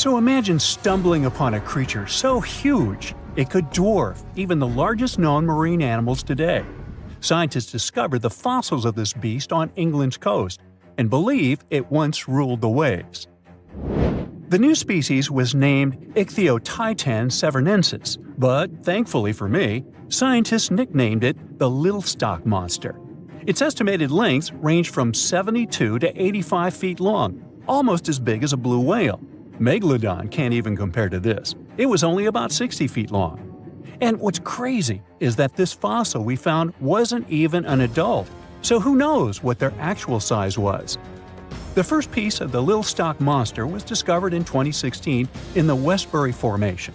So imagine stumbling upon a creature so huge it could dwarf even the largest known marine animals today. Scientists discovered the fossils of this beast on England's coast and believe it once ruled the waves. The new species was named Ichthyotitan severnensis, but thankfully for me, scientists nicknamed it the little stock monster. Its estimated lengths range from 72 to 85 feet long, almost as big as a blue whale. Megalodon can't even compare to this. It was only about 60 feet long. And what's crazy is that this fossil we found wasn't even an adult, so who knows what their actual size was. The first piece of the little stock monster was discovered in 2016 in the Westbury Formation.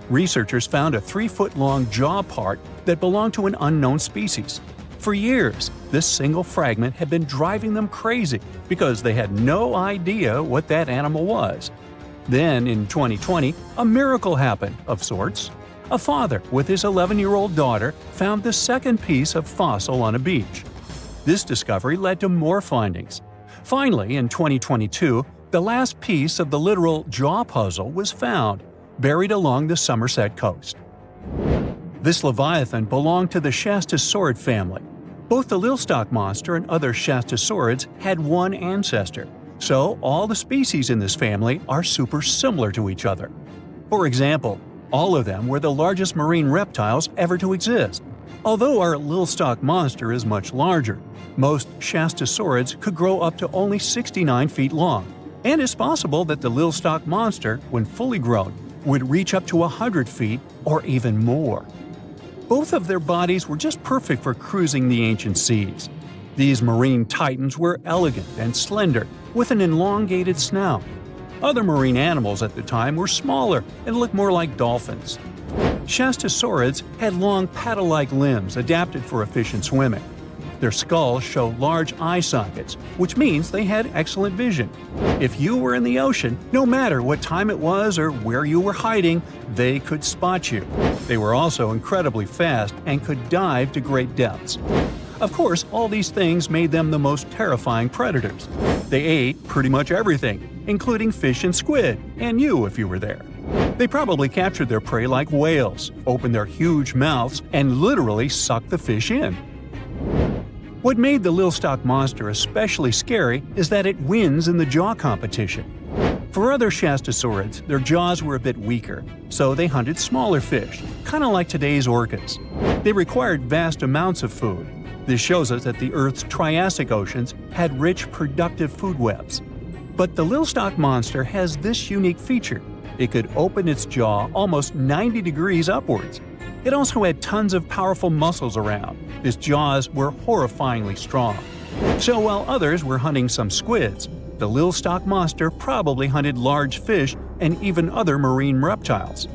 Researchers found a 3-foot-long jaw part that belonged to an unknown species. For years, this single fragment had been driving them crazy because they had no idea what that animal was. Then, in 2020, a miracle happened, of sorts. A father with his 11-year-old daughter found the second piece of fossil on a beach. This discovery led to more findings. Finally, in 2022, the last piece of the literal jaw puzzle was found, buried along the Somerset coast. This leviathan belonged to the Shastasaurid family. Both the little stock monster and other Shastasaurids had one ancestor, so all the species in this family are super similar to each other. For example, all of them were the largest marine reptiles ever to exist. Although our little stock monster is much larger, most Shastasaurids could grow up to only 69 feet long, and it's possible that the little stock monster, when fully grown, would reach up to 100 feet or even more. Both of their bodies were just perfect for cruising the ancient seas. These marine titans were elegant and slender, with an elongated snout. Other marine animals at the time were smaller and looked more like dolphins. Shastasaurids had long paddle-like limbs adapted for efficient swimming. Their skulls show large eye sockets, which means they had excellent vision. If you were in the ocean, no matter what time it was or where you were hiding, they could spot you. They were also incredibly fast and could dive to great depths. Of course, all these things made them the most terrifying predators. They ate pretty much everything, including fish and squid, and you if you were there. They probably captured their prey like whales, opened their huge mouths, and literally sucked the fish in. What made the little stock monster especially scary is that it wins in the jaw competition. For other Shastasaurids, their jaws were a bit weaker, so they hunted smaller fish, kind of like today's orcas. They required vast amounts of food. This shows us that the Earth's Triassic oceans had rich, productive food webs. But the little stock monster has this unique feature. It could open its jaw almost 90 degrees upwards. It also had tons of powerful muscles around. Its jaws were horrifyingly strong. So while others were hunting some squids, the little stock monster probably hunted large fish and even other marine reptiles.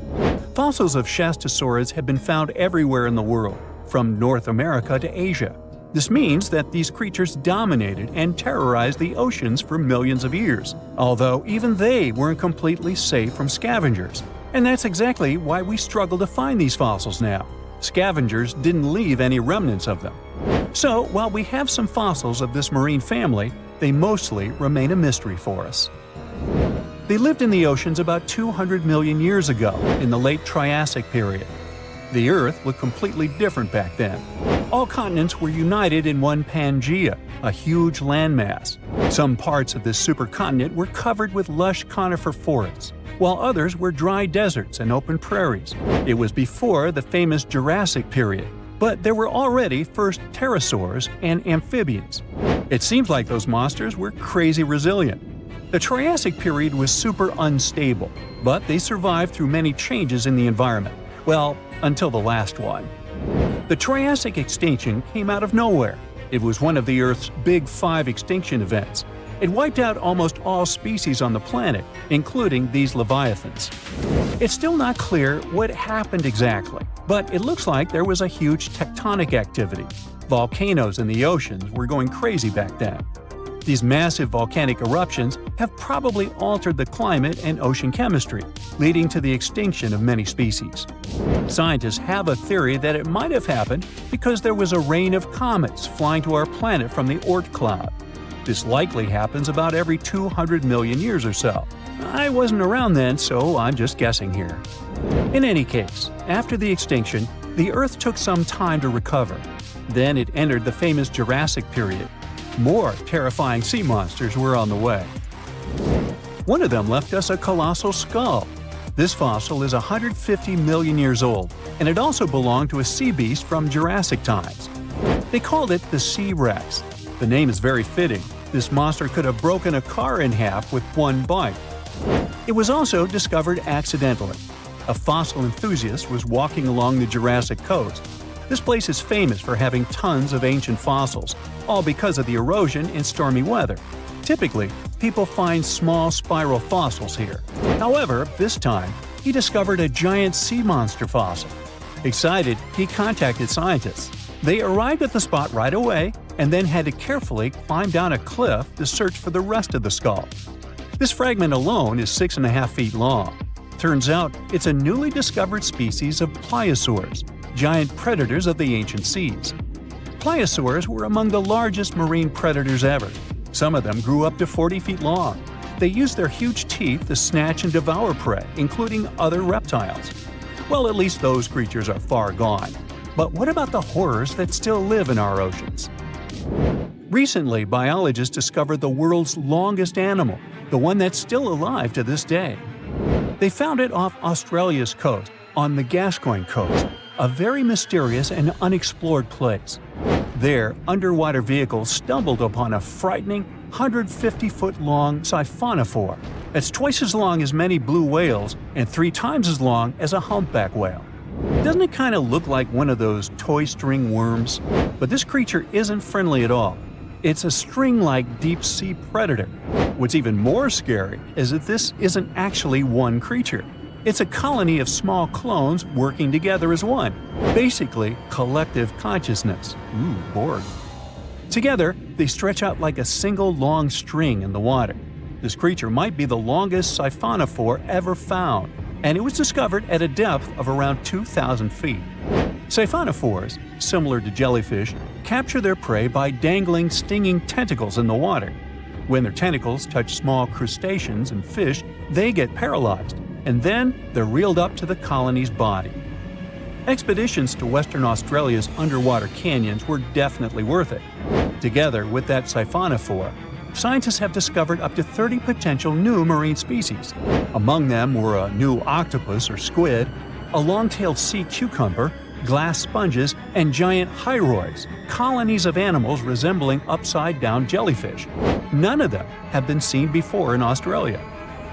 Fossils of Shastasaurids have been found everywhere in the world, from North America to Asia. This means that these creatures dominated and terrorized the oceans for millions of years, although even they weren't completely safe from scavengers. And that's exactly why we struggle to find these fossils now. Scavengers didn't leave any remnants of them. So, while we have some fossils of this marine family, they mostly remain a mystery for us. They lived in the oceans about 200 million years ago, in the late Triassic period. The Earth looked completely different back then. All continents were united in one Pangaea, a huge landmass. Some parts of this supercontinent were covered with lush conifer forests, while others were dry deserts and open prairies. It was before the famous Jurassic period, but there were already first pterosaurs and amphibians. It seems like those monsters were crazy resilient. The Triassic period was super unstable, but they survived through many changes in the environment. Well, until the last one. The Triassic extinction came out of nowhere. It was one of the Earth's big 5 extinction events. It wiped out almost all species on the planet, including these leviathans. It's still not clear what happened exactly, but it looks like there was a huge tectonic activity. Volcanoes in the oceans were going crazy back then. These massive volcanic eruptions have probably altered the climate and ocean chemistry, leading to the extinction of many species. Scientists have a theory that it might have happened because there was a rain of comets flying to our planet from the Oort cloud. This likely happens about every 200 million years or so. I wasn't around then, so I'm just guessing here. In any case, after the extinction, the Earth took some time to recover. Then it entered the famous Jurassic period. More terrifying sea monsters were on the way. One of them left us a colossal skull. This fossil is 150 million years old, and it also belonged to a sea beast from Jurassic times. They called it the Sea Rex. The name is very fitting. This monster could have broken a car in half with one bite. It was also discovered accidentally. A fossil enthusiast was walking along the Jurassic coast. This place is famous for having tons of ancient fossils, all because of the erosion in stormy weather. Typically, people find small spiral fossils here. However, this time, he discovered a giant sea monster fossil. Excited, he contacted scientists. They arrived at the spot right away and then had to carefully climb down a cliff to search for the rest of the skull. This fragment alone is 6.5 feet long. Turns out, it's a newly discovered species of pliosaurs, giant predators of the ancient seas. Pliosaurs were among the largest marine predators ever. Some of them grew up to 40 feet long. They used their huge teeth to snatch and devour prey, including other reptiles. Well, at least those creatures are far gone. But what about the horrors that still live in our oceans? Recently, biologists discovered the world's longest animal, the one that's still alive to this day. They found it off Australia's coast, on the Gascoyne coast, a very mysterious and unexplored place. There, underwater vehicles stumbled upon a frightening 150-foot-long siphonophore. That's twice as long as many blue whales and 3 times as long as a humpback whale. Doesn't it kind of look like one of those toy string worms? But this creature isn't friendly at all. It's a string-like deep-sea predator. What's even more scary is that this isn't actually one creature. It's a colony of small clones working together as one. Basically, collective consciousness. Ooh, Borg. Together, they stretch out like a single long string in the water. This creature might be the longest siphonophore ever found, and it was discovered at a depth of around 2,000 feet. Siphonophores, similar to jellyfish, capture their prey by dangling stinging tentacles in the water. When their tentacles touch small crustaceans and fish, they get paralyzed, and then they're reeled up to the colony's body. Expeditions to Western Australia's underwater canyons were definitely worth it. Together with that siphonophore, scientists have discovered up to 30 potential new marine species. Among them were a new octopus or squid, a long-tailed sea cucumber, glass sponges, and giant hyroids, colonies of animals resembling upside-down jellyfish. None of them have been seen before in Australia.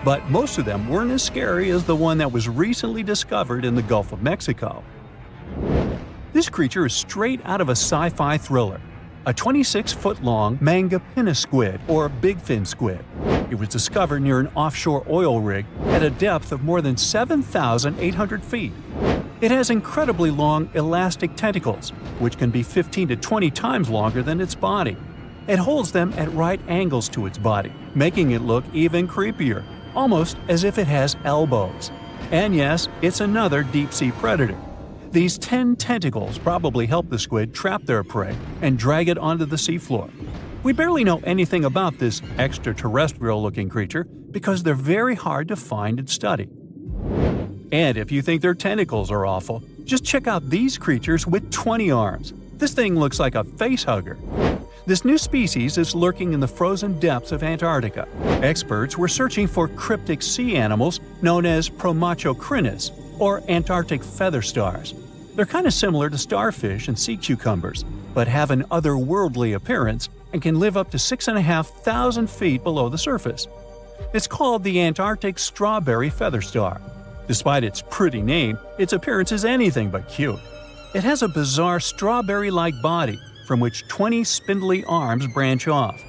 But most of them weren't as scary as the one that was recently discovered in the Gulf of Mexico. This creature is straight out of a sci-fi thriller, a 26-foot-long manga pinna squid or bigfin squid. It was discovered near an offshore oil rig at a depth of more than 7,800 feet. It has incredibly long elastic tentacles, which can be 15 to 20 times longer than its body. It holds them at right angles to its body, making it look even creepier, almost as if it has elbows. And yes, it's another deep-sea predator. These 10 tentacles probably help the squid trap their prey and drag it onto the seafloor. We barely know anything about this extraterrestrial-looking creature because they're very hard to find and study. And if you think their tentacles are awful, just check out these creatures with 20 arms. This thing looks like a facehugger. This new species is lurking in the frozen depths of Antarctica. Experts were searching for cryptic sea animals known as Promachocrinus, or Antarctic feather stars. They're kind of similar to starfish and sea cucumbers, but have an otherworldly appearance and can live up to 6,500 feet below the surface. It's called the Antarctic strawberry feather star. Despite its pretty name, its appearance is anything but cute. It has a bizarre strawberry-like body from which 20 spindly arms branch off.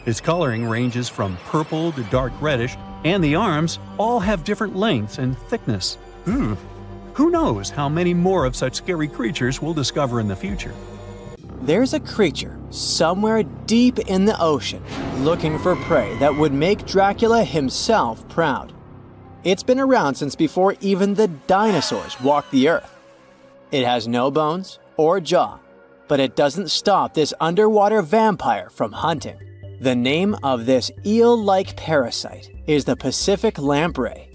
Its coloring ranges from purple to dark reddish, and the arms all have different lengths and thickness. Who knows how many more of such scary creatures we'll discover in the future? There's a creature somewhere deep in the ocean looking for prey that would make Dracula himself proud. It's been around since before even the dinosaurs walked the earth. It has no bones or jaw, but it doesn't stop this underwater vampire from hunting. The name of this eel-like parasite is the Pacific lamprey.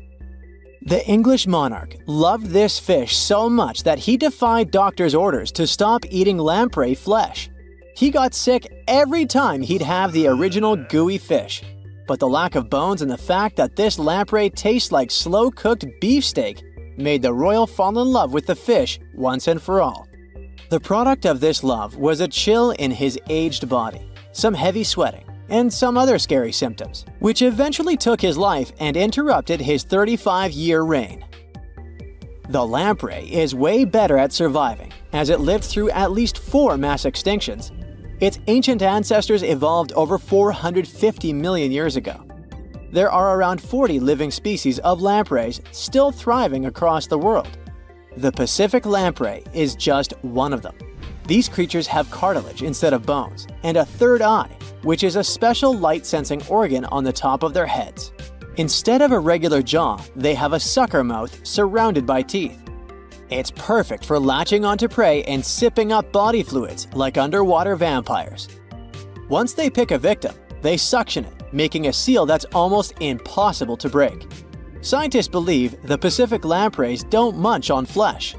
The English monarch loved this fish so much that he defied doctors' orders to stop eating lamprey flesh. He got sick every time he'd have the original gooey fish. But the lack of bones and the fact that this lamprey tastes like slow-cooked beefsteak made the royal fall in love with the fish once and for all. The product of this love was a chill in his aged body, some heavy sweating, and some other scary symptoms, which eventually took his life and interrupted his 35-year reign. The lamprey is way better at surviving, as it lived through at least 4 mass extinctions. Its ancient ancestors evolved over 450 million years ago. There are around 40 living species of lampreys still thriving across the world. The Pacific lamprey is just one of them. These creatures have cartilage instead of bones, and a third eye, which is a special light-sensing organ on the top of their heads. Instead of a regular jaw, they have a sucker mouth surrounded by teeth. It's perfect for latching onto prey and sipping up body fluids like underwater vampires. Once they pick a victim, they suction it, making a seal that's almost impossible to break. Scientists believe the Pacific lampreys don't munch on flesh.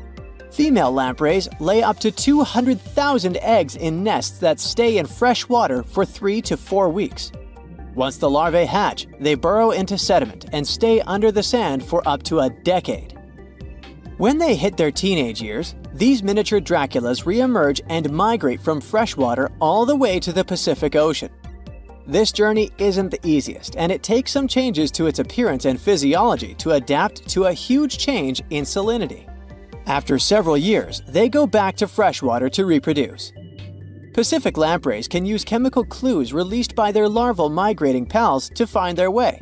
Female lampreys lay up to 200,000 eggs in nests that stay in fresh water for 3 to 4 weeks. Once the larvae hatch, they burrow into sediment and stay under the sand for up to a decade. When they hit their teenage years, these miniature Draculas re-emerge and migrate from freshwater all the way to the Pacific Ocean. This journey isn't the easiest, and it takes some changes to its appearance and physiology to adapt to a huge change in salinity. After several years, they go back to freshwater to reproduce. Pacific lampreys can use chemical clues released by their larval migrating pals to find their way.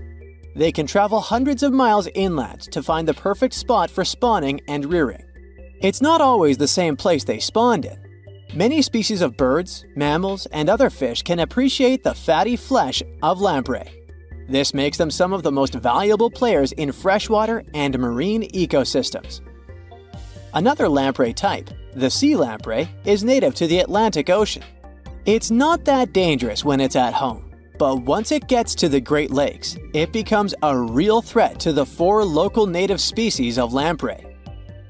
They can travel hundreds of miles inland to find the perfect spot for spawning and rearing. It's not always the same place they spawned in. Many species of birds, mammals, and other fish can appreciate the fatty flesh of lamprey. This makes them some of the most valuable players in freshwater and marine ecosystems. Another lamprey type, the sea lamprey, is native to the Atlantic Ocean. It's not that dangerous when it's at home, but once it gets to the Great Lakes, it becomes a real threat to the 4 local native species of lamprey.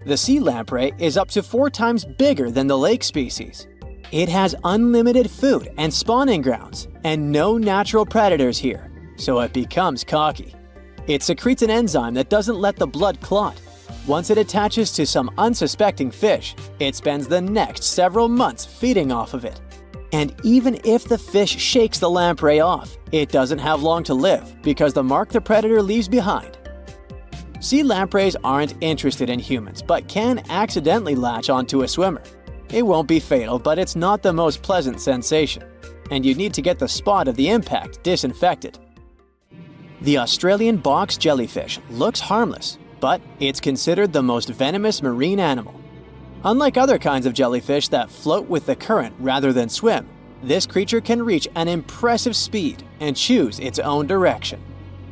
The sea lamprey is up to 4 times bigger than the lake species. It has unlimited food and spawning grounds, and no natural predators here, so it becomes cocky. It secretes an enzyme that doesn't let the blood clot. Once it attaches to some unsuspecting fish, it spends the next several months feeding off of it. And even if the fish shakes the lamprey off, it doesn't have long to live because the mark the predator leaves behind. Sea lampreys aren't interested in humans, but can accidentally latch onto a swimmer. It won't be fatal, but it's not the most pleasant sensation, and you need to get the spot of the impact disinfected. The Australian box jellyfish looks harmless, but it's considered the most venomous marine animal. Unlike other kinds of jellyfish that float with the current rather than swim, this creature can reach an impressive speed and choose its own direction.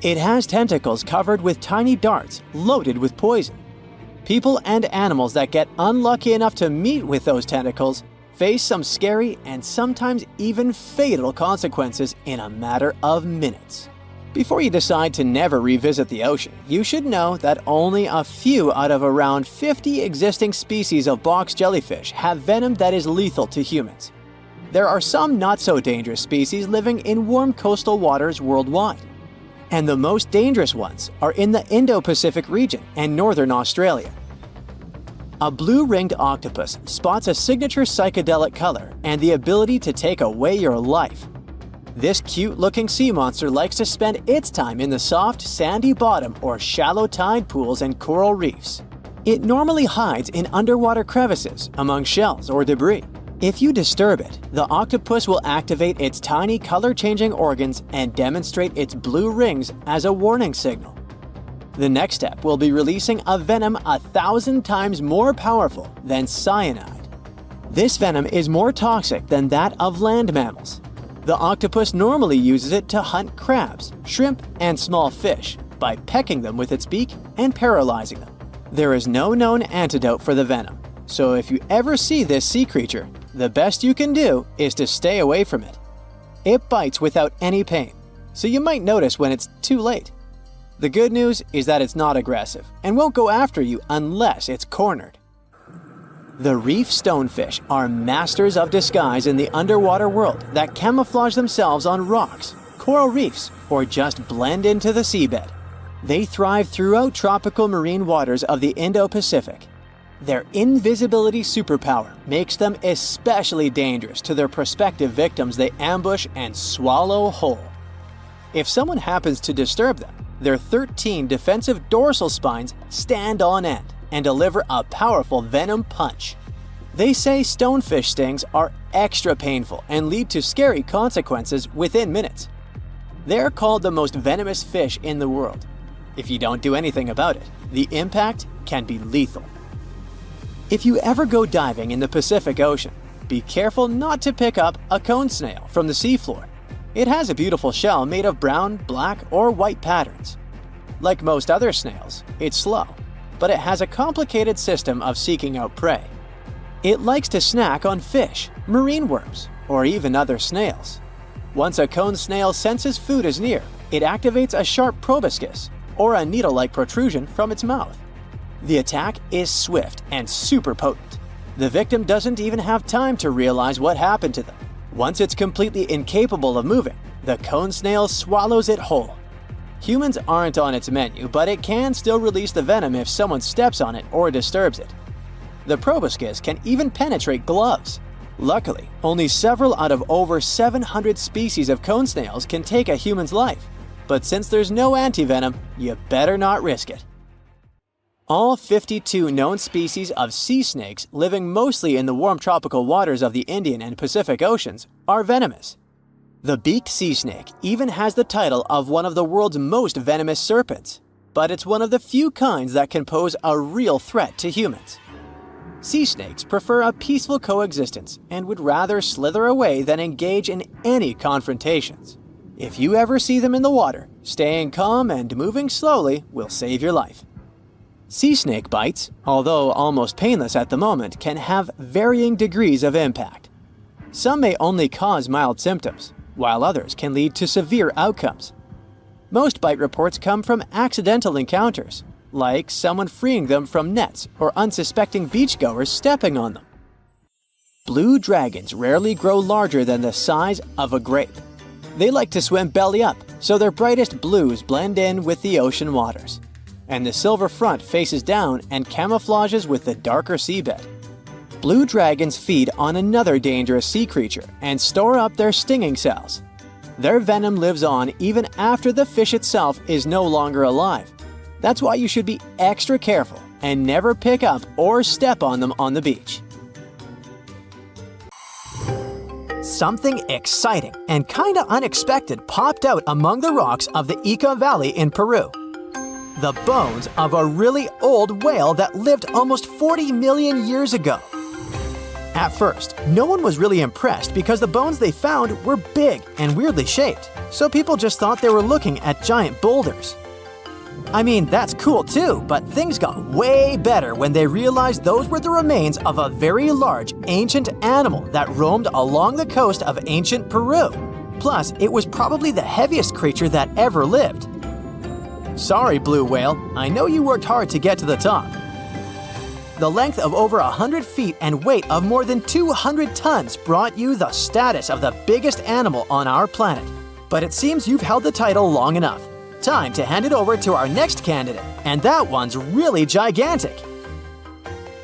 It has tentacles covered with tiny darts loaded with poison. People and animals that get unlucky enough to meet with those tentacles face some scary and sometimes even fatal consequences in a matter of minutes. Before you decide to never revisit the ocean, you should know that only a few out of around 50 existing species of box jellyfish have venom that is lethal to humans. There are some not-so-dangerous species living in warm coastal waters worldwide. And the most dangerous ones are in the Indo-Pacific region and northern Australia. A blue-ringed octopus spots a signature psychedelic color and the ability to take away your life. This cute-looking sea monster likes to spend its time in the soft, sandy bottom or shallow tide pools and coral reefs. It normally hides in underwater crevices, among shells or debris. If you disturb it, the octopus will activate its tiny color-changing organs and demonstrate its blue rings as a warning signal. The next step will be releasing a venom 1,000 times more powerful than cyanide. This venom is more toxic than that of land mammals. The octopus normally uses it to hunt crabs, shrimp, and small fish by pecking them with its beak and paralyzing them. There is no known antidote for the venom, so if you ever see this sea creature, the best you can do is to stay away from it. It bites without any pain, so you might notice when it's too late. The good news is that it's not aggressive and won't go after you unless it's cornered. The reef stonefish are masters of disguise in the underwater world that camouflage themselves on rocks, coral reefs, or just blend into the seabed. They thrive throughout tropical marine waters of the Indo-Pacific. Their invisibility superpower makes them especially dangerous to their prospective victims they ambush and swallow whole. If someone happens to disturb them, their 13 defensive dorsal spines stand on end and deliver a powerful venom punch. They say stonefish stings are extra painful and lead to scary consequences within minutes. They're called the most venomous fish in the world. If you don't do anything about it, the impact can be lethal. If you ever go diving in the Pacific Ocean, be careful not to pick up a cone snail from the seafloor. It has a beautiful shell made of brown, black, or white patterns. Like most other snails, it's slow, but it has a complicated system of seeking out prey. It likes to snack on fish, marine worms, or even other snails. Once a cone snail senses food is near, it activates a sharp proboscis, or a needle-like protrusion from its mouth. The attack is swift and super potent. The victim doesn't even have time to realize what happened to them. Once it's completely incapable of moving, the cone snail swallows it whole. Humans aren't on its menu, but it can still release the venom if someone steps on it or disturbs it. The proboscis can even penetrate gloves. Luckily, only several out of over 700 species of cone snails can take a human's life. But since there's no antivenom, you better not risk it. All 52 known species of sea snakes living mostly in the warm tropical waters of the Indian and Pacific Oceans are venomous. The beaked sea snake even has the title of one of the world's most venomous serpents, but it's one of the few kinds that can pose a real threat to humans. Sea snakes prefer a peaceful coexistence and would rather slither away than engage in any confrontations. If you ever see them in the water, staying calm and moving slowly will save your life. Sea snake bites, although almost painless at the moment, can have varying degrees of impact. Some may only cause mild symptoms, while others can lead to severe outcomes. Most bite reports come from accidental encounters, like someone freeing them from nets or unsuspecting beachgoers stepping on them. Blue dragons rarely grow larger than the size of a grape. They like to swim belly up, so their brightest blues blend in with the ocean waters. And the silver front faces down and camouflages with the darker seabed. Blue dragons feed on another dangerous sea creature and store up their stinging cells. Their venom lives on even after the fish itself is no longer alive. That's why you should be extra careful and never pick up or step on them on the beach. Something exciting and kinda unexpected popped out among the rocks of the Ica Valley in Peru. The bones of a really old whale that lived almost 40 million years ago. At first, no one was really impressed because the bones they found were big and weirdly shaped, so people just thought they were looking at giant boulders. I mean, that's cool too, but things got way better when they realized those were the remains of a very large ancient animal that roamed along the coast of ancient Peru. Plus, it was probably the heaviest creature that ever lived. Sorry, blue whale, I know you worked hard to get to the top. The length of over 100 feet and weight of more than 200 tons brought you the status of the biggest animal on our planet. But it seems you've held the title long enough. Time to hand it over to our next candidate, and that one's really gigantic.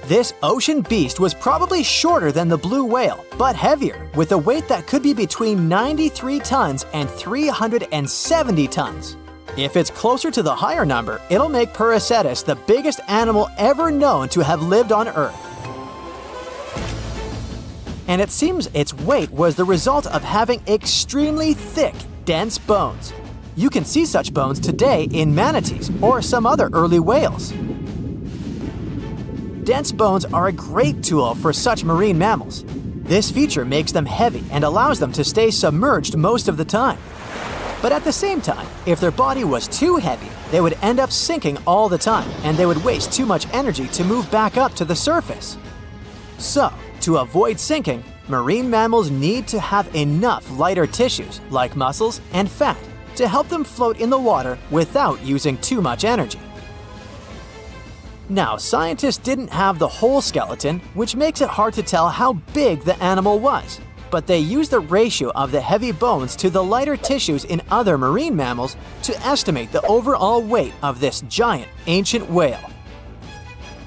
This ocean beast was probably shorter than the blue whale, but heavier, with a weight that could be between 93 tons and 370 tons. If it's closer to the higher number, it'll make Perseus the biggest animal ever known to have lived on Earth. And it seems its weight was the result of having extremely thick, dense bones. You can see such bones today in manatees or some other early whales. Dense bones are a great tool for such marine mammals. This feature makes them heavy and allows them to stay submerged most of the time. But at the same time, if their body was too heavy, they would end up sinking all the time and they would waste too much energy to move back up to the surface. So, to avoid sinking, marine mammals need to have enough lighter tissues, like muscles and fat, to help them float in the water without using too much energy. Now, scientists didn't have the whole skeleton, which makes it hard to tell how big the animal was, but they used the ratio of the heavy bones to the lighter tissues in other marine mammals to estimate the overall weight of this giant ancient whale.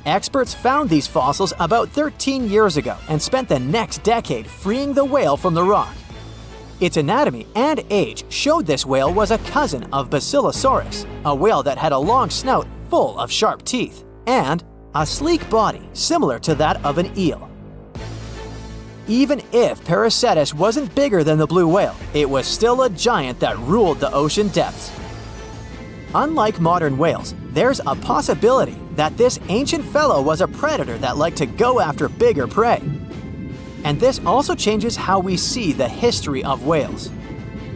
Experts found these fossils about 13 years ago and spent the next decade freeing the whale from the rock. Its anatomy and age showed this whale was a cousin of Basilosaurus, a whale that had a long snout full of sharp teeth, and a sleek body similar to that of an eel. Even if Paracetus wasn't bigger than the blue whale, it was still a giant that ruled the ocean depths. Unlike modern whales, there's a possibility that this ancient fellow was a predator that liked to go after bigger prey. And this also changes how we see the history of whales.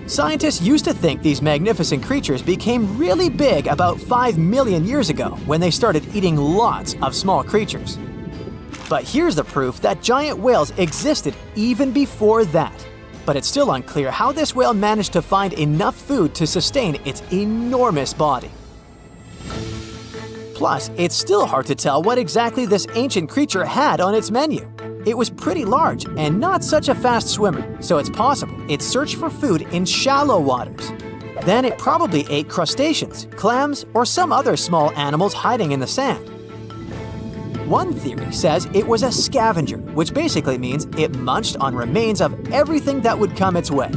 Scientists used to think these magnificent creatures became really big about 5 million years ago when they started eating lots of small creatures. But here's the proof that giant whales existed even before that. But it's still unclear how this whale managed to find enough food to sustain its enormous body. Plus, it's still hard to tell what exactly this ancient creature had on its menu. It was pretty large and not such a fast swimmer, so it's possible it searched for food in shallow waters. Then it probably ate crustaceans, clams, or some other small animals hiding in the sand. One theory says it was a scavenger, which basically means it munched on remains of everything that would come its way.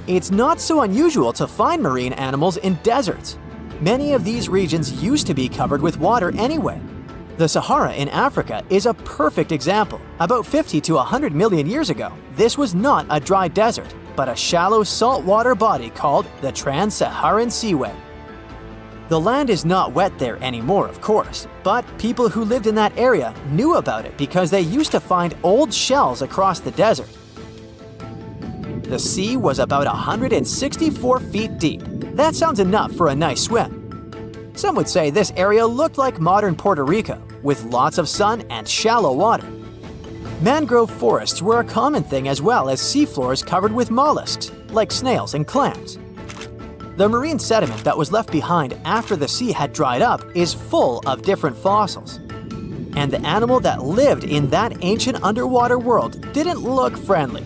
It's not so unusual to find marine animals in deserts. Many of these regions used to be covered with water anyway. The Sahara in Africa is a perfect example. About 50 to 100 million years ago, this was not a dry desert, but a shallow saltwater body called the Trans-Saharan Seaway. The land is not wet there anymore, of course, but people who lived in that area knew about it because they used to find old shells across the desert. The sea was about 164 feet deep. That sounds enough for a nice swim. Some would say this area looked like modern Puerto Rico, with lots of sun and shallow water. Mangrove forests were a common thing as well as seafloors covered with mollusks, like snails and clams. The marine sediment that was left behind after the sea had dried up is full of different fossils. And the animal that lived in that ancient underwater world didn't look friendly.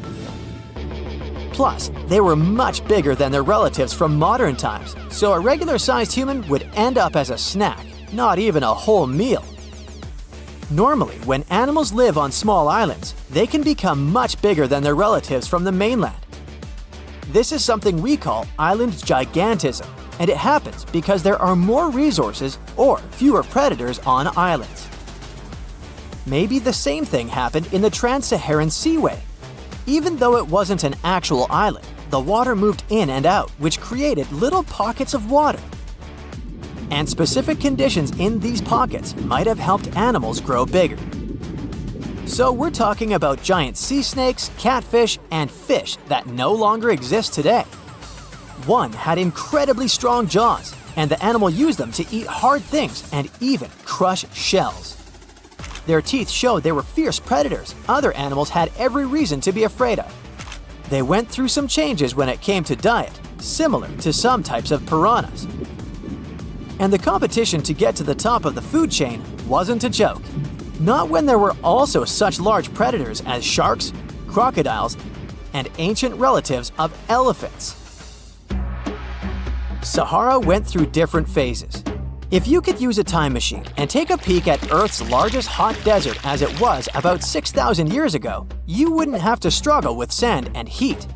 Plus, they were much bigger than their relatives from modern times, so a regular-sized human would end up as a snack, not even a whole meal. Normally, when animals live on small islands, they can become much bigger than their relatives from the mainland. This is something we call island gigantism, and it happens because there are more resources or fewer predators on islands. Maybe the same thing happened in the Trans-Saharan Seaway. Even though it wasn't an actual island, the water moved in and out, which created little pockets of water. And specific conditions in these pockets might have helped animals grow bigger. So we're talking about giant sea snakes, catfish, and fish that no longer exist today. One had incredibly strong jaws, and the animal used them to eat hard things and even crush shells. Their teeth showed they were fierce predators other animals had every reason to be afraid of. They went through some changes when it came to diet, similar to some types of piranhas. And the competition to get to the top of the food chain wasn't a joke. Not when there were also such large predators as sharks, crocodiles, and ancient relatives of elephants. Sahara went through different phases. If you could use a time machine and take a peek at Earth's largest hot desert as it was about 6,000 years ago, you wouldn't have to struggle with sand and heat.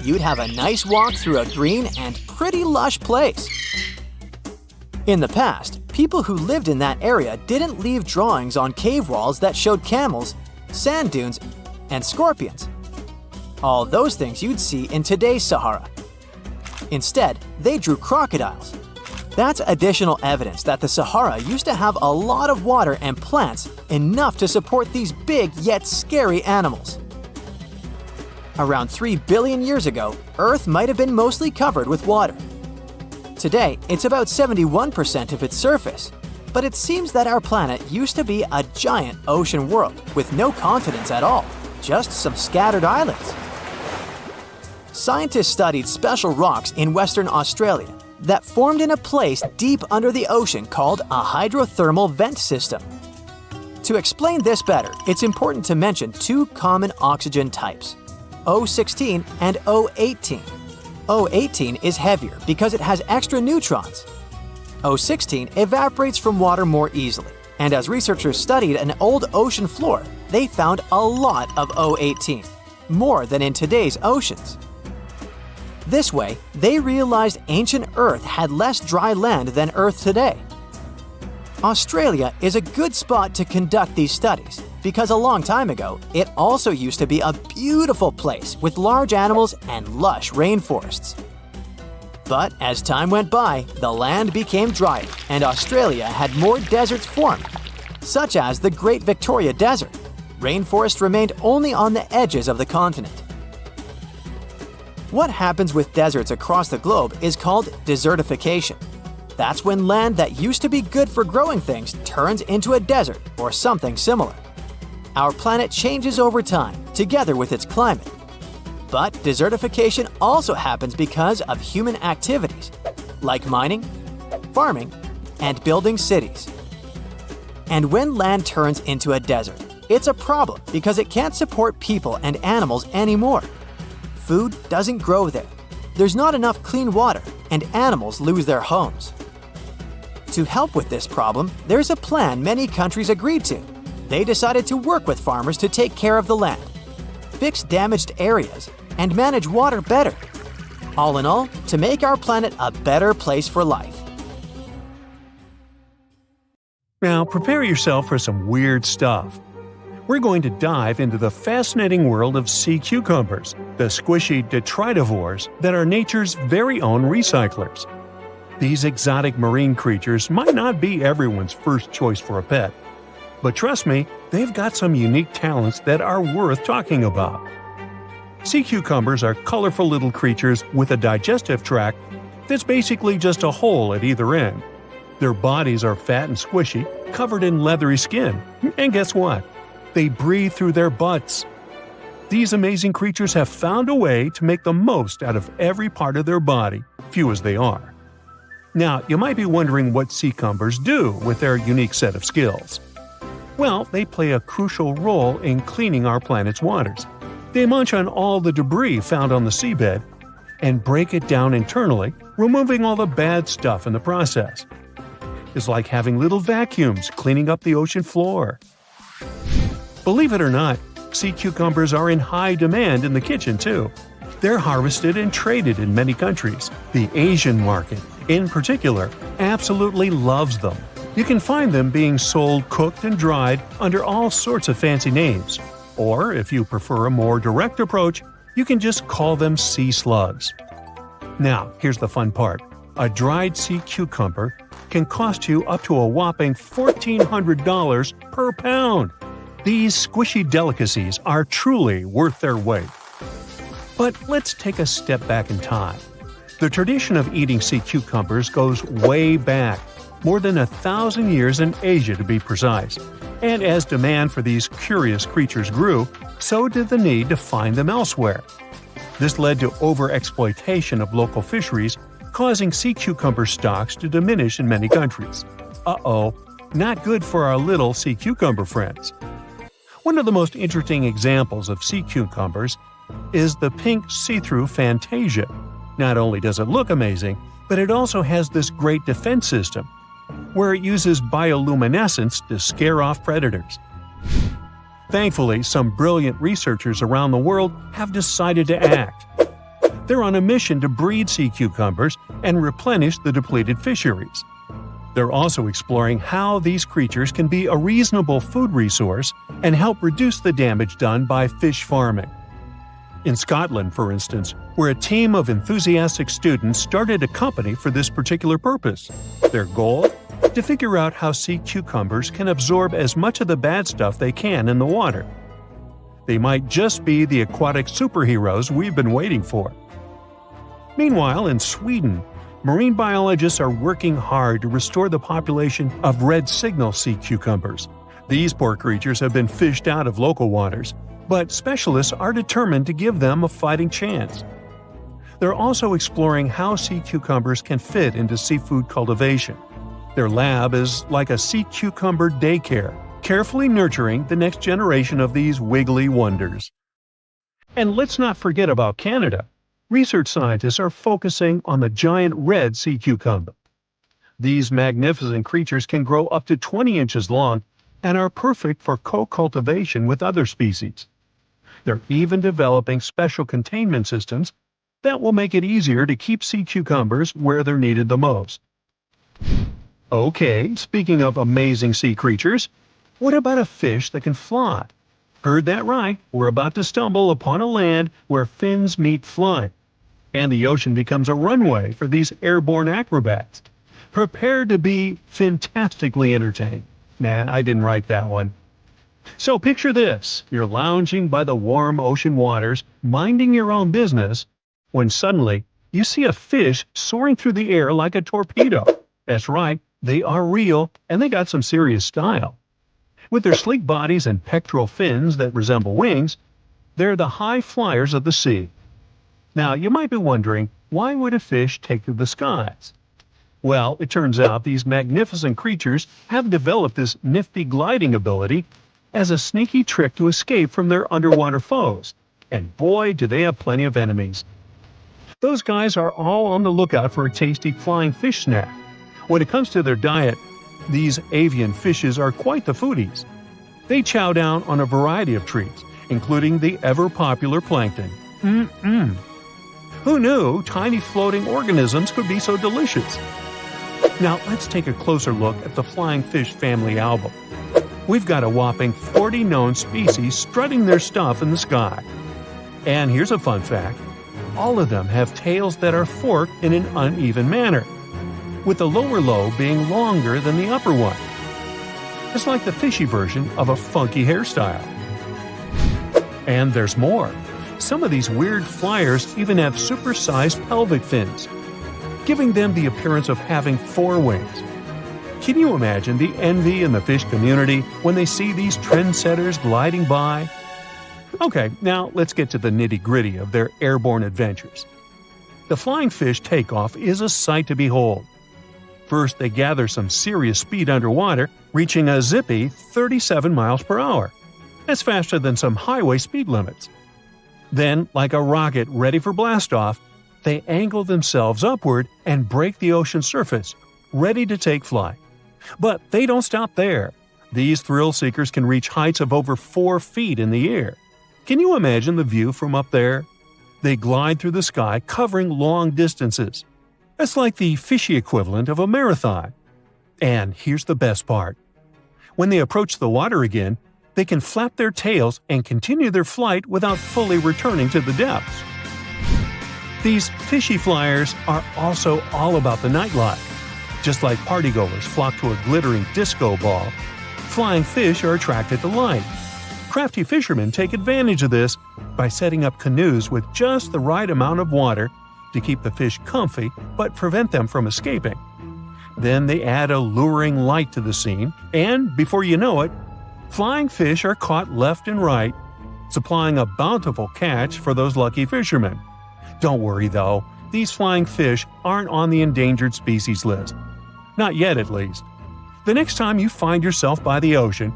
You'd have a nice walk through a green and pretty lush place. In the past, people who lived in that area didn't leave drawings on cave walls that showed camels, sand dunes, and scorpions. All those things you'd see in today's Sahara. Instead, they drew crocodiles. That's additional evidence that the Sahara used to have a lot of water and plants enough to support these big yet scary animals. Around 3 billion years ago, Earth might have been mostly covered with water. Today, it's about 71% of its surface. But it seems that our planet used to be a giant ocean world with no continents at all, just some scattered islands. Scientists studied special rocks in Western Australia that formed in a place deep under the ocean called a hydrothermal vent system. To explain this better, it's important to mention two common oxygen types, O16 and O18. O18 is heavier because it has extra neutrons. O16 evaporates from water more easily, and as researchers studied an old ocean floor, they found a lot of O18, more than in today's oceans. This way, they realized ancient Earth had less dry land than Earth today. Australia is a good spot to conduct these studies because a long time ago, it also used to be a beautiful place with large animals and lush rainforests. But as time went by, the land became drier and Australia had more deserts formed, such as the Great Victoria Desert. Rainforest remained only on the edges of the continent. What happens with deserts across the globe is called desertification. That's when land that used to be good for growing things turns into a desert or something similar. Our planet changes over time, together with its climate. But desertification also happens because of human activities, like mining, farming, and building cities. And when land turns into a desert, it's a problem because it can't support people and animals anymore. Food doesn't grow there. There's not enough clean water, and animals lose their homes. To help with this problem, there's a plan many countries agreed to. They decided to work with farmers to take care of the land, fix damaged areas, and manage water better. All in all, to make our planet a better place for life. Now prepare yourself for some weird stuff. We're going to dive into the fascinating world of sea cucumbers, the squishy detritivores that are nature's very own recyclers. These exotic marine creatures might not be everyone's first choice for a pet, but trust me, they've got some unique talents that are worth talking about. Sea cucumbers are colorful little creatures with a digestive tract that's basically just a hole at either end. Their bodies are fat and squishy, covered in leathery skin. And guess what? They breathe through their butts. These amazing creatures have found a way to make the most out of every part of their body, few as they are. Now, you might be wondering what sea cucumbers do with their unique set of skills. Well, they play a crucial role in cleaning our planet's waters. They munch on all the debris found on the seabed and break it down internally, removing all the bad stuff in the process. It's like having little vacuums cleaning up the ocean floor. Believe it or not, sea cucumbers are in high demand in the kitchen too. They're harvested and traded in many countries. The Asian market, in particular, absolutely loves them. You can find them being sold cooked and dried under all sorts of fancy names. Or, if you prefer a more direct approach, you can just call them sea slugs. Now, here's the fun part. A dried sea cucumber can cost you up to a whopping $1,400 per pound. These squishy delicacies are truly worth their weight. But let's take a step back in time. The tradition of eating sea cucumbers goes way back, more than 1,000 years in Asia to be precise. And as demand for these curious creatures grew, so did the need to find them elsewhere. This led to overexploitation of local fisheries, causing sea cucumber stocks to diminish in many countries. Uh-oh, not good for our little sea cucumber friends. One of the most interesting examples of sea cucumbers is the pink see-through Fantasia. Not only does it look amazing, but it also has this great defense system, where it uses bioluminescence to scare off predators. Thankfully, some brilliant researchers around the world have decided to act. They're on a mission to breed sea cucumbers and replenish the depleted fisheries. They're also exploring how these creatures can be a reasonable food resource and help reduce the damage done by fish farming. In Scotland, for instance, where a team of enthusiastic students started a company for this particular purpose. Their goal? To figure out how sea cucumbers can absorb as much of the bad stuff they can in the water. They might just be the aquatic superheroes we've been waiting for. Meanwhile, in Sweden, marine biologists are working hard to restore the population of red signal sea cucumbers. These poor creatures have been fished out of local waters, but specialists are determined to give them a fighting chance. They're also exploring how sea cucumbers can fit into seafood cultivation. Their lab is like a sea cucumber daycare, carefully nurturing the next generation of these wiggly wonders. And let's not forget about Canada. Research scientists are focusing on the giant red sea cucumber. These magnificent creatures can grow up to 20 inches long and are perfect for co-cultivation with other species. They're even developing special containment systems that will make it easier to keep sea cucumbers where they're needed the most. Okay, speaking of amazing sea creatures, what about a fish that can fly? Heard that right, we're about to stumble upon a land where fins meet flying, and the ocean becomes a runway for these airborne acrobats. Prepare to be fantastically entertained. Nah, I didn't write that one. So picture this, you're lounging by the warm ocean waters, minding your own business, when suddenly you see a fish soaring through the air like a torpedo. That's right, they are real, and they got some serious style. With their sleek bodies and pectoral fins that resemble wings, they're the high flyers of the sea. Now, you might be wondering, why would a fish take to the skies? Well, it turns out these magnificent creatures have developed this nifty gliding ability as a sneaky trick to escape from their underwater foes. And boy, do they have plenty of enemies. Those guys are all on the lookout for a tasty flying fish snack. When it comes to their diet, these avian fishes are quite the foodies. They chow down on a variety of treats, including the ever-popular plankton. Who knew tiny floating organisms could be so delicious? Now let's take a closer look at the flying fish family album. We've got a whopping 40 known species strutting their stuff in the sky. And here's a fun fact. All of them have tails that are forked in an uneven manner, with the lower lobe being longer than the upper one. It's like the fishy version of a funky hairstyle. And there's more. Some of these weird flyers even have supersized pelvic fins, giving them the appearance of having 4 wings. Can you imagine the envy in the fish community when they see these trendsetters gliding by? Okay, now let's get to the nitty-gritty of their airborne adventures. The flying fish takeoff is a sight to behold. First, they gather some serious speed underwater, reaching a zippy 37 miles per hour. That's faster than some highway speed limits. Then, like a rocket ready for blastoff, they angle themselves upward and break the ocean surface, ready to take flight. But they don't stop there. These thrill seekers can reach heights of over 4 feet in the air. Can you imagine the view from up there? They glide through the sky, covering long distances. That's like the fishy equivalent of a marathon. And here's the best part. When they approach the water again, they can flap their tails and continue their flight without fully returning to the depths. These fishy flyers are also all about the nightlife. Just like partygoers flock to a glittering disco ball, flying fish are attracted to light. Crafty fishermen take advantage of this by setting up canoes with just the right amount of water to keep the fish comfy but prevent them from escaping. Then they add a luring light to the scene, and before you know it, flying fish are caught left and right, supplying a bountiful catch for those lucky fishermen. Don't worry though, these flying fish aren't on the endangered species list. Not yet, at least. The next time you find yourself by the ocean,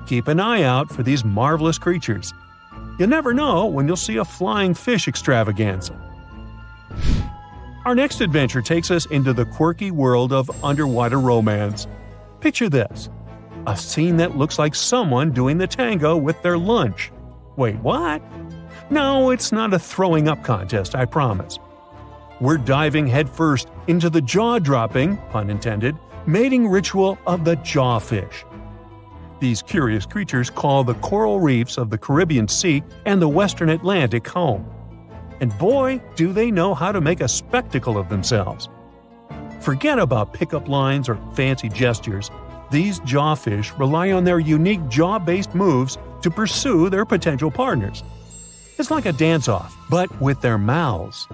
keep an eye out for these marvelous creatures. You never know when you'll see a flying fish extravaganza. Our next adventure takes us into the quirky world of underwater romance. Picture this. A scene that looks like someone doing the tango with their lunch. Wait, what? No, it's not a throwing up contest, I promise. We're diving headfirst into the jaw-dropping, pun intended, mating ritual of the jawfish. These curious creatures call the coral reefs of the Caribbean Sea and the Western Atlantic home. And boy, do they know how to make a spectacle of themselves. Forget about pickup lines or fancy gestures. These jawfish rely on their unique jaw-based moves to pursue their potential partners. It's like a dance-off, but with their mouths.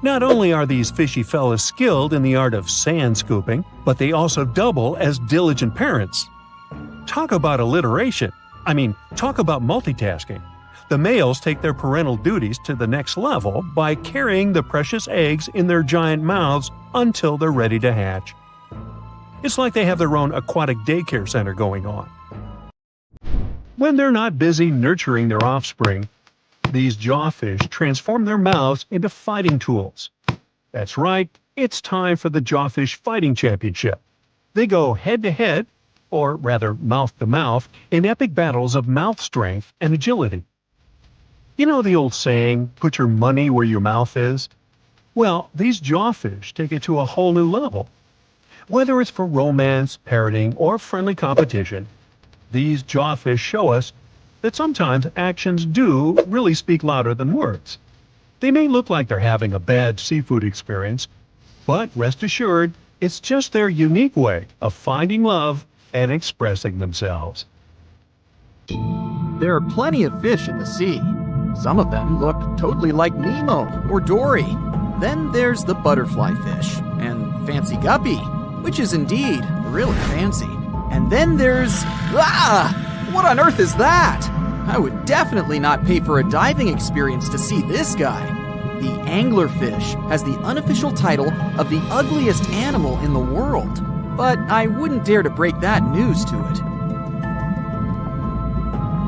Not only are these fishy fellas skilled in the art of sand scooping, but they also double as diligent parents. Talk about alliteration. Talk about multitasking. The males take their parental duties to the next level by carrying the precious eggs in their giant mouths until they're ready to hatch. It's like they have their own aquatic daycare center going on. When they're not busy nurturing their offspring, these jawfish transform their mouths into fighting tools. That's right, it's time for the Jawfish Fighting Championship. They go head-to-head, or rather mouth-to-mouth, in epic battles of mouth strength and agility. You know the old saying, put your money where your mouth is? Well, these jawfish take it to a whole new level. Whether it's for romance, parroting, or friendly competition, these jawfish show us that sometimes actions do really speak louder than words. They may look like they're having a bad seafood experience, but rest assured, it's just their unique way of finding love and expressing themselves. There are plenty of fish in the sea. Some of them look totally like Nemo or Dory. Then there's the butterfly fish and fancy guppy, which is indeed really fancy. And then there's... What on earth is that? I would definitely not pay for a diving experience to see this guy. The anglerfish has the unofficial title of the ugliest animal in the world, but I wouldn't dare to break that news to it.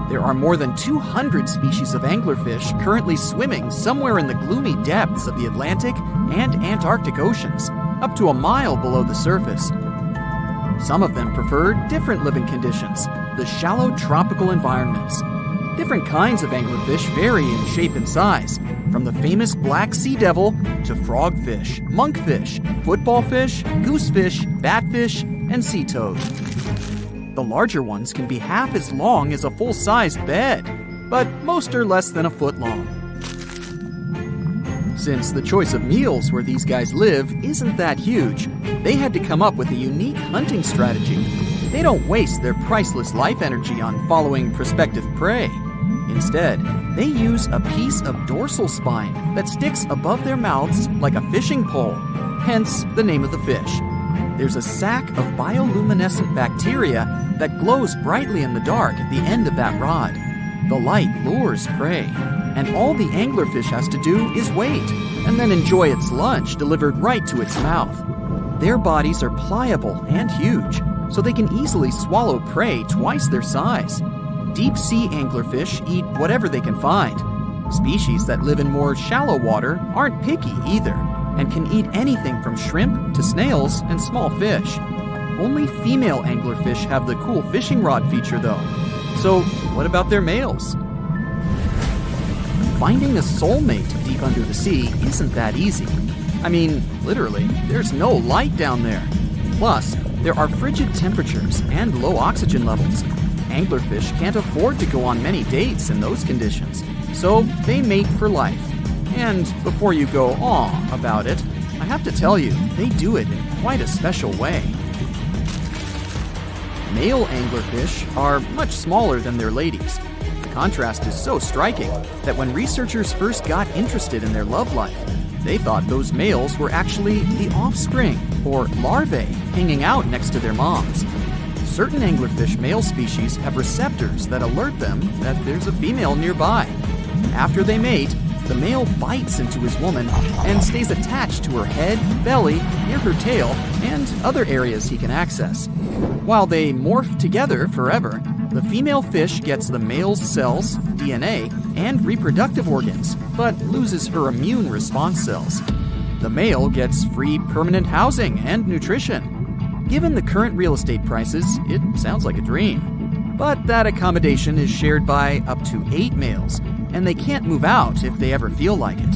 There are more than 200 species of anglerfish currently swimming somewhere in the gloomy depths of the Atlantic and Antarctic Oceans, up to a mile below the surface. Some of them prefer different living conditions, the shallow tropical environments. Different kinds of anglerfish vary in shape and size, from the famous black sea devil to frogfish, monkfish, footballfish, goosefish, batfish, and sea toad. The larger ones can be half as long as a full-sized bed, but most are less than a foot long. Since the choice of meals where these guys live isn't that huge, they had to come up with a unique hunting strategy. They don't waste their priceless life energy on following prospective prey. Instead, they use a piece of dorsal spine that sticks above their mouths like a fishing pole, hence the name of the fish. There's a sac of bioluminescent bacteria that glows brightly in the dark at the end of that rod. The light lures prey, and all the anglerfish has to do is wait, and then enjoy its lunch delivered right to its mouth. Their bodies are pliable and huge, so they can easily swallow prey twice their size. Deep-sea anglerfish eat whatever they can find. Species that live in more shallow water aren't picky either, and can eat anything from shrimp to snails and small fish. Only female anglerfish have the cool fishing rod feature though. So what about their males? Finding a soulmate deep under the sea isn't that easy. Literally, there's no light down there. Plus, there are frigid temperatures and low oxygen levels. Anglerfish can't afford to go on many dates in those conditions, so they mate for life. And before you go aw about it, I have to tell you, they do it in quite a special way. Male anglerfish are much smaller than their ladies. The contrast is so striking that when researchers first got interested in their love life, they thought those males were actually the offspring, or larvae, hanging out next to their moms. Certain anglerfish male species have receptors that alert them that there's a female nearby. After they mate, the male bites into his woman and stays attached to her head, belly, near her tail, and other areas he can access. While they morph together forever, the female fish gets the male's cells, DNA, and reproductive organs, but loses her immune response cells. The male gets free permanent housing and nutrition. Given the current real estate prices, it sounds like a dream. But that accommodation is shared by up to 8 males, and they can't move out if they ever feel like it.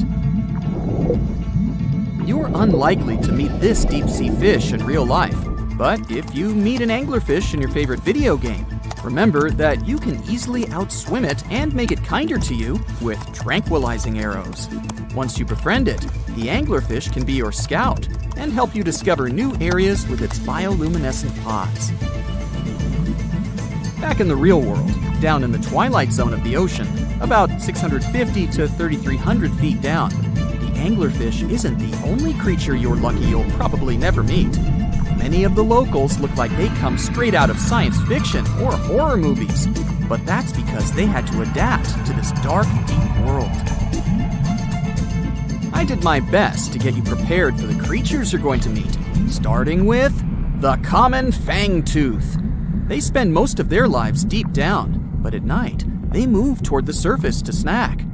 You're unlikely to meet this deep-sea fish in real life, but if you meet an anglerfish in your favorite video game, remember that you can easily outswim it and make it kinder to you with tranquilizing arrows. Once you befriend it, the anglerfish can be your scout and help you discover new areas with its bioluminescent pods. Back in the real world, down in the twilight zone of the ocean, about 650 to 3,300 feet down, the anglerfish isn't the only creature you're lucky you'll probably never meet. Many of the locals look like they come straight out of science fiction or horror movies, but that's because they had to adapt to this dark, deep world. I did my best to get you prepared for the creatures you're going to meet, starting with the common fangtooth. They spend most of their lives deep down, but at night, they move toward the surface to snack.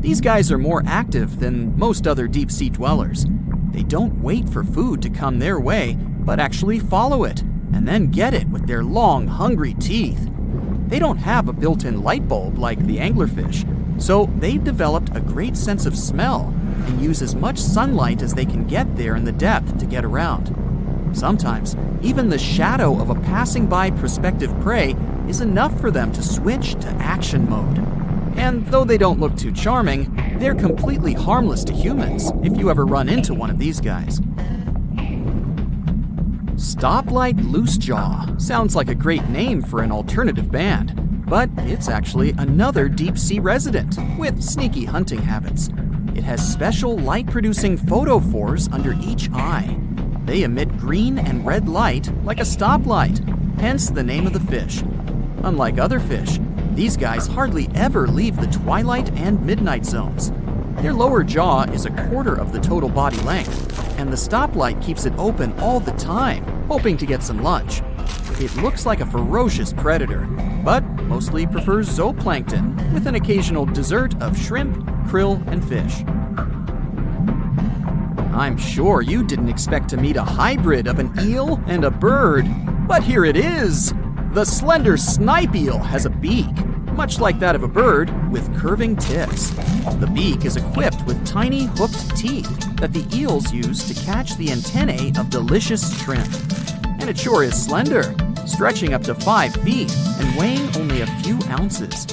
These guys are more active than most other deep-sea dwellers. They don't wait for food to come their way, but actually follow it, and then get it with their long, hungry teeth. They don't have a built-in light bulb like the anglerfish, so they've developed a great sense of smell and use as much sunlight as they can get there in the depth to get around. Sometimes, even the shadow of a passing by prospective prey is enough for them to switch to action mode. And though they don't look too charming, they're completely harmless to humans if you ever run into one of these guys. Stoplight Loosejaw sounds like a great name for an alternative band, but it's actually another deep-sea resident with sneaky hunting habits. It has special light-producing photophores under each eye. They emit green and red light like a stoplight, hence the name of the fish. Unlike other fish, these guys hardly ever leave the twilight and midnight zones. Their lower jaw is a quarter of the total body length, and the stoplight keeps it open all the time, hoping to get some lunch. It looks like a ferocious predator, but mostly prefers zooplankton with an occasional dessert of shrimp, krill, and fish. I'm sure you didn't expect to meet a hybrid of an eel and a bird, but here it is! The slender snipe eel has a beak, much like that of a bird, with curving tips. The beak is equipped with tiny hooked teeth that the eels use to catch the antennae of delicious shrimp. And it sure is slender, stretching up to 5 feet and weighing only a few ounces.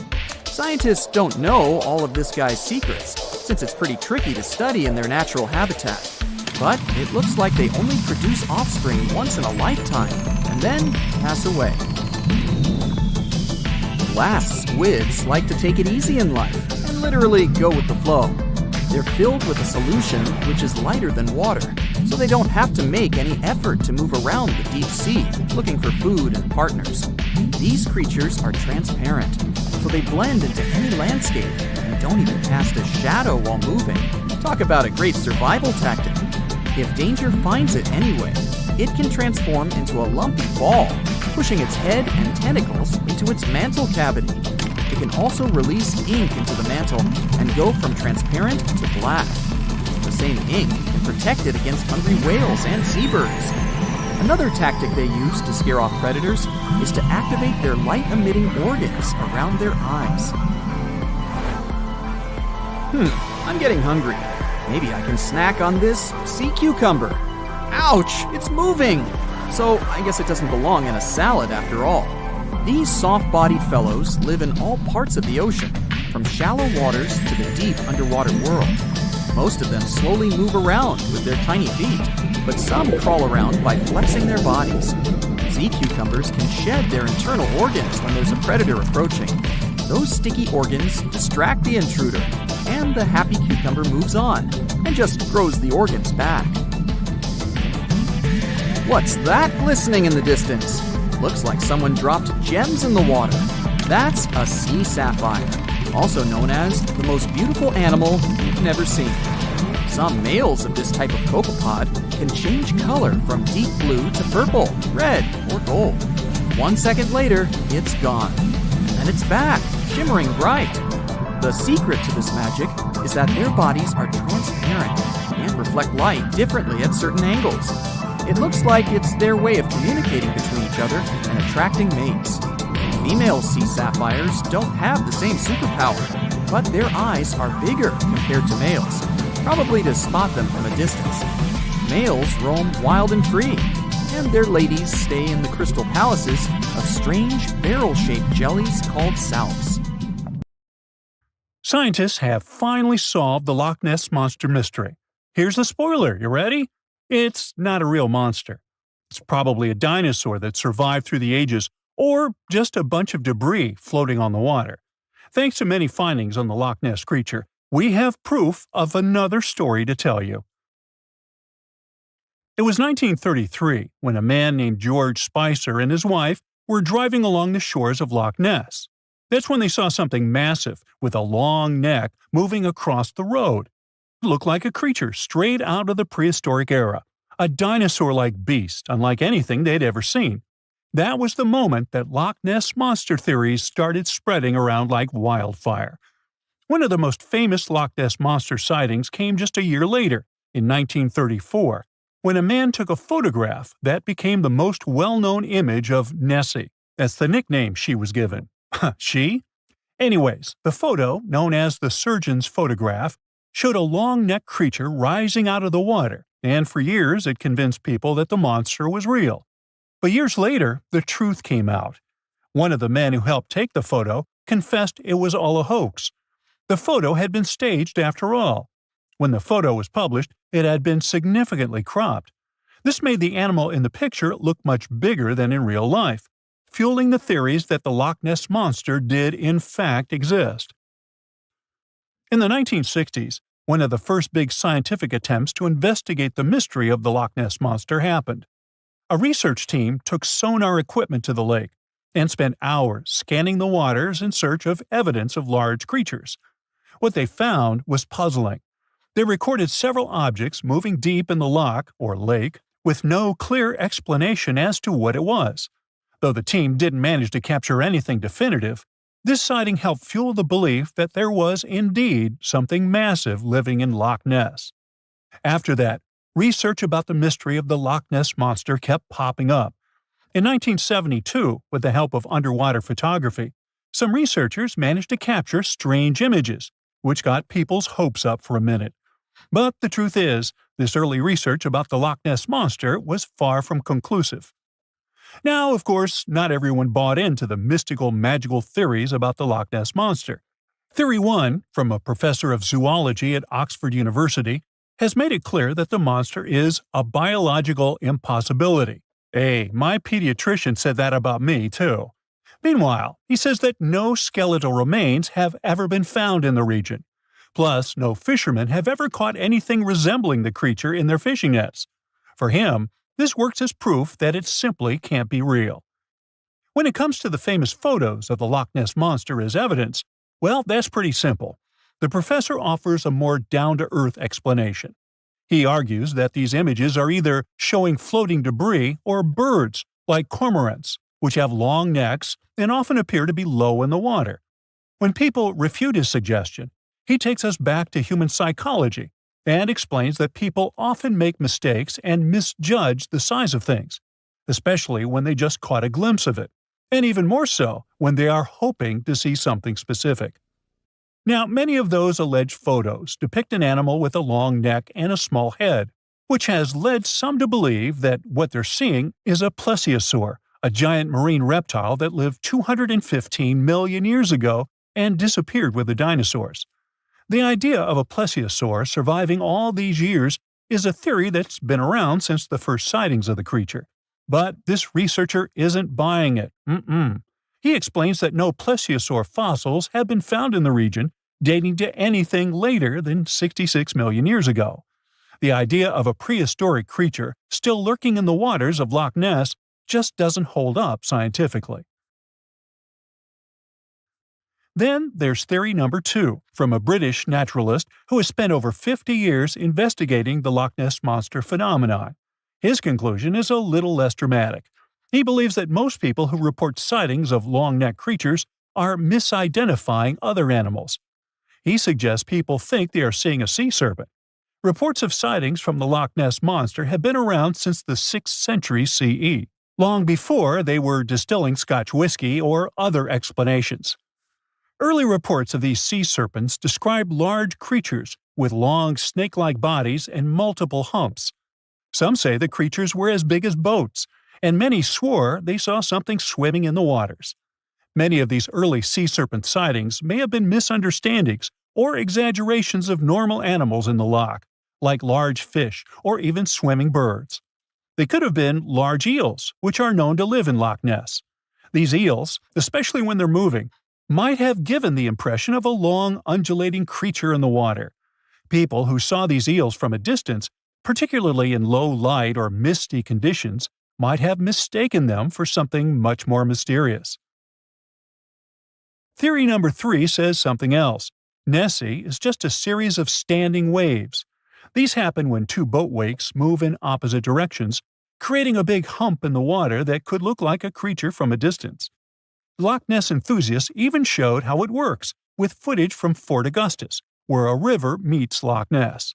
Scientists don't know all of this guy's secrets, since it's pretty tricky to study in their natural habitat. But it looks like they only produce offspring once in a lifetime, and then pass away. Glass squids like to take it easy in life and literally go with the flow. They're filled with a solution which is lighter than water, so they don't have to make any effort to move around the deep sea looking for food and partners. These creatures are transparent, so they blend into any landscape and don't even cast a shadow while moving. Talk about a great survival tactic. If danger finds it anyway, it can transform into a lumpy ball, pushing its head and tentacles into its mantle cavity. It can also release ink into the mantle and go from transparent to black. The same ink can protect it against hungry whales and seabirds. Another tactic they use to scare off predators is to activate their light-emitting organs around their eyes. I'm getting hungry. Maybe I can snack on this sea cucumber. Ouch, it's moving! So I guess it doesn't belong in a salad after all. These soft-bodied fellows live in all parts of the ocean, from shallow waters to the deep underwater world. Most of them slowly move around with their tiny feet, but some crawl around by flexing their bodies. Sea cucumbers can shed their internal organs when there's a predator approaching. Those sticky organs distract the intruder, and the happy cucumber moves on and just grows the organs back. What's that glistening in the distance? Looks like someone dropped gems in the water. That's a sea sapphire, also known as the most beautiful animal you've never seen. Some males of this type of copepod can change color from deep blue to purple, red, or gold. 1 second later, it's gone. And it's back, shimmering bright. The secret to this magic is that their bodies are transparent and reflect light differently at certain angles. It looks like it's their way of communicating between each other and attracting mates. Female sea sapphires don't have the same superpower, but their eyes are bigger compared to males, probably to spot them from a distance. Males roam wild and free, and their ladies stay in the crystal palaces of strange barrel-shaped jellies called salps. Scientists have finally solved the Loch Ness Monster mystery. Here's the spoiler, you ready? It's not a real monster. It's probably a dinosaur that survived through the ages, or just a bunch of debris floating on the water. Thanks to many findings on the Loch Ness creature, we have proof of another story to tell you. It was 1933 when a man named George Spicer and his wife were driving along the shores of Loch Ness. That's when they saw something massive with a long neck moving across the road. It looked like a creature straight out of the prehistoric era, a dinosaur-like beast unlike anything they'd ever seen. That was the moment that Loch Ness monster theories started spreading around like wildfire. One of the most famous Loch Ness monster sightings came just a year later, in 1934, when a man took a photograph that became the most well-known image of Nessie. That's the nickname she was given. She? Anyways, the photo, known as the surgeon's photograph, showed a long-necked creature rising out of the water, and for years it convinced people that the monster was real. But years later, the truth came out. One of the men who helped take the photo confessed it was all a hoax. The photo had been staged after all. When the photo was published, it had been significantly cropped. This made the animal in the picture look much bigger than in real life, fueling the theories that the Loch Ness monster did in fact exist. In the 1960s, one of the first big scientific attempts to investigate the mystery of the Loch Ness monster happened. A research team took sonar equipment to the lake and spent hours scanning the waters in search of evidence of large creatures. What they found was puzzling. They recorded several objects moving deep in the loch, or lake, with no clear explanation as to what it was. Though the team didn't manage to capture anything definitive, this sighting helped fuel the belief that there was indeed something massive living in Loch Ness. After that, research about the mystery of the Loch Ness monster kept popping up. In 1972, with the help of underwater photography, some researchers managed to capture strange images, which got people's hopes up for a minute. But the truth is, this early research about the Loch Ness monster was far from conclusive. Now, of course, not everyone bought into the mystical, magical theories about the Loch Ness monster. Theory 1, from a professor of zoology at Oxford University, has made it clear that the monster is a biological impossibility. Hey, my pediatrician said that about me, too. Meanwhile, he says that no skeletal remains have ever been found in the region. Plus, no fishermen have ever caught anything resembling the creature in their fishing nets. For him, this works as proof that it simply can't be real. When it comes to the famous photos of the Loch Ness monster as evidence, well, that's pretty simple. The professor offers a more down-to-earth explanation. He argues that these images are either showing floating debris or birds, like cormorants, which have long necks and often appear to be low in the water. When people refute his suggestion, he takes us back to human psychology and explains that people often make mistakes and misjudge the size of things, especially when they just caught a glimpse of it, and even more so when they are hoping to see something specific. Now, many of those alleged photos depict an animal with a long neck and a small head, which has led some to believe that what they're seeing is a plesiosaur, a giant marine reptile that lived 215 million years ago and disappeared with the dinosaurs. The idea of a plesiosaur surviving all these years is a theory that's been around since the first sightings of the creature. But this researcher isn't buying it. He explains that no plesiosaur fossils have been found in the region dating to anything later than 66 million years ago. The idea of a prehistoric creature still lurking in the waters of Loch Ness just doesn't hold up scientifically. Then there's theory number 2, from a British naturalist who has spent over 50 years investigating the Loch Ness monster phenomenon. His conclusion is a little less dramatic. He believes that most people who report sightings of long-necked creatures are misidentifying other animals. He suggests people think they are seeing a sea serpent. Reports of sightings from the Loch Ness monster have been around since the 6th century CE, long before they were distilling Scotch whiskey or other explanations. Early reports of these sea serpents describe large creatures with long snake-like bodies and multiple humps. Some say the creatures were as big as boats, and many swore they saw something swimming in the waters. Many of these early sea serpent sightings may have been misunderstandings or exaggerations of normal animals in the loch, like large fish or even swimming birds. They could have been large eels, which are known to live in Loch Ness. These eels, especially when they're moving, might have given the impression of a long, undulating creature in the water. People who saw these eels from a distance, particularly in low light or misty conditions, might have mistaken them for something much more mysterious. Theory number 3 says something else. Nessie is just a series of standing waves. These happen when two boat wakes move in opposite directions, creating a big hump in the water that could look like a creature from a distance. Loch Ness enthusiasts even showed how it works, with footage from Fort Augustus, where a river meets Loch Ness.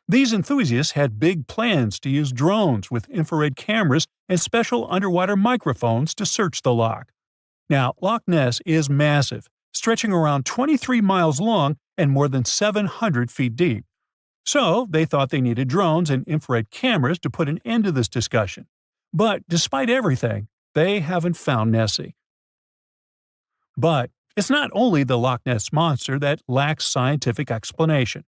These enthusiasts had big plans to use drones with infrared cameras and special underwater microphones to search the loch. Now, Loch Ness is massive, stretching around 23 miles long and more than 700 feet deep. So, they thought they needed drones and infrared cameras to put an end to this discussion. But despite everything, they haven't found Nessie. But it's not only the Loch Ness Monster that lacks scientific explanation.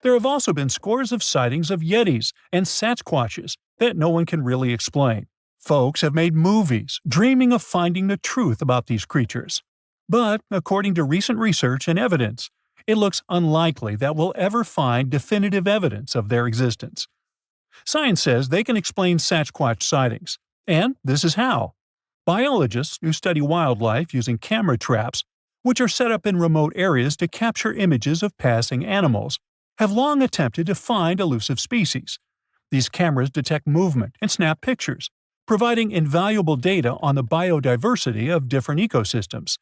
There have also been scores of sightings of Yetis and Sasquatches that no one can really explain. Folks have made movies, dreaming of finding the truth about these creatures. But, according to recent research and evidence, it looks unlikely that we'll ever find definitive evidence of their existence. Science says they can explain Sasquatch sightings, and this is how. Biologists who study wildlife using camera traps, which are set up in remote areas to capture images of passing animals, have long attempted to find elusive species. These cameras detect movement and snap pictures, providing invaluable data on the biodiversity of different ecosystems.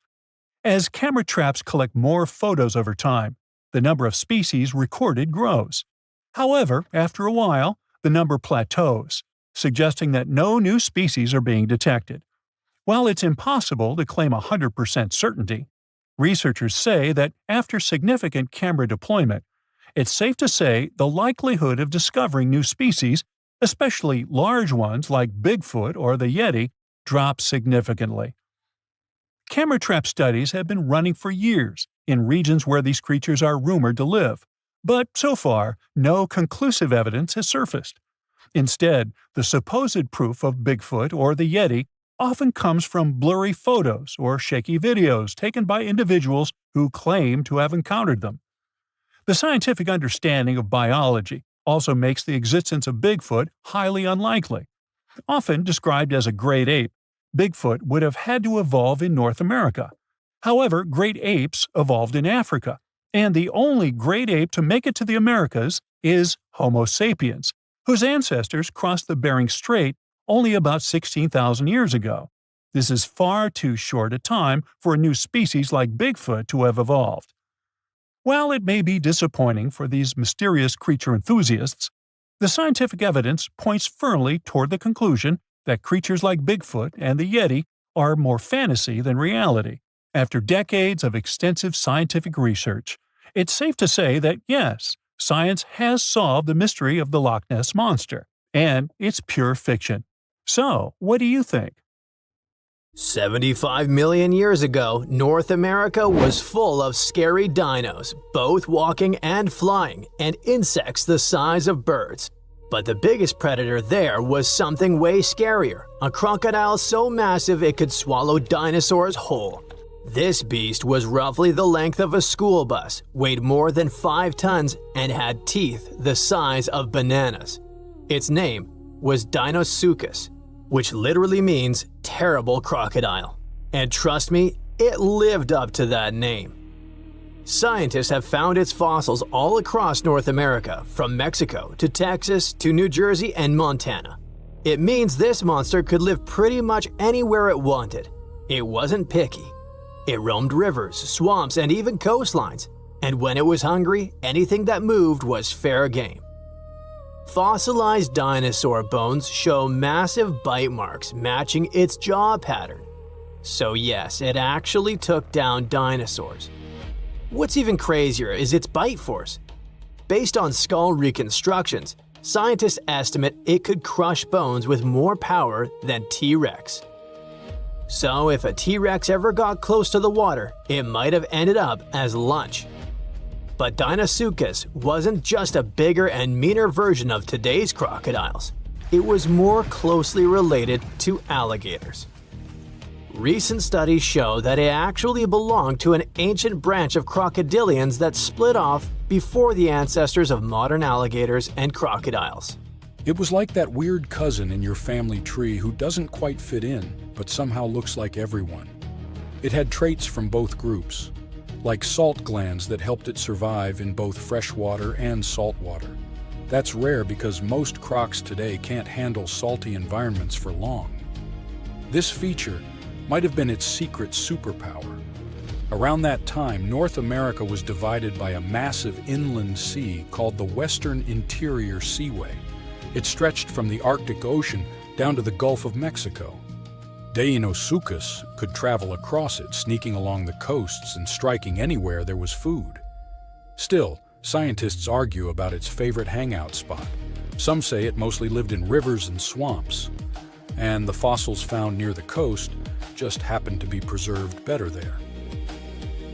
As camera traps collect more photos over time, the number of species recorded grows. However, after a while, the number plateaus, suggesting that no new species are being detected. While it's impossible to claim 100% certainty, researchers say that after significant camera deployment, it's safe to say the likelihood of discovering new species, especially large ones like Bigfoot or the Yeti, drops significantly. Camera trap studies have been running for years in regions where these creatures are rumored to live, but so far, no conclusive evidence has surfaced. Instead, the supposed proof of Bigfoot or the Yeti often comes from blurry photos or shaky videos taken by individuals who claim to have encountered them. The scientific understanding of biology also makes the existence of Bigfoot highly unlikely. Often described as a great ape, Bigfoot would have had to evolve in North America. However, great apes evolved in Africa, and the only great ape to make it to the Americas is Homo sapiens, whose ancestors crossed the Bering Strait only about 16,000 years ago. This is far too short a time for a new species like Bigfoot to have evolved. While it may be disappointing for these mysterious creature enthusiasts, the scientific evidence points firmly toward the conclusion that creatures like Bigfoot and the Yeti are more fantasy than reality. After decades of extensive scientific research, it's safe to say that yes, science has solved the mystery of the Loch Ness Monster, and it's pure fiction. So, what do you think? 75 million years ago, North America was full of scary dinos, both walking and flying, and insects the size of birds. But the biggest predator there was something way scarier, a crocodile so massive it could swallow dinosaurs whole. This beast was roughly the length of a school bus, weighed more than 5 tons, and had teeth the size of bananas. Its name was Deinosuchus, which literally means terrible crocodile. And trust me, it lived up to that name. Scientists have found its fossils all across North America, from Mexico to Texas to New Jersey and Montana. It means this monster could live pretty much anywhere it wanted. It wasn't picky. It roamed rivers, swamps, and even coastlines. And when it was hungry, anything that moved was fair game. Fossilized dinosaur bones show massive bite marks matching its jaw pattern. So yes, it actually took down dinosaurs. What's even crazier is its bite force. Based on skull reconstructions, scientists estimate it could crush bones with more power than T-Rex. So if a T-Rex ever got close to the water, it might have ended up as lunch. But Deinosuchus wasn't just a bigger and meaner version of today's crocodiles. It was more closely related to alligators. Recent studies show that it actually belonged to an ancient branch of crocodilians that split off before the ancestors of modern alligators and crocodiles. It was like that weird cousin in your family tree who doesn't quite fit in, but somehow looks like everyone. It had traits from both groups, like salt glands that helped it survive in both freshwater and saltwater. That's rare because most crocs today can't handle salty environments for long. This feature might have been its secret superpower. Around that time, North America was divided by a massive inland sea called the Western Interior Seaway. It stretched from the Arctic Ocean down to the Gulf of Mexico. Deinosuchus could travel across it, sneaking along the coasts and striking anywhere there was food. Still, scientists argue about its favorite hangout spot. Some say it mostly lived in rivers and swamps, and the fossils found near the coast just happened to be preserved better there.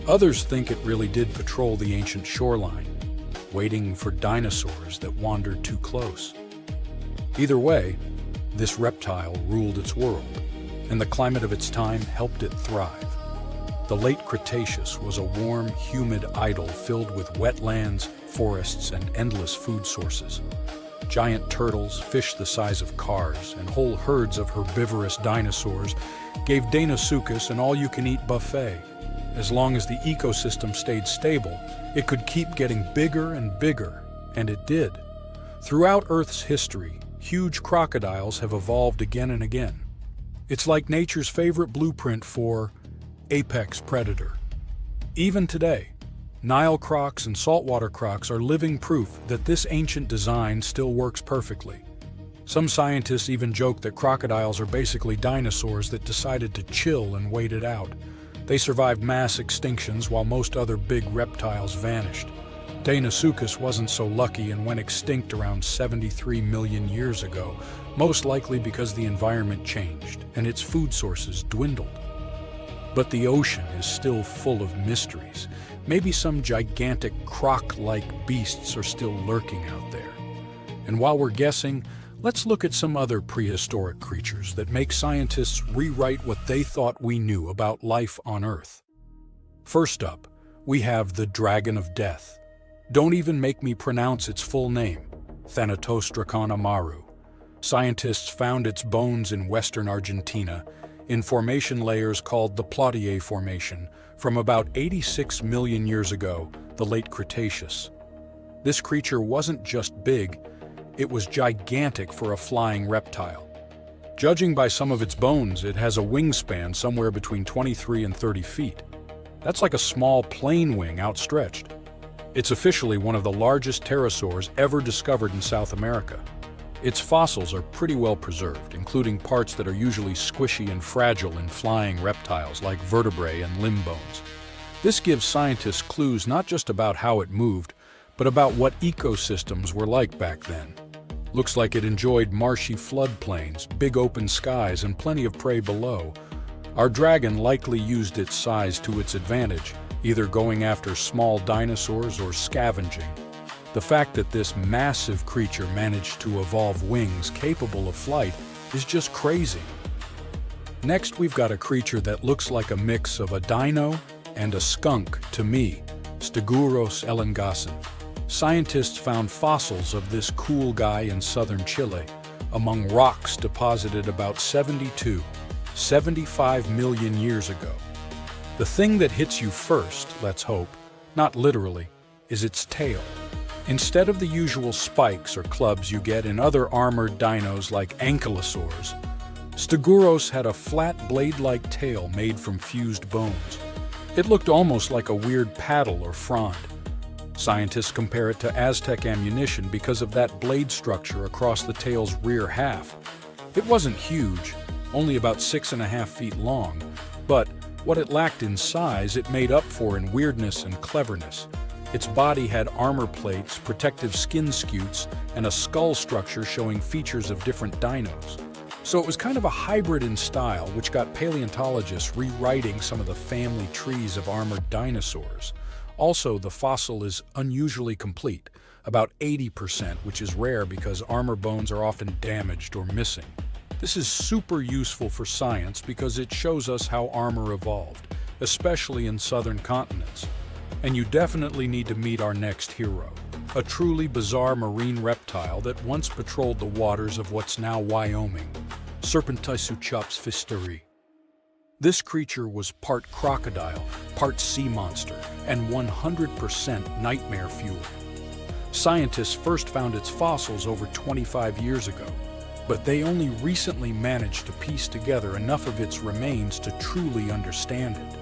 Others think it really did patrol the ancient shoreline, waiting for dinosaurs that wandered too close. Either way, this reptile ruled its world, and the climate of its time helped it thrive. The late Cretaceous was a warm, humid idyll filled with wetlands, forests, and endless food sources. Giant turtles, fish the size of cars, and whole herds of herbivorous dinosaurs gave Deinosuchus an all-you-can-eat buffet. As long as the ecosystem stayed stable, it could keep getting bigger and bigger, and it did. Throughout Earth's history, huge crocodiles have evolved again and again. It's like nature's favorite blueprint for apex predator. Even today, Nile crocs and saltwater crocs are living proof that this ancient design still works perfectly. Some scientists even joke that crocodiles are basically dinosaurs that decided to chill and wait it out. They survived mass extinctions while most other big reptiles vanished. Deinosuchus wasn't so lucky and went extinct around 73 million years ago, most likely because the environment changed and its food sources dwindled. But the ocean is still full of mysteries. Maybe some gigantic croc-like beasts are still lurking out there. And while we're guessing, let's look at some other prehistoric creatures that make scientists rewrite what they thought we knew about life on Earth. First up, we have the Dragon of Death. Don't even make me pronounce its full name, Thanatosdracon amaru. Scientists found its bones in western Argentina, in formation layers called the Plautier Formation, from about 86 million years ago, the late Cretaceous. This creature wasn't just big, it was gigantic for a flying reptile. Judging by some of its bones, it has a wingspan somewhere between 23 and 30 feet. That's like a small plane wing outstretched. It's officially one of the largest pterosaurs ever discovered in South America. Its fossils are pretty well preserved, including parts that are usually squishy and fragile in flying reptiles like vertebrae and limb bones. This gives scientists clues not just about how it moved, but about what ecosystems were like back then. Looks like it enjoyed marshy floodplains, big open skies, and plenty of prey below. Our dragon likely used its size to its advantage, either going after small dinosaurs or scavenging. The fact that this massive creature managed to evolve wings capable of flight is just crazy. Next, we've got a creature that looks like a mix of a dino and a skunk to me, Stegosaurus elengasen. Scientists found fossils of this cool guy in southern Chile among rocks deposited about 75 million years ago. The thing that hits you first, let's hope, not literally, is its tail. Instead of the usual spikes or clubs you get in other armored dinos like ankylosaurs, Stegosaurus had a flat blade-like tail made from fused bones. It looked almost like a weird paddle or frond. Scientists compare it to Aztec ammunition because of that blade structure across the tail's rear half. It wasn't huge, only about 6.5 feet long, but what it lacked in size it made up for in weirdness and cleverness. Its body had armor plates, protective skin scutes, and a skull structure showing features of different dinos. So it was kind of a hybrid in style, which got paleontologists rewriting some of the family trees of armored dinosaurs. Also, the fossil is unusually complete, about 80%, which is rare because armor bones are often damaged or missing. This is super useful for science because it shows us how armor evolved, especially in southern continents. And you definitely need to meet our next hero, a truly bizarre marine reptile that once patrolled the waters of what's now Wyoming, Serpentisuchops fisteri. This creature was part crocodile, part sea monster, and 100% nightmare fuel. Scientists first found its fossils over 25 years ago, but they only recently managed to piece together enough of its remains to truly understand it.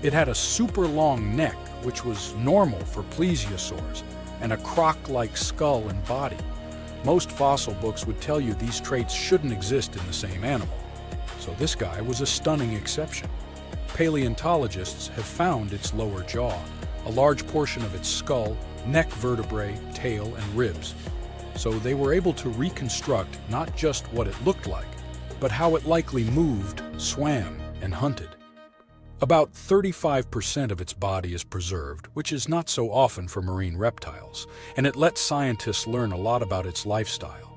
It had a super long neck, which was normal for plesiosaurs, and a croc-like skull and body. Most fossil books would tell you these traits shouldn't exist in the same animal. So this guy was a stunning exception. Paleontologists have found its lower jaw, a large portion of its skull, neck vertebrae, tail, and ribs. So they were able to reconstruct not just what it looked like, but how it likely moved, swam, and hunted. About 35% of its body is preserved, which is not so often for marine reptiles, and it lets scientists learn a lot about its lifestyle.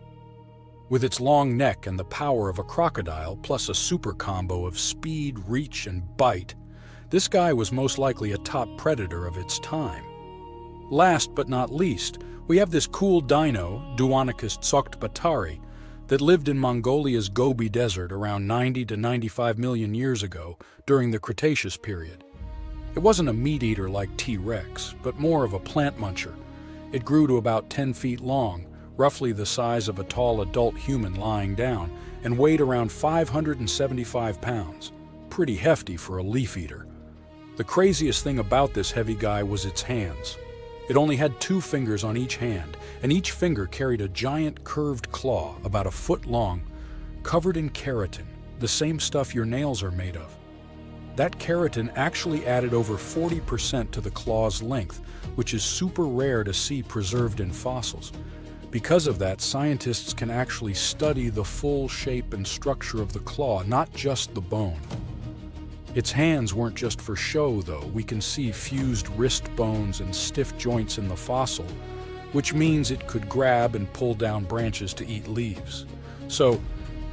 With its long neck and the power of a crocodile, plus a super combo of speed, reach, and bite, this guy was most likely a top predator of its time. Last but not least, we have this cool dino, Duonicus tsokhtbatari, that lived in Mongolia's Gobi Desert around 90 to 95 million years ago during the Cretaceous period. It wasn't a meat-eater like T-Rex, but more of a plant muncher. It grew to about 10 feet long, roughly the size of a tall adult human lying down, and weighed around 575 pounds. Pretty hefty for a leaf-eater. The craziest thing about this heavy guy was its hands. It only had 2 fingers on each hand, and each finger carried a giant curved claw about a foot long, covered in keratin, the same stuff your nails are made of. That keratin actually added over 40% to the claw's length, which is super rare to see preserved in fossils. Because of that, scientists can actually study the full shape and structure of the claw, not just the bone. Its hands weren't just for show, though. We can see fused wrist bones and stiff joints in the fossil, which means it could grab and pull down branches to eat leaves. So,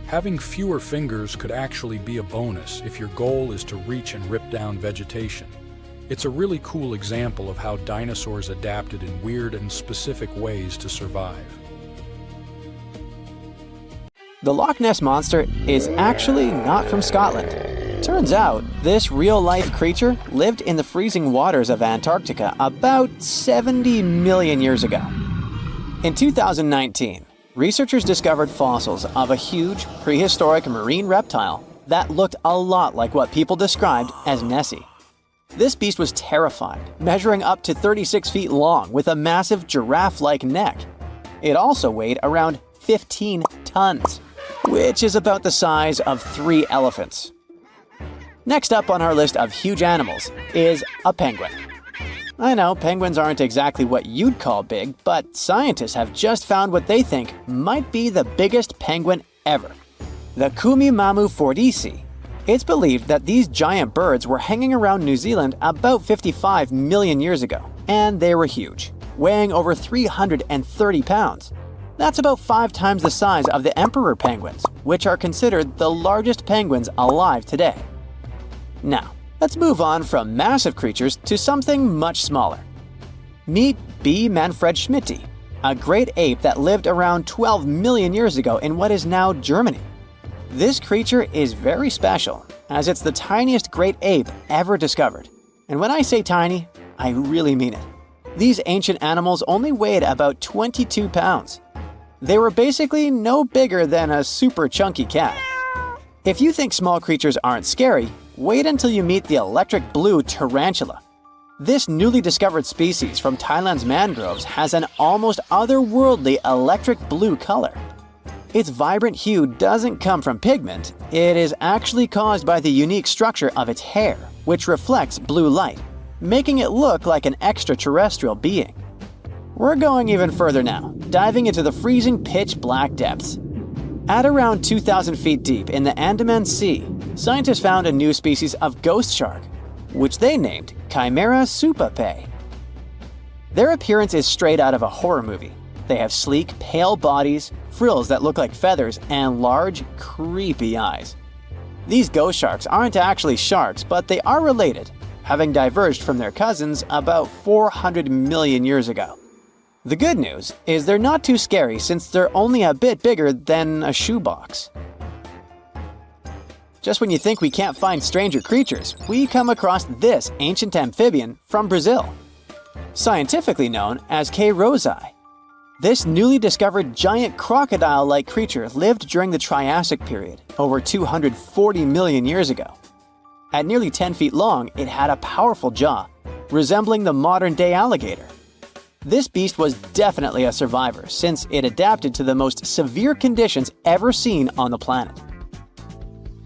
having fewer fingers could actually be a bonus if your goal is to reach and rip down vegetation. It's a really cool example of how dinosaurs adapted in weird and specific ways to survive. The Loch Ness Monster is actually not from Scotland. Turns out, this real-life creature lived in the freezing waters of Antarctica about 70 million years ago. In 2019, researchers discovered fossils of a huge, prehistoric marine reptile that looked a lot like what people described as Nessie. This beast was terrifying, measuring up to 36 feet long with a massive giraffe-like neck. It also weighed around 15 tons, which is about the size of 3 elephants. Next up on our list of huge animals is a penguin. I know penguins aren't exactly what you'd call big, but scientists have just found what they think might be the biggest penguin ever, the Kumimamu fordyce. It's believed that these giant birds were hanging around New Zealand about 55 million years ago, and they were huge, weighing over 330 pounds. That's about 5 times the size of the emperor penguins, which are considered the largest penguins alive today. Now, let's move on from massive creatures to something much smaller. Meet B. manfredschmidti, a great ape that lived around 12 million years ago in what is now Germany. This creature is very special, as it's the tiniest great ape ever discovered. And when I say tiny, I really mean it. These ancient animals only weighed about 22 pounds. They were basically no bigger than a super chunky cat. If you think small creatures aren't scary, wait until you meet the electric blue tarantula. This newly discovered species from Thailand's mangroves has an almost otherworldly electric blue color. Its vibrant hue doesn't come from pigment, it is actually caused by the unique structure of its hair, which reflects blue light, making it look like an extraterrestrial being. We're going even further now, diving into the freezing pitch-black depths. At around 2,000 feet deep in the Andaman Sea, scientists found a new species of ghost shark, which they named Chimera supape. Their appearance is straight out of a horror movie. They have sleek, pale bodies, frills that look like feathers, and large, creepy eyes. These ghost sharks aren't actually sharks, but they are related, having diverged from their cousins about 400 million years ago. The good news is they're not too scary since they're only a bit bigger than a shoebox. Just when you think we can't find stranger creatures, we come across this ancient amphibian from Brazil. Scientifically known as K. rosei. This newly discovered giant crocodile-like creature lived during the Triassic period, over 240 million years ago. At nearly 10 feet long, it had a powerful jaw, resembling the modern-day alligator. This beast was definitely a survivor since it adapted to the most severe conditions ever seen on the planet.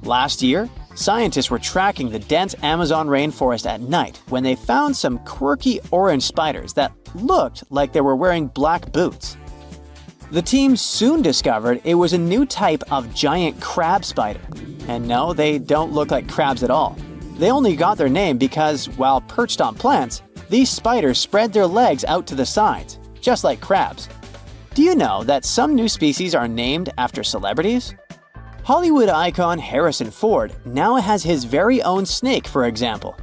Last year, scientists were tracking the dense Amazon rainforest at night when they found some quirky orange spiders that looked like they were wearing black boots. The team soon discovered it was a new type of giant crab spider. And no, they don't look like crabs at all. They only got their name because, while perched on plants, these spiders spread their legs out to the sides, just like crabs. Do you know that some new species are named after celebrities? Hollywood icon Harrison Ford now has his very own snake, for example.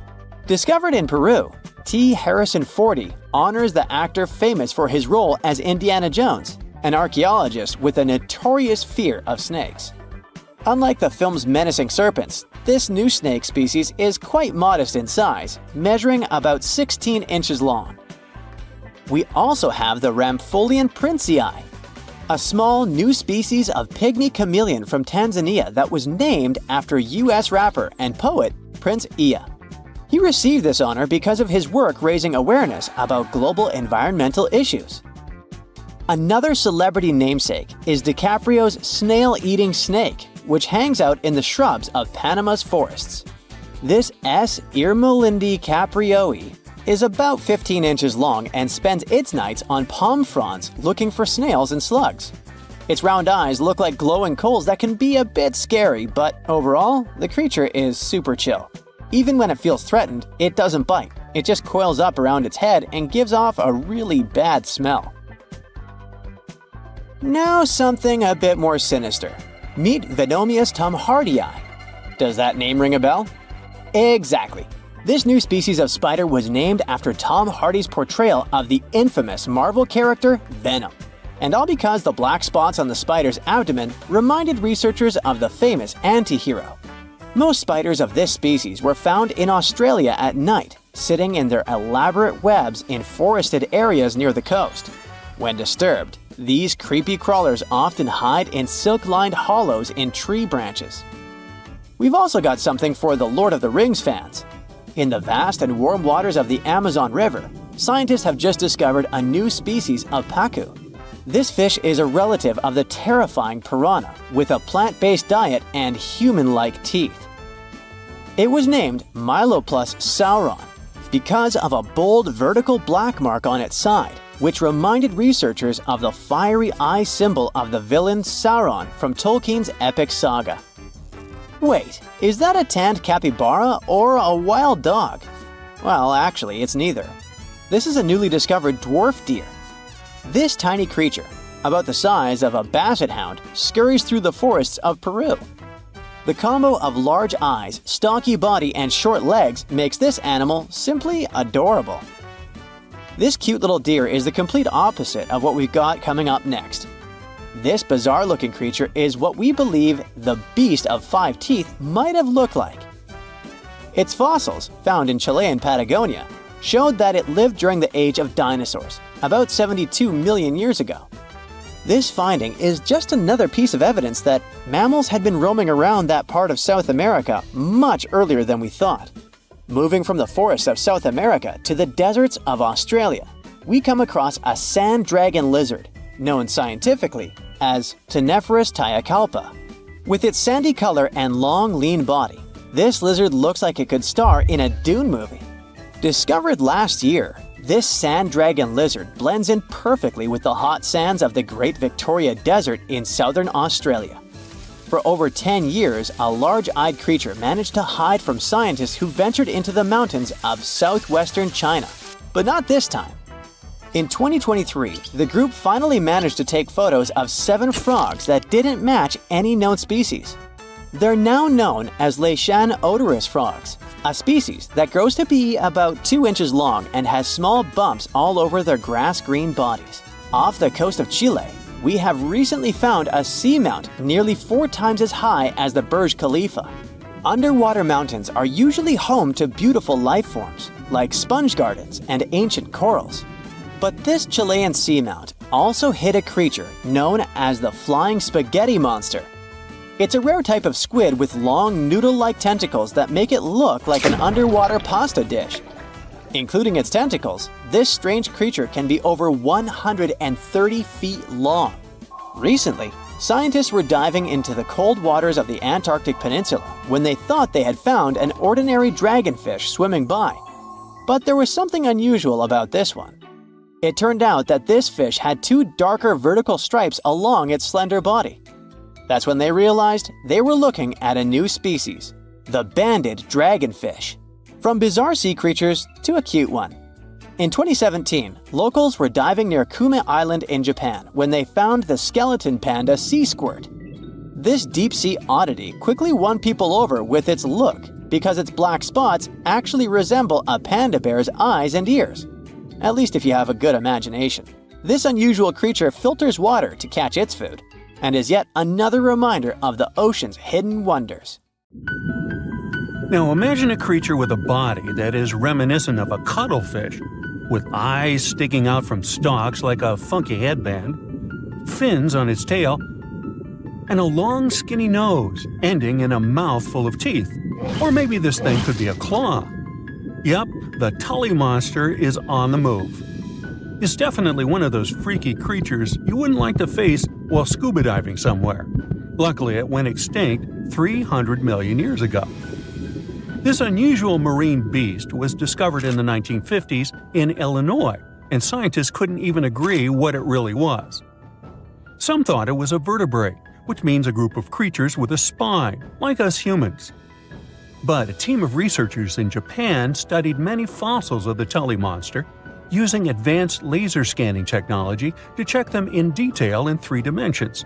Discovered in Peru, T. Harrison Fordy honors the actor famous for his role as Indiana Jones, an archaeologist with a notorious fear of snakes. Unlike the film's menacing serpents, this new snake species is quite modest in size, measuring about 16 inches long. We also have the Rampholion princei, a small new species of pygmy chameleon from Tanzania that was named after US rapper and poet Prince Iya. He received this honor because of his work raising awareness about global environmental issues. Another celebrity namesake is DiCaprio's snail-eating snake, which hangs out in the shrubs of Panama's forests. This S. irmelindi caprioi is about 15 inches long and spends its nights on palm fronds looking for snails and slugs. Its round eyes look like glowing coals that can be a bit scary, but overall, the creature is super chill. Even when it feels threatened, it doesn't bite. It just coils up around its head and gives off a really bad smell. Now something a bit more sinister. Meet Venomius tomhardii. Does that name ring a bell? Exactly. This new species of spider was named after Tom Hardy's portrayal of the infamous Marvel character Venom. And all because the black spots on the spider's abdomen reminded researchers of the famous anti-hero. Most spiders of this species were found in Australia at night, sitting in their elaborate webs in forested areas near the coast. When disturbed, these creepy crawlers often hide in silk-lined hollows in tree branches. We've also got something for the Lord of the Rings fans. In the vast and warm waters of the Amazon River, scientists have just discovered a new species of pacu. This fish is a relative of the terrifying piranha, with a plant-based diet and human-like teeth. It was named Myloplus sauron because of a bold vertical black mark on its side, which reminded researchers of the fiery eye symbol of the villain Sauron from Tolkien's epic saga. Wait, is that a tanned capybara or a wild dog? Well, actually, it's neither. This is a newly discovered dwarf deer. This tiny creature, about the size of a basset hound, scurries through the forests of Peru. The combo of large eyes, stocky body, and short legs makes this animal simply adorable. This cute little deer is the complete opposite of what we've got coming up next. This bizarre-looking creature is what we believe the beast of 5 teeth might have looked like. Its fossils, found in Chilean Patagonia, showed that it lived during the age of dinosaurs, about 72 million years ago. This finding is just another piece of evidence that mammals had been roaming around that part of South America much earlier than we thought. Moving from the forests of South America to the deserts of Australia, we come across a sand dragon lizard, known scientifically as Cteniferus tayacalpa. With its sandy color and long, lean body, this lizard looks like it could star in a Dune movie. Discovered last year, this sand dragon lizard blends in perfectly with the hot sands of the Great Victoria Desert in southern Australia. For over 10 years, a large-eyed creature managed to hide from scientists who ventured into the mountains of southwestern China. But not this time. In 2023, the group finally managed to take photos of 7 frogs that didn't match any known species. They're now known as Leishan odorous frogs, a species that grows to be about 2 inches long and has small bumps all over their grass-green bodies. Off the coast of Chile, we have recently found a seamount nearly 4 times as high as the Burj Khalifa. Underwater mountains are usually home to beautiful life forms, like sponge gardens and ancient corals. But this Chilean seamount also hid a creature known as the flying spaghetti monster. It's a rare type of squid with long noodle-like tentacles that make it look like an underwater pasta dish. Including its tentacles, this strange creature can be over 130 feet long. Recently, scientists were diving into the cold waters of the Antarctic Peninsula when they thought they had found an ordinary dragonfish swimming by. But there was something unusual about this one. It turned out that this fish had 2 darker vertical stripes along its slender body. That's when they realized they were looking at a new species, the banded dragonfish. From bizarre sea creatures to a cute one. In 2017, locals were diving near Kume Island in Japan when they found the skeleton panda sea squirt. This deep-sea oddity quickly won people over with its look because its black spots actually resemble a panda bear's eyes and ears. At least if you have a good imagination. This unusual creature filters water to catch its food, and is yet another reminder of the ocean's hidden wonders. Now imagine a creature with a body that is reminiscent of a cuttlefish, with eyes sticking out from stalks like a funky headband, fins on its tail, and a long skinny nose ending in a mouth full of teeth. Or maybe this thing could be a claw. Yep, the Tully monster is on the move. It's definitely one of those freaky creatures you wouldn't like to face while scuba diving somewhere. Luckily, it went extinct 300 million years ago. This unusual marine beast was discovered in the 1950s in Illinois, and scientists couldn't even agree what it really was. Some thought it was a vertebrate, which means a group of creatures with a spine, like us humans. But a team of researchers in Japan studied many fossils of the Tully monster, using advanced laser scanning technology to check them in detail in 3 dimensions.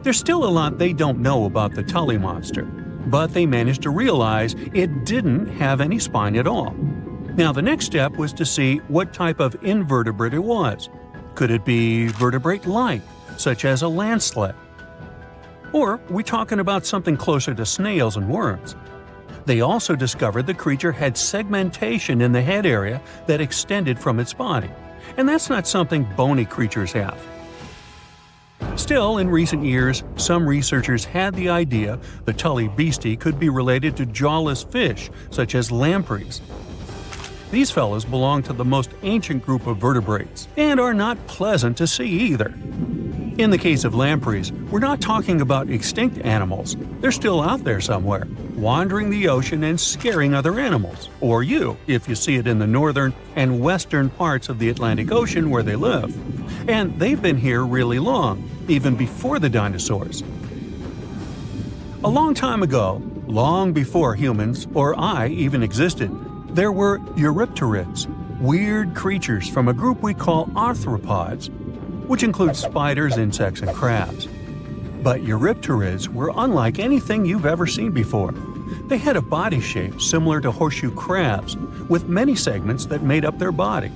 There's still a lot they don't know about the Tully monster, but they managed to realize it didn't have any spine at all. Now the next step was to see what type of invertebrate it was. Could it be vertebrate-like, such as a land sled? Or are we talking about something closer to snails and worms? They also discovered the creature had segmentation in the head area that extended from its body, and that's not something bony creatures have. Still, in recent years, some researchers had the idea the Tully beastie could be related to jawless fish, such as lampreys. These fellows belong to the most ancient group of vertebrates, and are not pleasant to see either. In the case of lampreys, we're not talking about extinct animals. They're still out there somewhere, wandering the ocean and scaring other animals, or you, if you see it in the northern and western parts of the Atlantic Ocean where they live. And they've been here really long, even before the dinosaurs. A long time ago, long before humans or I even existed, there were eurypterids, weird creatures from a group we call arthropods, which includes spiders, insects, and crabs. But eurypterids were unlike anything you've ever seen before. They had a body shape similar to horseshoe crabs, with many segments that made up their body.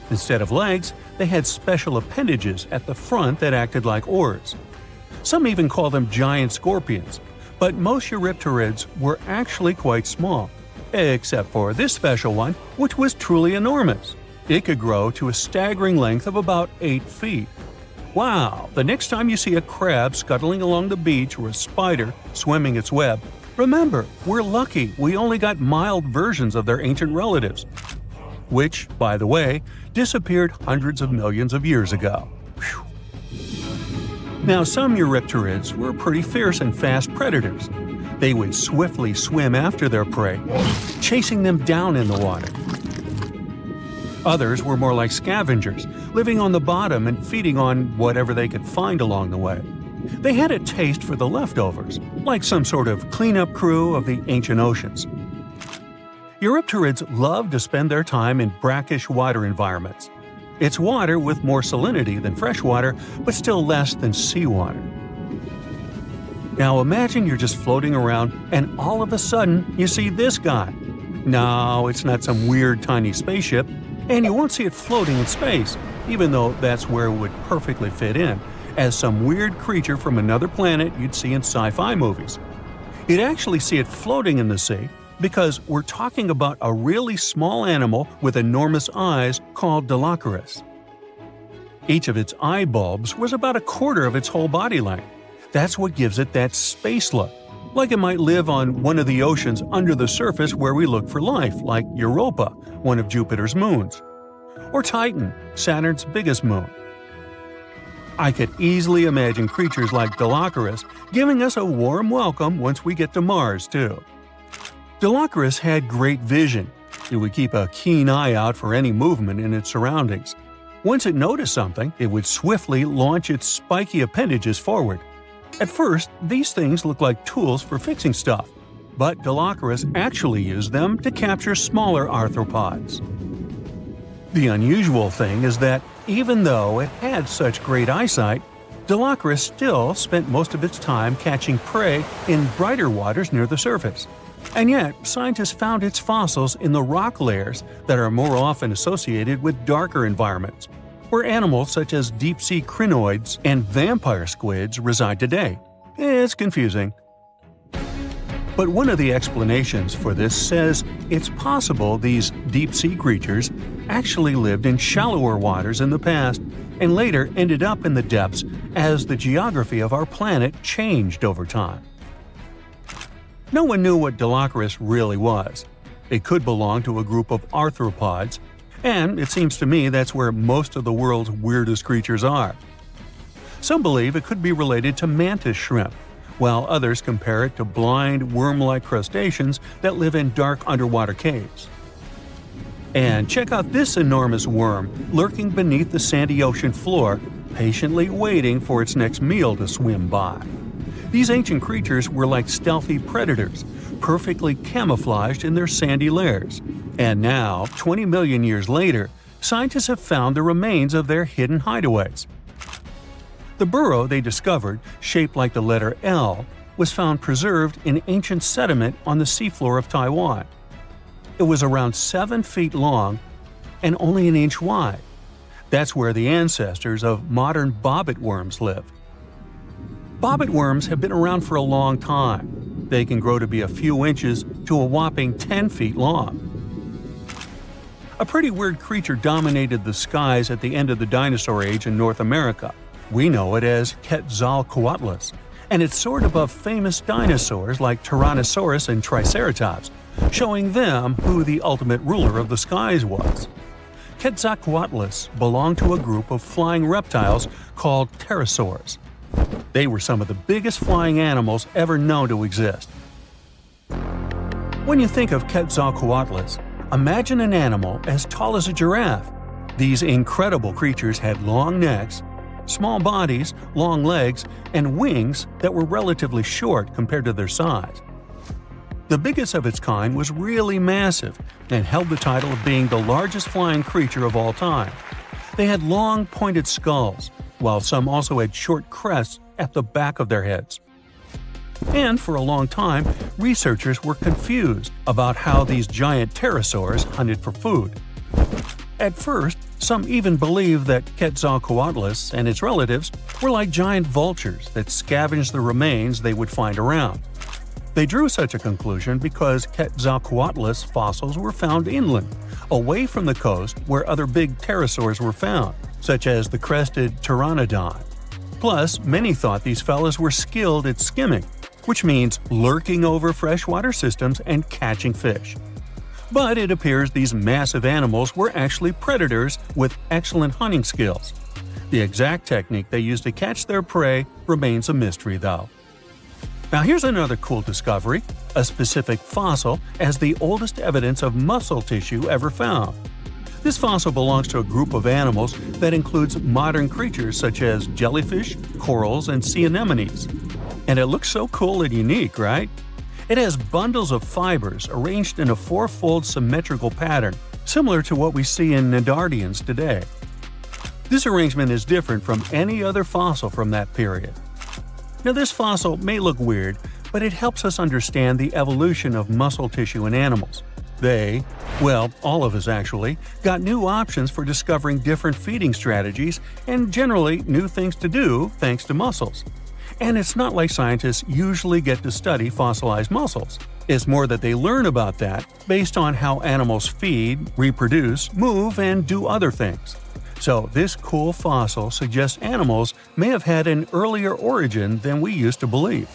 Instead of legs, they had special appendages at the front that acted like oars. Some even call them giant scorpions, but most eurypterids were actually quite small, except for this special one, which was truly enormous. It could grow to a staggering length of about 8 feet. Wow! The next time you see a crab scuttling along the beach or a spider swimming its web, remember, we're lucky we only got mild versions of their ancient relatives, which, by the way, disappeared hundreds of millions of years ago. Whew. Now, some eurypterids were pretty fierce and fast predators. They would swiftly swim after their prey, chasing them down in the water. Others were more like scavengers, living on the bottom and feeding on whatever they could find along the way. They had a taste for the leftovers, like some sort of cleanup crew of the ancient oceans. Eurypterids love to spend their time in brackish water environments. It's water with more salinity than freshwater, but still less than seawater. Now imagine you're just floating around and all of a sudden you see this guy. No, it's not some weird tiny spaceship, and you won't see it floating in space, even though that's where it would perfectly fit in, as some weird creature from another planet you'd see in sci-fi movies. You'd actually see it floating in the sea because we're talking about a really small animal with enormous eyes called Dilophosaurus. Each of its eye bulbs was about a quarter of its whole body length. That's what gives it that space look, like it might live on one of the oceans under the surface where we look for life, like Europa, one of Jupiter's moons, or Titan, Saturn's biggest moon. I could easily imagine creatures like Dilophosaurus giving us a warm welcome once we get to Mars, too. Dilophosaurus had great vision. It would keep a keen eye out for any movement in its surroundings. Once it noticed something, it would swiftly launch its spiky appendages forward. At first, these things looked like tools for fixing stuff, but Dilophosaurus actually used them to capture smaller arthropods. The unusual thing is that even though it had such great eyesight, Dilophosaurus still spent most of its time catching prey in brighter waters near the surface. And yet, scientists found its fossils in the rock layers that are more often associated with darker environments, where animals such as deep-sea crinoids and vampire squids reside today. It's confusing. But one of the explanations for this says it's possible these deep-sea creatures actually lived in shallower waters in the past and later ended up in the depths as the geography of our planet changed over time. No one knew what Dilophosaurus really was. It could belong to a group of arthropods, and it seems to me that's where most of the world's weirdest creatures are. Some believe it could be related to mantis shrimp, while others compare it to blind, worm-like crustaceans that live in dark underwater caves. And check out this enormous worm lurking beneath the sandy ocean floor, patiently waiting for its next meal to swim by. These ancient creatures were like stealthy predators, perfectly camouflaged in their sandy lairs. And now, 20 million years later, scientists have found the remains of their hidden hideaways. The burrow they discovered, shaped like the letter L, was found preserved in ancient sediment on the seafloor of Taiwan. It was around 7 feet long and only an inch wide. That's where the ancestors of modern bobbit worms live. Bobbit worms have been around for a long time. They can grow to be a few inches to a whopping 10 feet long. A pretty weird creature dominated the skies at the end of the dinosaur age in North America. We know it as Quetzalcoatlus, and it soared above famous dinosaurs like Tyrannosaurus and Triceratops, showing them who the ultimate ruler of the skies was. Quetzalcoatlus belonged to a group of flying reptiles called pterosaurs. They were some of the biggest flying animals ever known to exist. When you think of Quetzalcoatlus, imagine an animal as tall as a giraffe. These incredible creatures had long necks, small bodies, long legs, and wings that were relatively short compared to their size. The biggest of its kind was really massive and held the title of being the largest flying creature of all time. They had long, pointed skulls, while some also had short crests at the back of their heads. And for a long time, researchers were confused about how these giant pterosaurs hunted for food. At first, some even believed that Quetzalcoatlus and its relatives were like giant vultures that scavenged the remains they would find around. They drew such a conclusion because Quetzalcoatlus fossils were found inland, away from the coast where other big pterosaurs were found, such as the crested pteranodon. Plus, many thought these fellas were skilled at skimming, which means lurking over freshwater systems and catching fish. But it appears these massive animals were actually predators with excellent hunting skills. The exact technique they used to catch their prey remains a mystery, though. Now here's another cool discovery, a specific fossil as the oldest evidence of muscle tissue ever found. This fossil belongs to a group of animals that includes modern creatures such as jellyfish, corals, and sea anemones. And it looks so cool and unique, right? It has bundles of fibers arranged in a four-fold symmetrical pattern, similar to what we see in Nedardians today. This arrangement is different from any other fossil from that period. Now, this fossil may look weird, but it helps us understand the evolution of muscle tissue in animals. They, well, all of us actually, got new options for discovering different feeding strategies and generally new things to do thanks to muscles. And it's not like scientists usually get to study fossilized muscles. It's more that they learn about that based on how animals feed, reproduce, move, and do other things. So this cool fossil suggests animals may have had an earlier origin than we used to believe.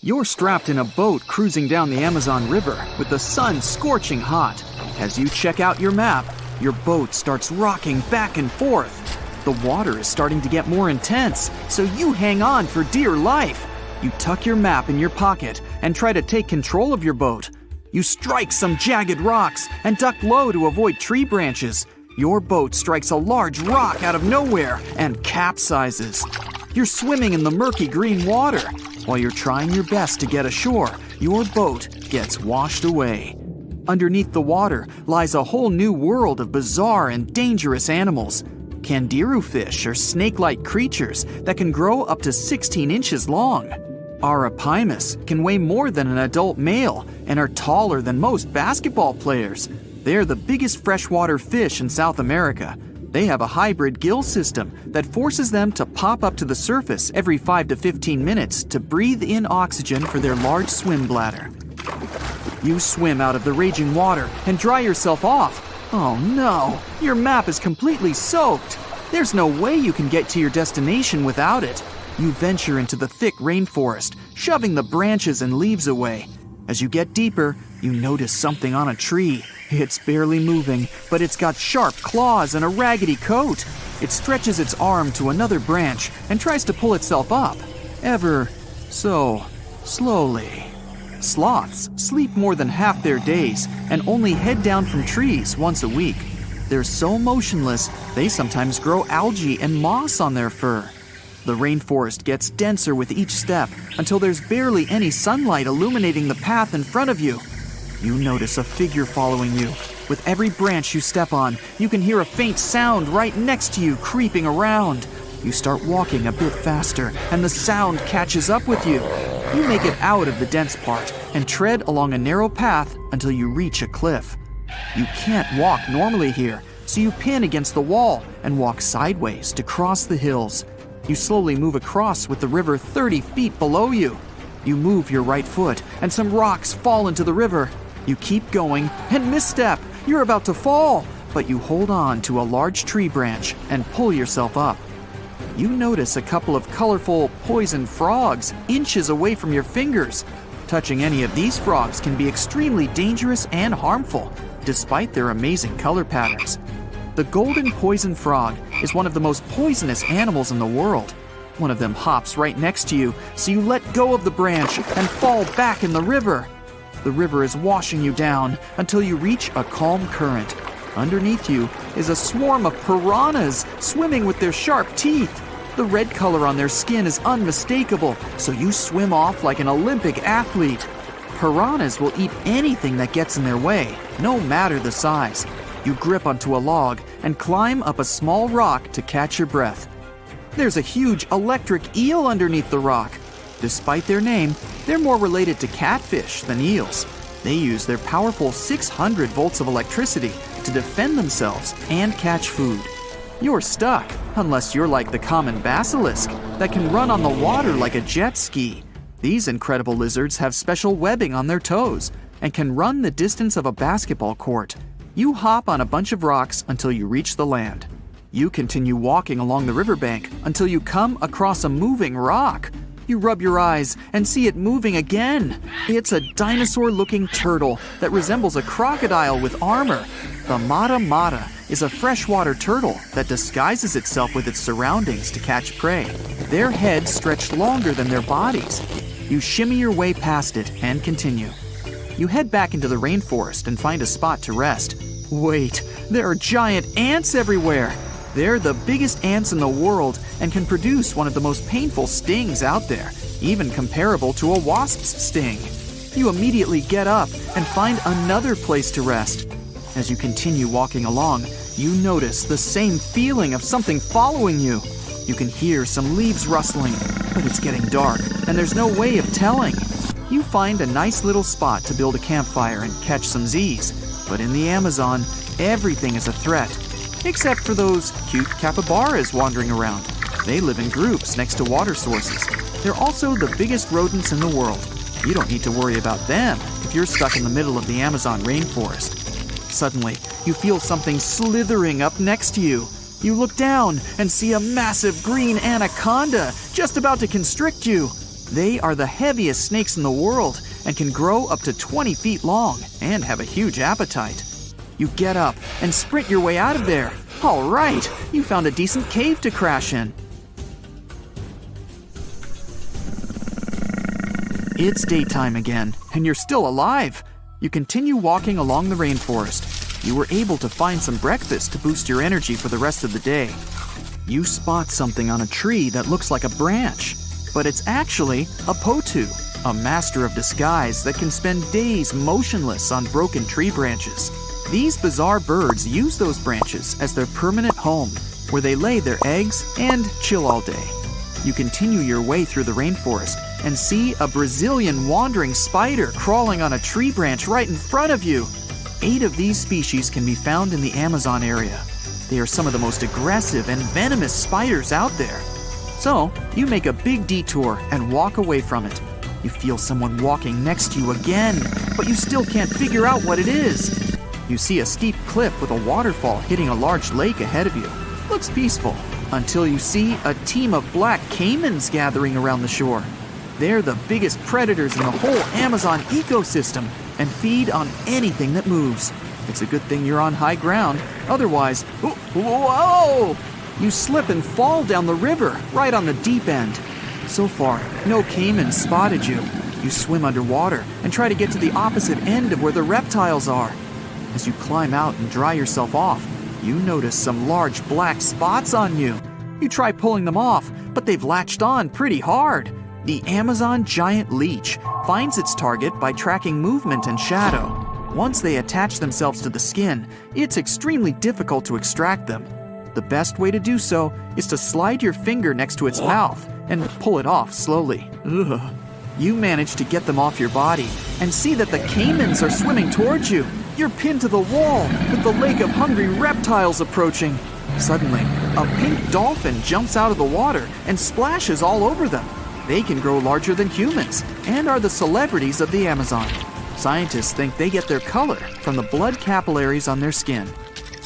You're strapped in a boat cruising down the Amazon River with the sun scorching hot. As you check out your map, your boat starts rocking back and forth. The water is starting to get more intense, so you hang on for dear life. You tuck your map in your pocket and try to take control of your boat. You strike some jagged rocks and duck low to avoid tree branches. Your boat strikes a large rock out of nowhere and capsizes. You're swimming in the murky green water. While you're trying your best to get ashore, your boat gets washed away. Underneath the water lies a whole new world of bizarre and dangerous animals. Candiru fish are snake-like creatures that can grow up to 16 inches long. Arapimus can weigh more than an adult male and are taller than most basketball players. They're the biggest freshwater fish in South America. They have a hybrid gill system that forces them to pop up to the surface every 5 to 15 minutes to breathe in oxygen for their large swim bladder. You swim out of the raging water and dry yourself off. Oh no, your map is completely soaked. There's no way you can get to your destination without it. You venture into the thick rainforest, shoving the branches and leaves away. As you get deeper, you notice something on a tree. It's barely moving, but it's got sharp claws and a raggedy coat. It stretches its arm to another branch and tries to pull itself up, ever so slowly. Sloths sleep more than half their days and only head down from trees once a week. They're so motionless, they sometimes grow algae and moss on their fur. The rainforest gets denser with each step until there's barely any sunlight illuminating the path in front of you. You notice a figure following you. With every branch you step on, you can hear a faint sound right next to you creeping around. You start walking a bit faster, and the sound catches up with you. You make it out of the dense part and tread along a narrow path until you reach a cliff. You can't walk normally here, so you pin against the wall and walk sideways to cross the hills. You slowly move across with the river 30 feet below you. You move your right foot, and some rocks fall into the river. You keep going and misstep. You're about to fall, but you hold on to a large tree branch and pull yourself up. You notice a couple of colorful poison frogs inches away from your fingers. Touching any of these frogs can be extremely dangerous and harmful, despite their amazing color patterns. The golden poison frog is one of the most poisonous animals in the world. One of them hops right next to you, so you let go of the branch and fall back in the river. The river is washing you down until you reach a calm current. Underneath you is a swarm of piranhas swimming with their sharp teeth. The red color on their skin is unmistakable, so you swim off like an Olympic athlete. Piranhas will eat anything that gets in their way, no matter the size. You grip onto a log and climb up a small rock to catch your breath. There's a huge electric eel underneath the rock. Despite their name, they're more related to catfish than eels. They use their powerful 600 volts of electricity to defend themselves and catch food. You're stuck, unless you're like the common basilisk that can run on the water like a jet ski. These incredible lizards have special webbing on their toes and can run the distance of a basketball court. You hop on a bunch of rocks until you reach the land. You continue walking along the riverbank until you come across a moving rock. You rub your eyes and see it moving again. It's a dinosaur-looking turtle that resembles a crocodile with armor. The mata mata is a freshwater turtle that disguises itself with its surroundings to catch prey. Their heads stretch longer than their bodies. You shimmy your way past it and continue. You head back into the rainforest and find a spot to rest. Wait, there are giant ants everywhere. They're the biggest ants in the world and can produce one of the most painful stings out there, even comparable to a wasp's sting. You immediately get up and find another place to rest. As you continue walking along, you notice the same feeling of something following you. You can hear some leaves rustling, but it's getting dark, and there's no way of telling. You find a nice little spot to build a campfire and catch some Z's. But in the Amazon, everything is a threat, except for those cute capybaras wandering around. They live in groups next to water sources. They're also the biggest rodents in the world. You don't need to worry about them if you're stuck in the middle of the Amazon rainforest. Suddenly, you feel something slithering up next to you. You look down and see a massive green anaconda just about to constrict you. They are the heaviest snakes in the world and can grow up to 20 feet long and have a huge appetite. You get up and sprint your way out of there. All right, you found a decent cave to crash in. It's daytime again, and you're still alive. You continue walking along the rainforest. You were able to find some breakfast to boost your energy for the rest of the day. You spot something on a tree that looks like a branch, but it's actually a potu, a master of disguise that can spend days motionless on broken tree branches. These bizarre birds use those branches as their permanent home, where they lay their eggs and chill all day. You continue your way through the rainforest and see a Brazilian wandering spider crawling on a tree branch right in front of you. 8 of these species can be found in the Amazon area. They are some of the most aggressive and venomous spiders out there. So, you make a big detour and walk away from it. You feel someone walking next to you again, but you still can't figure out what it is. You see a steep cliff with a waterfall hitting a large lake ahead of you. Looks peaceful, until you see a team of black caimans gathering around the shore. They're the biggest predators in the whole Amazon ecosystem and feed on anything that moves. It's a good thing you're on high ground, otherwise, whoa! You slip and fall down the river, right on the deep end. So far, no caimans spotted you. You swim underwater and try to get to the opposite end of where the reptiles are. As you climb out and dry yourself off, you notice some large black spots on you. You try pulling them off, but they've latched on pretty hard. The Amazon giant leech finds its target by tracking movement and shadow. Once they attach themselves to the skin, it's extremely difficult to extract them. The best way to do so is to slide your finger next to its mouth and pull it off slowly. Ugh. You manage to get them off your body and see that the caimans are swimming towards you. You're pinned to the wall with the lake of hungry reptiles approaching. Suddenly, a pink dolphin jumps out of the water and splashes all over them. They can grow larger than humans and are the celebrities of the Amazon. Scientists think they get their color from the blood capillaries on their skin.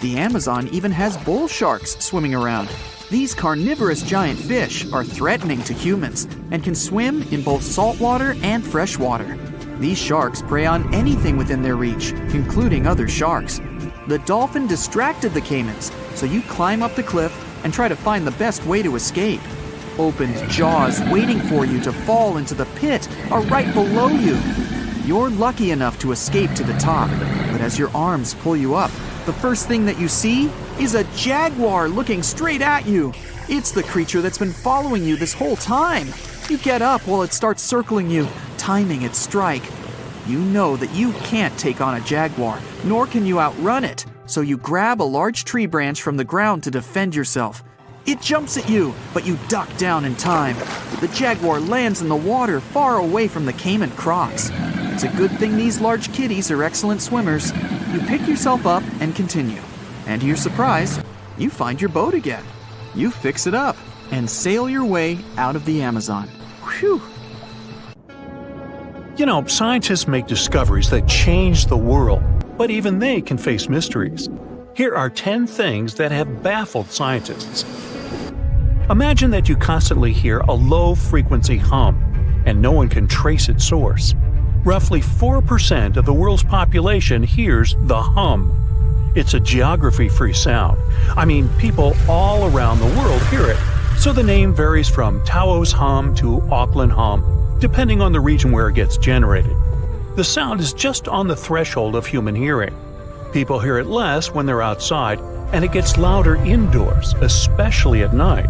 The Amazon even has bull sharks swimming around. These carnivorous giant fish are threatening to humans and can swim in both saltwater and freshwater. These sharks prey on anything within their reach, including other sharks. The dolphin distracted the caimans, so you climb up the cliff and try to find the best way to escape. Opened jaws waiting for you to fall into the pit are right below you. You're lucky enough to escape to the top, but as your arms pull you up, the first thing that you see is a jaguar looking straight at you. It's the creature that's been following you this whole time. You get up while it starts circling you, timing its strike. You know that you can't take on a jaguar, nor can you outrun it, so you grab a large tree branch from the ground to defend yourself. It jumps at you, but you duck down in time. The jaguar lands in the water far away from the caiman crocs. It's a good thing these large kitties are excellent swimmers. You pick yourself up and continue. And to your surprise, you find your boat again. You fix it up and sail your way out of the Amazon. Whew! You know, scientists make discoveries that change the world, but even they can face mysteries. Here are 10 things that have baffled scientists. Imagine that you constantly hear a low-frequency hum, and no one can trace its source. Roughly 4% of the world's population hears the hum. It's a geography-free sound. I mean, people all around the world hear it, so the name varies from Tao's hum to Auckland hum, depending on the region where it gets generated. The sound is just on the threshold of human hearing. People hear it less when they're outside, and it gets louder indoors, especially at night.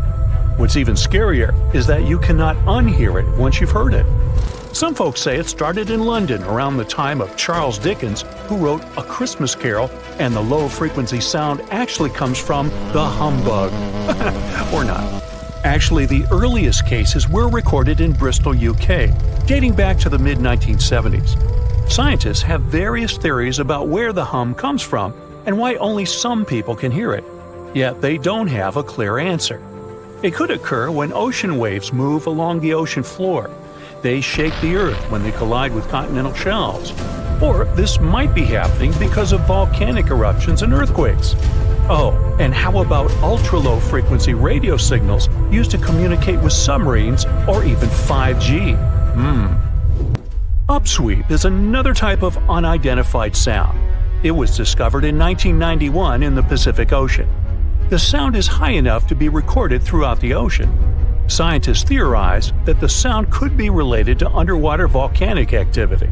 What's even scarier is that you cannot unhear it once you've heard it. Some folks say it started in London around the time of Charles Dickens, who wrote A Christmas Carol, and the low-frequency sound actually comes from the humbug. Or not. Actually, the earliest cases were recorded in Bristol, UK, dating back to the mid-1970s. Scientists have various theories about where the hum comes from and why only some people can hear it, yet they don't have a clear answer. It could occur when ocean waves move along the ocean floor. They shake the Earth when they collide with continental shelves. Or this might be happening because of volcanic eruptions and earthquakes. Oh, and how about ultra-low frequency radio signals used to communicate with submarines or even 5G? Upsweep is another type of unidentified sound. It was discovered in 1991 in the Pacific Ocean. The sound is high enough to be recorded throughout the ocean. Scientists theorize that the sound could be related to underwater volcanic activity.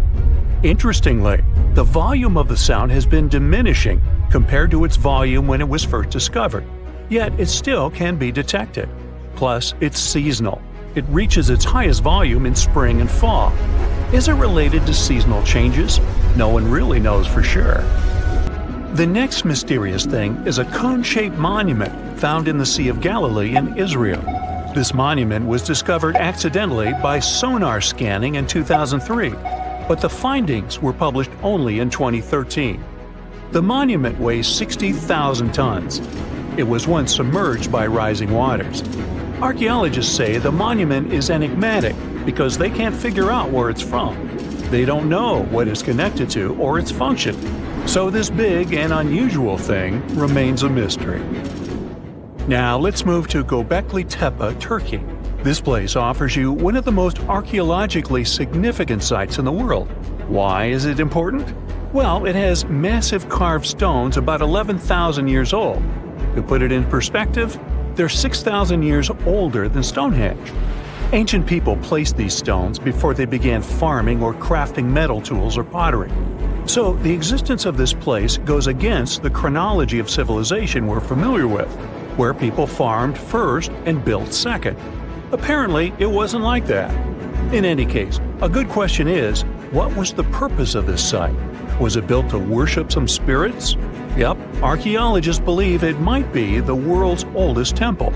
Interestingly, the volume of the sound has been diminishing compared to its volume when it was first discovered, yet it still can be detected. Plus, it's seasonal. It reaches its highest volume in spring and fall. Is it related to seasonal changes? No one really knows for sure. The next mysterious thing is a cone-shaped monument found in the Sea of Galilee in Israel. This monument was discovered accidentally by sonar scanning in 2003, but the findings were published only in 2013. The monument weighs 60,000 tons. It was once submerged by rising waters. Archaeologists say the monument is enigmatic because they can't figure out where it's from. They don't know what it's connected to or its function, so this big and unusual thing remains a mystery. Now let's move to Göbekli Tepe, Turkey. This place offers you one of the most archaeologically significant sites in the world. Why is it important? Well, it has massive carved stones about 11,000 years old. To put it in perspective, they're 6,000 years older than Stonehenge. Ancient people placed these stones before they began farming or crafting metal tools or pottery. So the existence of this place goes against the chronology of civilization we're familiar with, where people farmed first and built second. Apparently, it wasn't like that. In any case, a good question is, what was the purpose of this site? Was it built to worship some spirits? Yep, archaeologists believe it might be the world's oldest temple.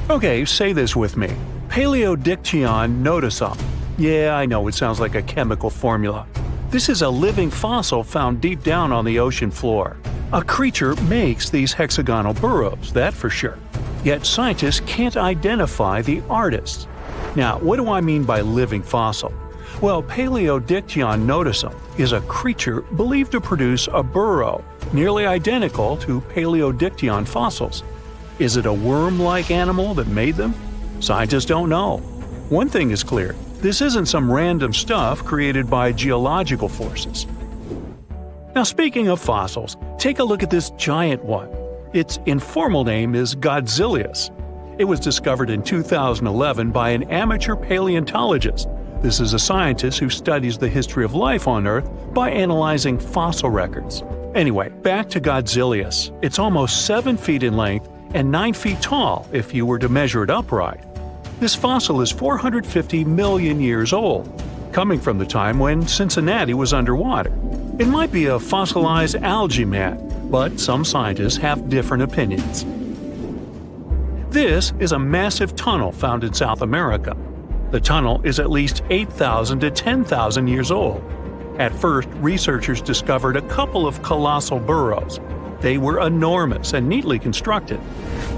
Okay, say this with me. Paleodictyon notusum. Yeah, I know it sounds like a chemical formula. This is a living fossil found deep down on the ocean floor. A creature makes these hexagonal burrows, that for sure. Yet scientists can't identify the artist. Now, what do I mean by living fossil? Well, Paleodictyon notusum is a creature believed to produce a burrow nearly identical to Paleodictyon fossils. Is it a worm-like animal that made them? Scientists don't know. One thing is clear, this isn't some random stuff created by geological forces. Now, speaking of fossils, take a look at this giant one. Its informal name is Godzillius. It was discovered in 2011 by an amateur paleontologist. This is a scientist who studies the history of life on Earth by analyzing fossil records. Anyway, back to Godzillius. It's almost 7 feet in length and 9 feet tall if you were to measure it upright. This fossil is 450 million years old, coming from the time when Cincinnati was underwater. It might be a fossilized algae mat, but some scientists have different opinions. This is a massive tunnel found in South America. The tunnel is at least 8,000 to 10,000 years old. At first, researchers discovered a couple of colossal burrows. They were enormous and neatly constructed.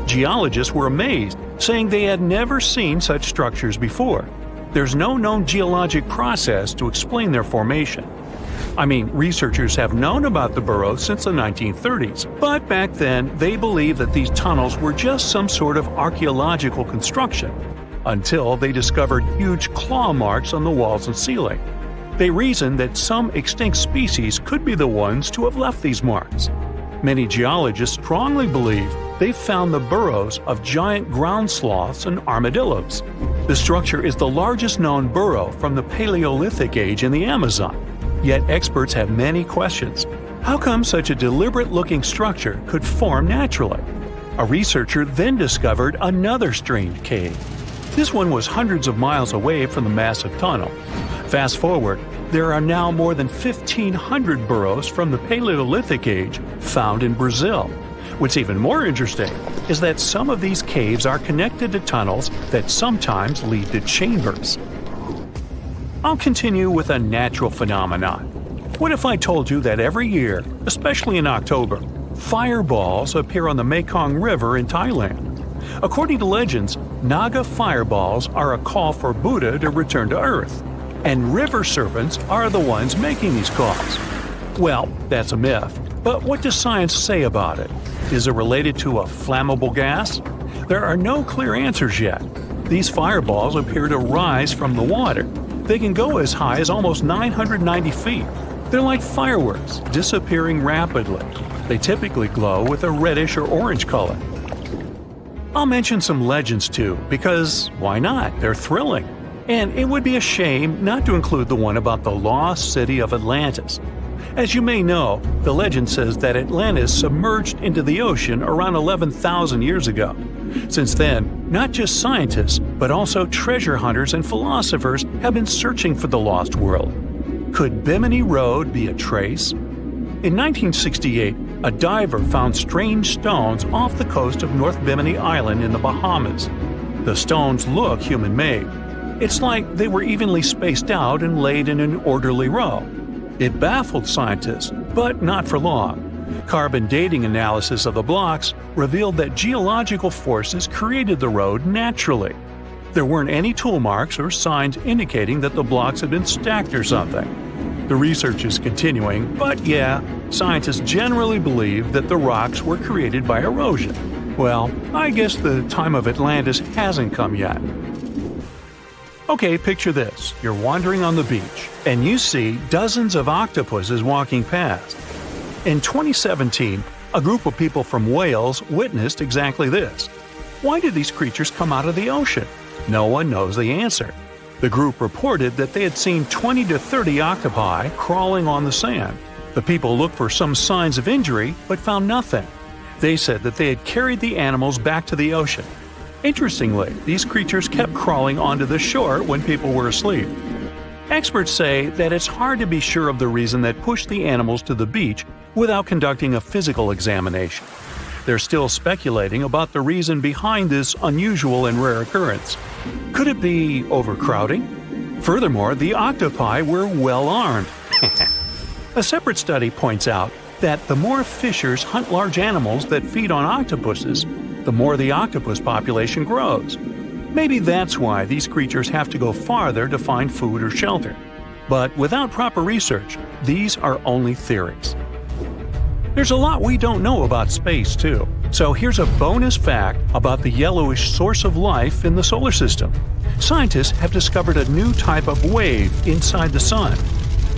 Geologists were amazed, saying they had never seen such structures before. There's no known geologic process to explain their formation. I mean, researchers have known about the burrows since the 1930s, but back then they believed that these tunnels were just some sort of archaeological construction, until they discovered huge claw marks on the walls and ceiling. They reasoned that some extinct species could be the ones to have left these marks. Many geologists strongly believe they found the burrows of giant ground sloths and armadillos. The structure is the largest known burrow from the Paleolithic age in the Amazon. Yet experts have many questions. How come such a deliberate-looking structure could form naturally? A researcher then discovered another strange cave. This one was hundreds of miles away from the massive tunnel. Fast forward, there are now more than 1,500 burrows from the Paleolithic age found in Brazil. What's even more interesting is that some of these caves are connected to tunnels that sometimes lead to chambers. I'll continue with a natural phenomenon. What if I told you that every year, especially in October, fireballs appear on the Mekong River in Thailand? According to legends, Naga fireballs are a call for Buddha to return to Earth, and river serpents are the ones making these calls. Well, that's a myth, but what does science say about it? Is it related to a flammable gas? There are no clear answers yet. These fireballs appear to rise from the water. They can go as high as almost 990 feet. They're like fireworks, disappearing rapidly. They typically glow with a reddish or orange color. I'll mention some legends too, because why not? They're thrilling. And it would be a shame not to include the one about the lost city of Atlantis. As you may know, the legend says that Atlantis submerged into the ocean around 11,000 years ago. Since then, not just scientists, but also treasure hunters and philosophers have been searching for the lost world. Could Bimini Road be a trace? In 1968, a diver found strange stones off the coast of North Bimini Island in the Bahamas. The stones look human-made. It's like they were evenly spaced out and laid in an orderly row. It baffled scientists, but not for long. Carbon dating analysis of the blocks revealed that geological forces created the road naturally. There weren't any tool marks or signs indicating that the blocks had been stacked or something. The research is continuing, but yeah, scientists generally believe that the rocks were created by erosion. Well, I guess the time of Atlantis hasn't come yet. Okay, picture this. You're wandering on the beach, and you see dozens of octopuses walking past. In 2017, a group of people from Wales witnessed exactly this. Why did these creatures come out of the ocean? No one knows the answer. The group reported that they had seen 20 to 30 octopi crawling on the sand. The people looked for some signs of injury, but found nothing. They said that they had carried the animals back to the ocean. Interestingly, these creatures kept crawling onto the shore when people were asleep. Experts say that it's hard to be sure of the reason that pushed the animals to the beach without conducting a physical examination. They're still speculating about the reason behind this unusual and rare occurrence. Could it be overcrowding? Furthermore, the octopi were well armed. A separate study points out that the more fishers hunt large animals that feed on octopuses, the more the octopus population grows. Maybe that's why these creatures have to go farther to find food or shelter. But without proper research, these are only theories. There's a lot we don't know about space, too. So here's a bonus fact about the yellowish source of life in the solar system. Scientists have discovered a new type of wave inside the sun.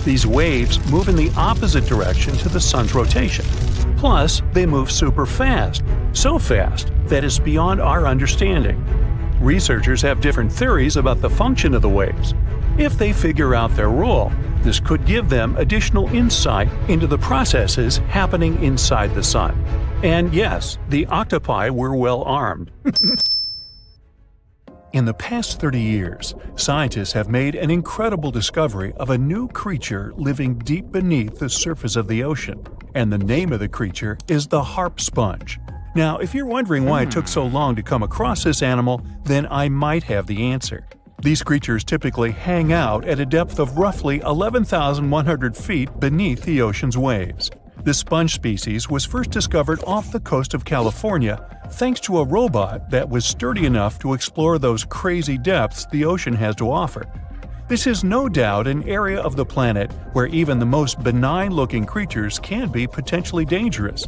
These waves move in the opposite direction to the sun's rotation. Plus, they move super fast, so fast that it's beyond our understanding. Researchers have different theories about the function of the waves. If they figure out their role, this could give them additional insight into the processes happening inside the sun. And yes, the octopi were well armed. In the past 30 years, scientists have made an incredible discovery of a new creature living deep beneath the surface of the ocean. And the name of the creature is the harp sponge. Now, if you're wondering why it took so long to come across this animal, then I might have the answer. These creatures typically hang out at a depth of roughly 11,100 feet beneath the ocean's waves. This sponge species was first discovered off the coast of California thanks to a robot that was sturdy enough to explore those crazy depths the ocean has to offer. This is no doubt an area of the planet where even the most benign-looking creatures can be potentially dangerous.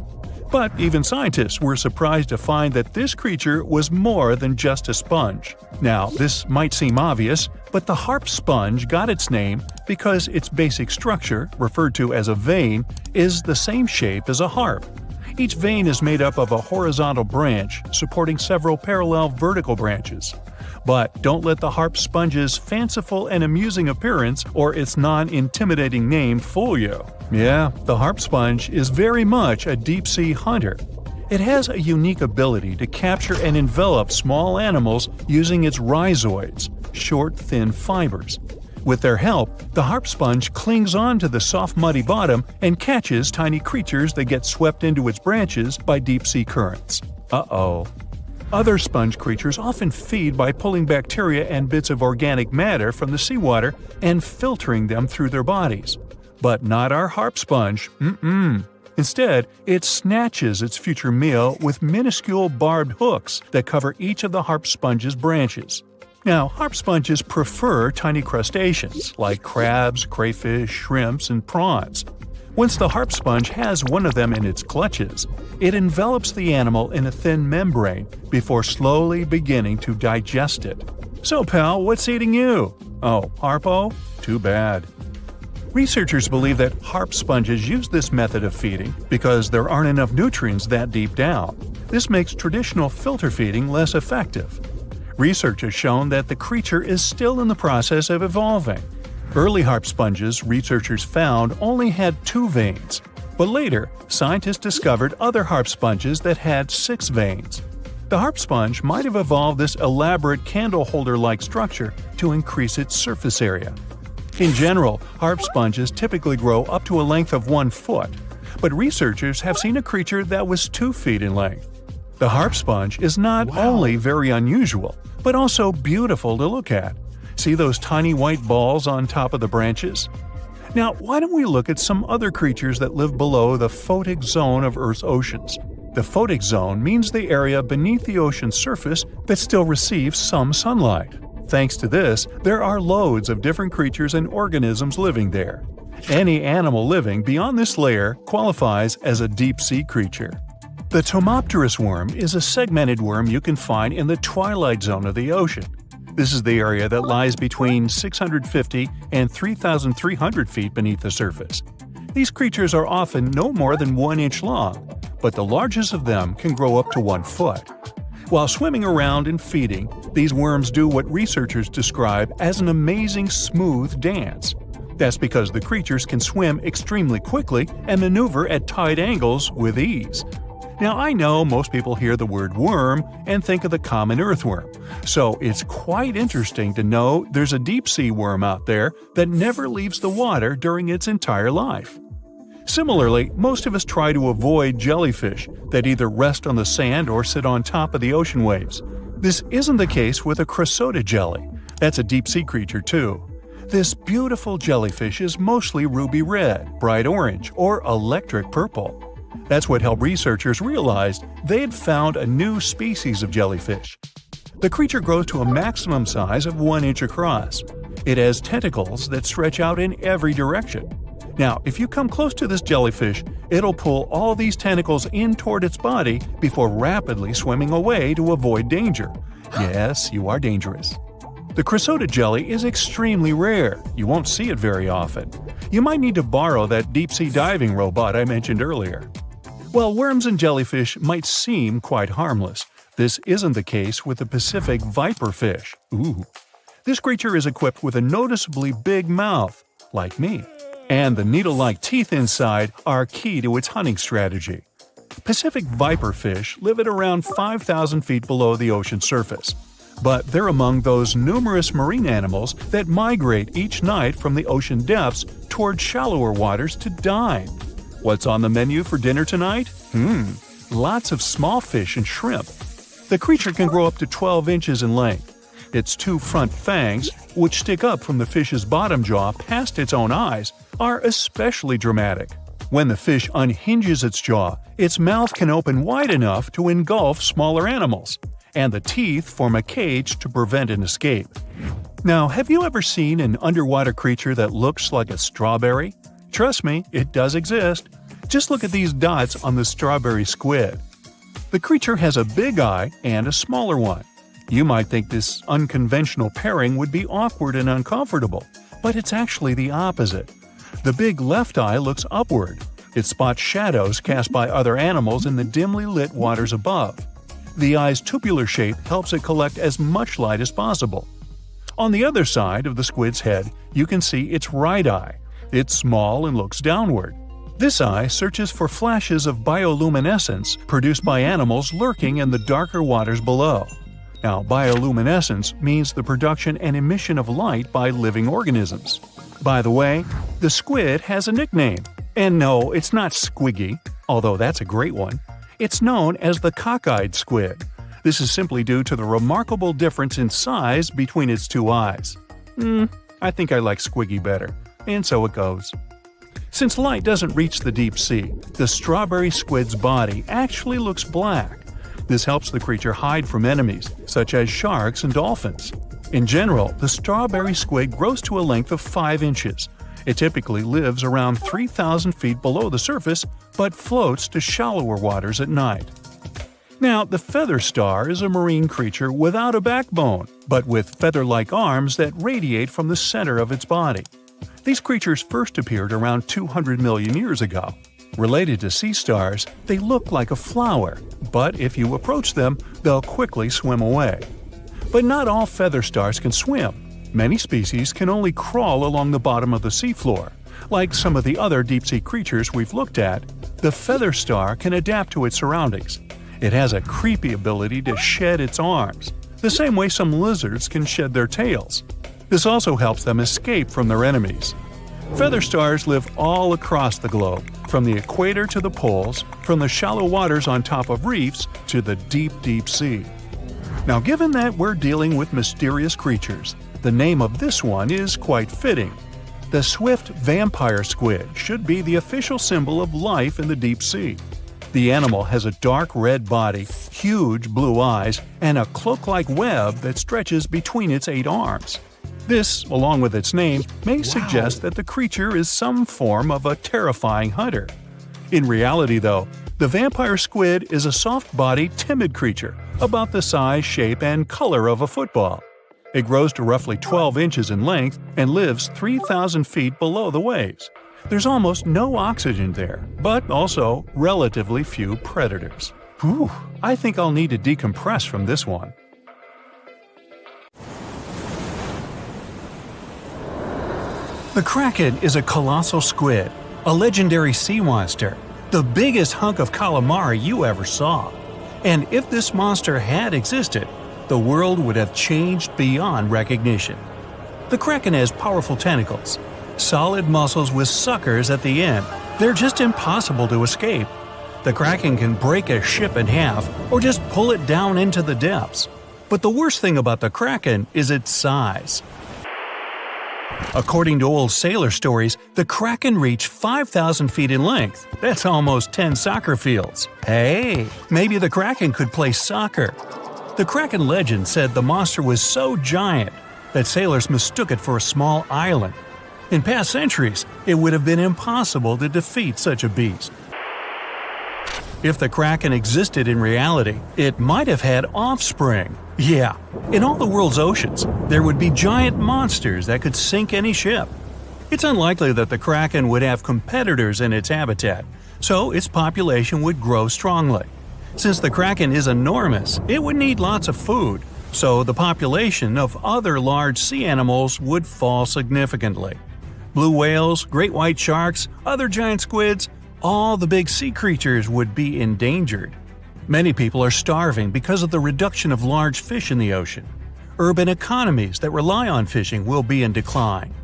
But even scientists were surprised to find that this creature was more than just a sponge. Now, this might seem obvious, but the harp sponge got its name because its basic structure, referred to as a vein, is the same shape as a harp. Each vein is made up of a horizontal branch supporting several parallel vertical branches. But don't let the harp sponge's fanciful and amusing appearance or its non-intimidating name fool you. Yeah, the harp sponge is very much a deep-sea hunter. It has a unique ability to capture and envelop small animals using its rhizoids, short, thin fibers. With their help, the harp sponge clings on to the soft muddy bottom and catches tiny creatures that get swept into its branches by deep-sea currents. Uh-oh. Other sponge creatures often feed by pulling bacteria and bits of organic matter from the seawater and filtering them through their bodies. But not our harp sponge. Instead, it snatches its future meal with minuscule barbed hooks that cover each of the harp sponge's branches. Now, harp sponges prefer tiny crustaceans like crabs, crayfish, shrimps, and prawns. Once the harp sponge has one of them in its clutches, it envelops the animal in a thin membrane before slowly beginning to digest it. So, pal, what's eating you? Oh, Harpo? Too bad. Researchers believe that harp sponges use this method of feeding because there aren't enough nutrients that deep down. This makes traditional filter feeding less effective. Research has shown that the creature is still in the process of evolving. Early harp sponges, researchers found, only had 2 veins, but later, scientists discovered other harp sponges that had 6 veins. The harp sponge might have evolved this elaborate candle holder-like structure to increase its surface area. In general, harp sponges typically grow up to a length of 1 foot, but researchers have seen a creature that was 2 feet in length. The harp sponge is not only very unusual, but also beautiful to look at. See those tiny white balls on top of the branches? Now, why don't we look at some other creatures that live below the photic zone of Earth's oceans? The photic zone means the area beneath the ocean's surface that still receives some sunlight. Thanks to this, there are loads of different creatures and organisms living there. Any animal living beyond this layer qualifies as a deep-sea creature. The Tomopterus worm is a segmented worm you can find in the twilight zone of the ocean. This is the area that lies between 650 and 3,300 feet beneath the surface. These creatures are often no more than 1 inch long, but the largest of them can grow up to 1 foot. While swimming around and feeding, these worms do what researchers describe as an amazing smooth dance. That's because the creatures can swim extremely quickly and maneuver at tight angles with ease. Now, I know most people hear the word worm and think of the common earthworm, so it's quite interesting to know there's a deep-sea worm out there that never leaves the water during its entire life. Similarly, most of us try to avoid jellyfish that either rest on the sand or sit on top of the ocean waves. This isn't the case with a chrysota jelly. That's a deep-sea creature too. This beautiful jellyfish is mostly ruby red, bright orange, or electric purple. That's what helped researchers realize they had found a new species of jellyfish. The creature grows to a maximum size of 1 inch across. It has tentacles that stretch out in every direction. Now, if you come close to this jellyfish, it'll pull all these tentacles in toward its body before rapidly swimming away to avoid danger. Yes, you are dangerous. The chrysota jelly is extremely rare. You won't see it very often. You might need to borrow that deep-sea diving robot I mentioned earlier. While worms and jellyfish might seem quite harmless, this isn't the case with the Pacific viperfish. Ooh. This creature is equipped with a noticeably big mouth, like me, and the needle-like teeth inside are key to its hunting strategy. Pacific viperfish live at around 5,000 feet below the ocean surface, but they're among those numerous marine animals that migrate each night from the ocean depths toward shallower waters to dine. What's on the menu for dinner tonight? Lots of small fish and shrimp. The creature can grow up to 12 inches in length. Its 2 front fangs, which stick up from the fish's bottom jaw past its own eyes, are especially dramatic. When the fish unhinges its jaw, its mouth can open wide enough to engulf smaller animals, and the teeth form a cage to prevent an escape. Now, have you ever seen an underwater creature that looks like a strawberry? Trust me, it does exist. Just look at these dots on the strawberry squid. The creature has a big eye and a smaller one. You might think this unconventional pairing would be awkward and uncomfortable, but it's actually the opposite. The big left eye looks upward. It spots shadows cast by other animals in the dimly lit waters above. The eye's tubular shape helps it collect as much light as possible. On the other side of the squid's head, you can see its right eye. It's small and looks downward. This eye searches for flashes of bioluminescence produced by animals lurking in the darker waters below. Now, bioluminescence means the production and emission of light by living organisms. By the way, the squid has a nickname. And no, it's not squiggy, although that's a great one. It's known as the cockeyed squid. This is simply due to the remarkable difference in size between its two eyes. I think I like squiggy better, and so it goes. Since light doesn't reach the deep sea, the strawberry squid's body actually looks black. This helps the creature hide from enemies, such as sharks and dolphins. In general, the strawberry squid grows to a length of 5 inches. It typically lives around 3,000 feet below the surface, but floats to shallower waters at night. Now, the feather star is a marine creature without a backbone, but with feather-like arms that radiate from the center of its body. These creatures first appeared around 200 million years ago. Related to sea stars, they look like a flower, but if you approach them, they'll quickly swim away. But not all feather stars can swim. Many species can only crawl along the bottom of the seafloor. Like some of the other deep-sea creatures we've looked at, the feather star can adapt to its surroundings. It has a creepy ability to shed its arms, the same way some lizards can shed their tails. This also helps them escape from their enemies. Feather stars live all across the globe, from the equator to the poles, from the shallow waters on top of reefs to the deep, deep sea. Now, given that we're dealing with mysterious creatures, the name of this one is quite fitting. The swift vampire squid should be the official symbol of life in the deep sea. The animal has a dark red body, huge blue eyes, and a cloak-like web that stretches between its 8 arms. This, along with its name, may suggest that the creature is some form of a terrifying hunter. In reality, though, the vampire squid is a soft-bodied, timid creature, about the size, shape, and color of a football. It grows to roughly 12 inches in length and lives 3,000 feet below the waves. There's almost no oxygen there, but also relatively few predators. Whew, I think I'll need to decompress from this one. The kraken is a colossal squid, a legendary sea monster, the biggest hunk of calamari you ever saw. And if this monster had existed, the world would have changed beyond recognition. The kraken has powerful tentacles, solid muscles with suckers at the end. They're just impossible to escape. The kraken can break a ship in half or just pull it down into the depths. But the worst thing about the kraken is its size. According to old sailor stories, the kraken reached 5,000 feet in length. That's almost 10 soccer fields. Hey, maybe the kraken could play soccer. The kraken legend said the monster was so giant that sailors mistook it for a small island. In past centuries, it would have been impossible to defeat such a beast. If the kraken existed in reality, it might have had offspring. Yeah, in all the world's oceans, there would be giant monsters that could sink any ship. It's unlikely that the kraken would have competitors in its habitat, so its population would grow strongly. Since the kraken is enormous, it would need lots of food, so the population of other large sea animals would fall significantly. Blue whales, great white sharks, other giant squids, all the big sea creatures would be endangered. Many people are starving because of the reduction of large fish in the ocean. Urban economies that rely on fishing will be in decline.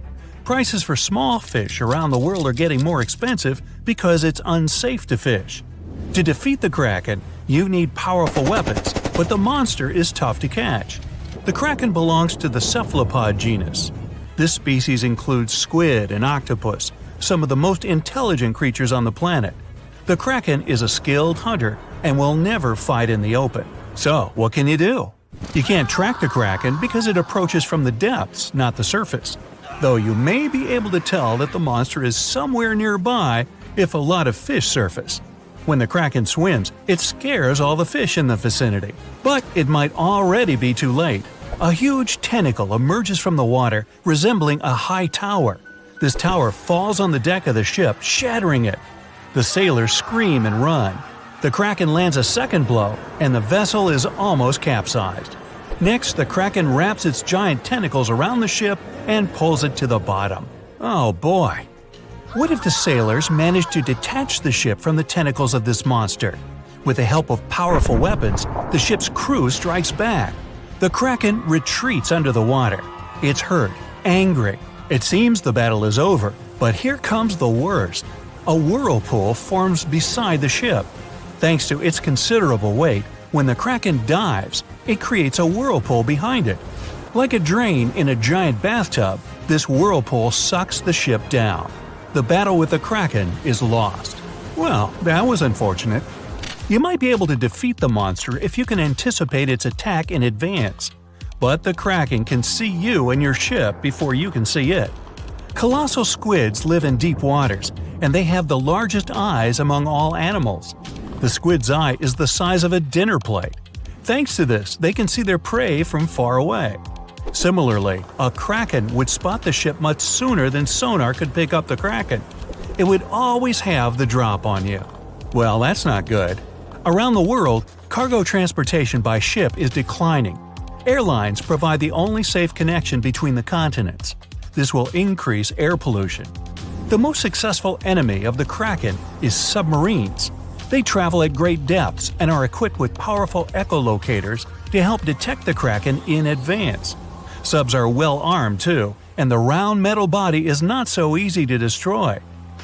Prices for small fish around the world are getting more expensive because it's unsafe to fish. To defeat the kraken, you need powerful weapons, but the monster is tough to catch. The kraken belongs to the cephalopod genus. This species includes squid and octopus, some of the most intelligent creatures on the planet. The kraken is a skilled hunter and will never fight in the open. So, what can you do? You can't track the kraken because it approaches from the depths, not the surface. Though you may be able to tell that the monster is somewhere nearby if a lot of fish surface. When the kraken swims, it scares all the fish in the vicinity. But it might already be too late. A huge tentacle emerges from the water, resembling a high tower. This tower falls on the deck of the ship, shattering it. The sailors scream and run. The kraken lands a second blow, and the vessel is almost capsized. Next, the kraken wraps its giant tentacles around the ship and pulls it to the bottom. Oh boy! What if the sailors managed to detach the ship from the tentacles of this monster? With the help of powerful weapons, the ship's crew strikes back. The Kraken retreats under the water. It's hurt, angry. It seems the battle is over, but here comes the worst. A whirlpool forms beside the ship. Thanks to its considerable weight, when the Kraken dives, it creates a whirlpool behind it. Like a drain in a giant bathtub, this whirlpool sucks the ship down. The battle with the Kraken is lost. Well, that was unfortunate. You might be able to defeat the monster if you can anticipate its attack in advance. But the Kraken can see you and your ship before you can see it. Colossal squids live in deep waters, and they have the largest eyes among all animals. The squid's eye is the size of a dinner plate. Thanks to this, they can see their prey from far away. Similarly, a Kraken would spot the ship much sooner than sonar could pick up the Kraken. It would always have the drop on you. Well, that's not good. Around the world, cargo transportation by ship is declining. Airlines provide the only safe connection between the continents. This will increase air pollution. The most successful enemy of the Kraken is submarines. They travel at great depths and are equipped with powerful echolocators to help detect the Kraken in advance. Subs are well armed too, and the round metal body is not so easy to destroy.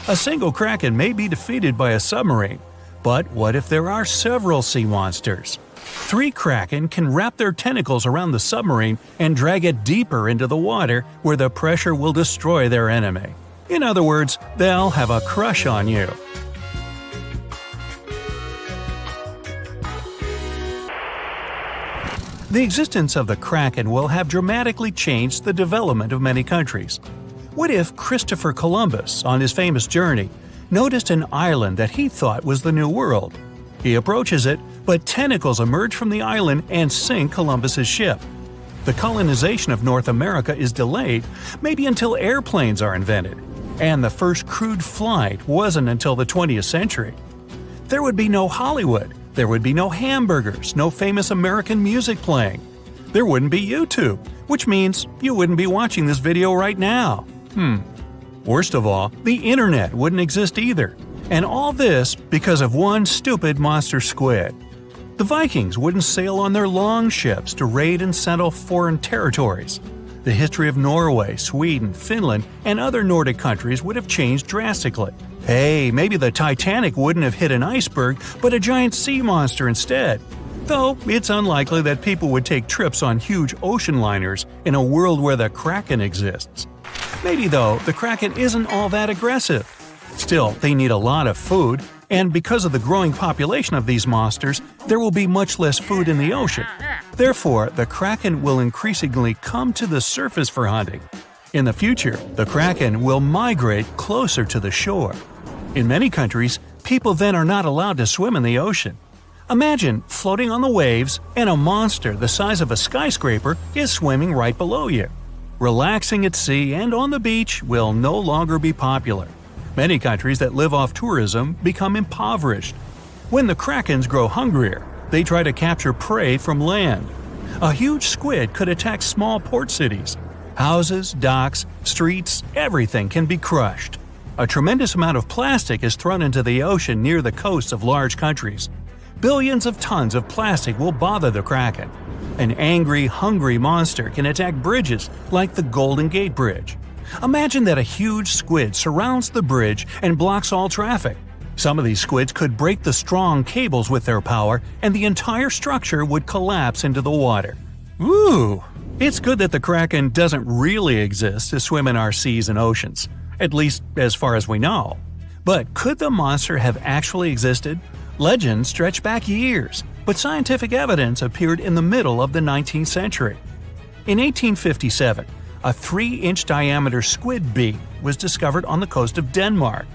A single Kraken may be defeated by a submarine, but what if there are several sea monsters? 3 Kraken can wrap their tentacles around the submarine and drag it deeper into the water where the pressure will destroy their enemy. In other words, they'll have a crush on you. The existence of the Kraken will have dramatically changed the development of many countries. What if Christopher Columbus, on his famous journey, noticed an island that he thought was the New World? He approaches it, but tentacles emerge from the island and sink Columbus's ship. The colonization of North America is delayed, maybe until airplanes are invented, and the first crewed flight wasn't until the 20th century. There would be no Hollywood. There would be no hamburgers, no famous American music playing. There wouldn't be YouTube, which means you wouldn't be watching this video right now. Worst of all, the internet wouldn't exist either. And all this because of one stupid monster squid. The Vikings wouldn't sail on their long ships to raid and settle foreign territories. The history of Norway, Sweden, Finland, and other Nordic countries would have changed drastically. Hey, maybe the Titanic wouldn't have hit an iceberg, but a giant sea monster instead. Though it's unlikely that people would take trips on huge ocean liners in a world where the Kraken exists. Maybe though, the Kraken isn't all that aggressive. Still, they need a lot of food, and because of the growing population of these monsters, there will be much less food in the ocean. Therefore, the Kraken will increasingly come to the surface for hunting. In the future, the Kraken will migrate closer to the shore. In many countries, people then are not allowed to swim in the ocean. Imagine floating on the waves and a monster the size of a skyscraper is swimming right below you. Relaxing at sea and on the beach will no longer be popular. Many countries that live off tourism become impoverished. When the Krakens grow hungrier, they try to capture prey from land. A huge squid could attack small port cities. Houses, docks, streets, everything can be crushed. A tremendous amount of plastic is thrown into the ocean near the coasts of large countries. Billions of tons of plastic will bother the Kraken. An angry, hungry monster can attack bridges like the Golden Gate Bridge. Imagine that a huge squid surrounds the bridge and blocks all traffic. Some of these squids could break the strong cables with their power, and the entire structure would collapse into the water. Ooh! It's good that the Kraken doesn't really exist to swim in our seas and oceans, at least as far as we know. But could the monster have actually existed? Legends stretch back years, but scientific evidence appeared in the middle of the 19th century. In 1857, a 3-inch diameter squid beak was discovered on the coast of Denmark.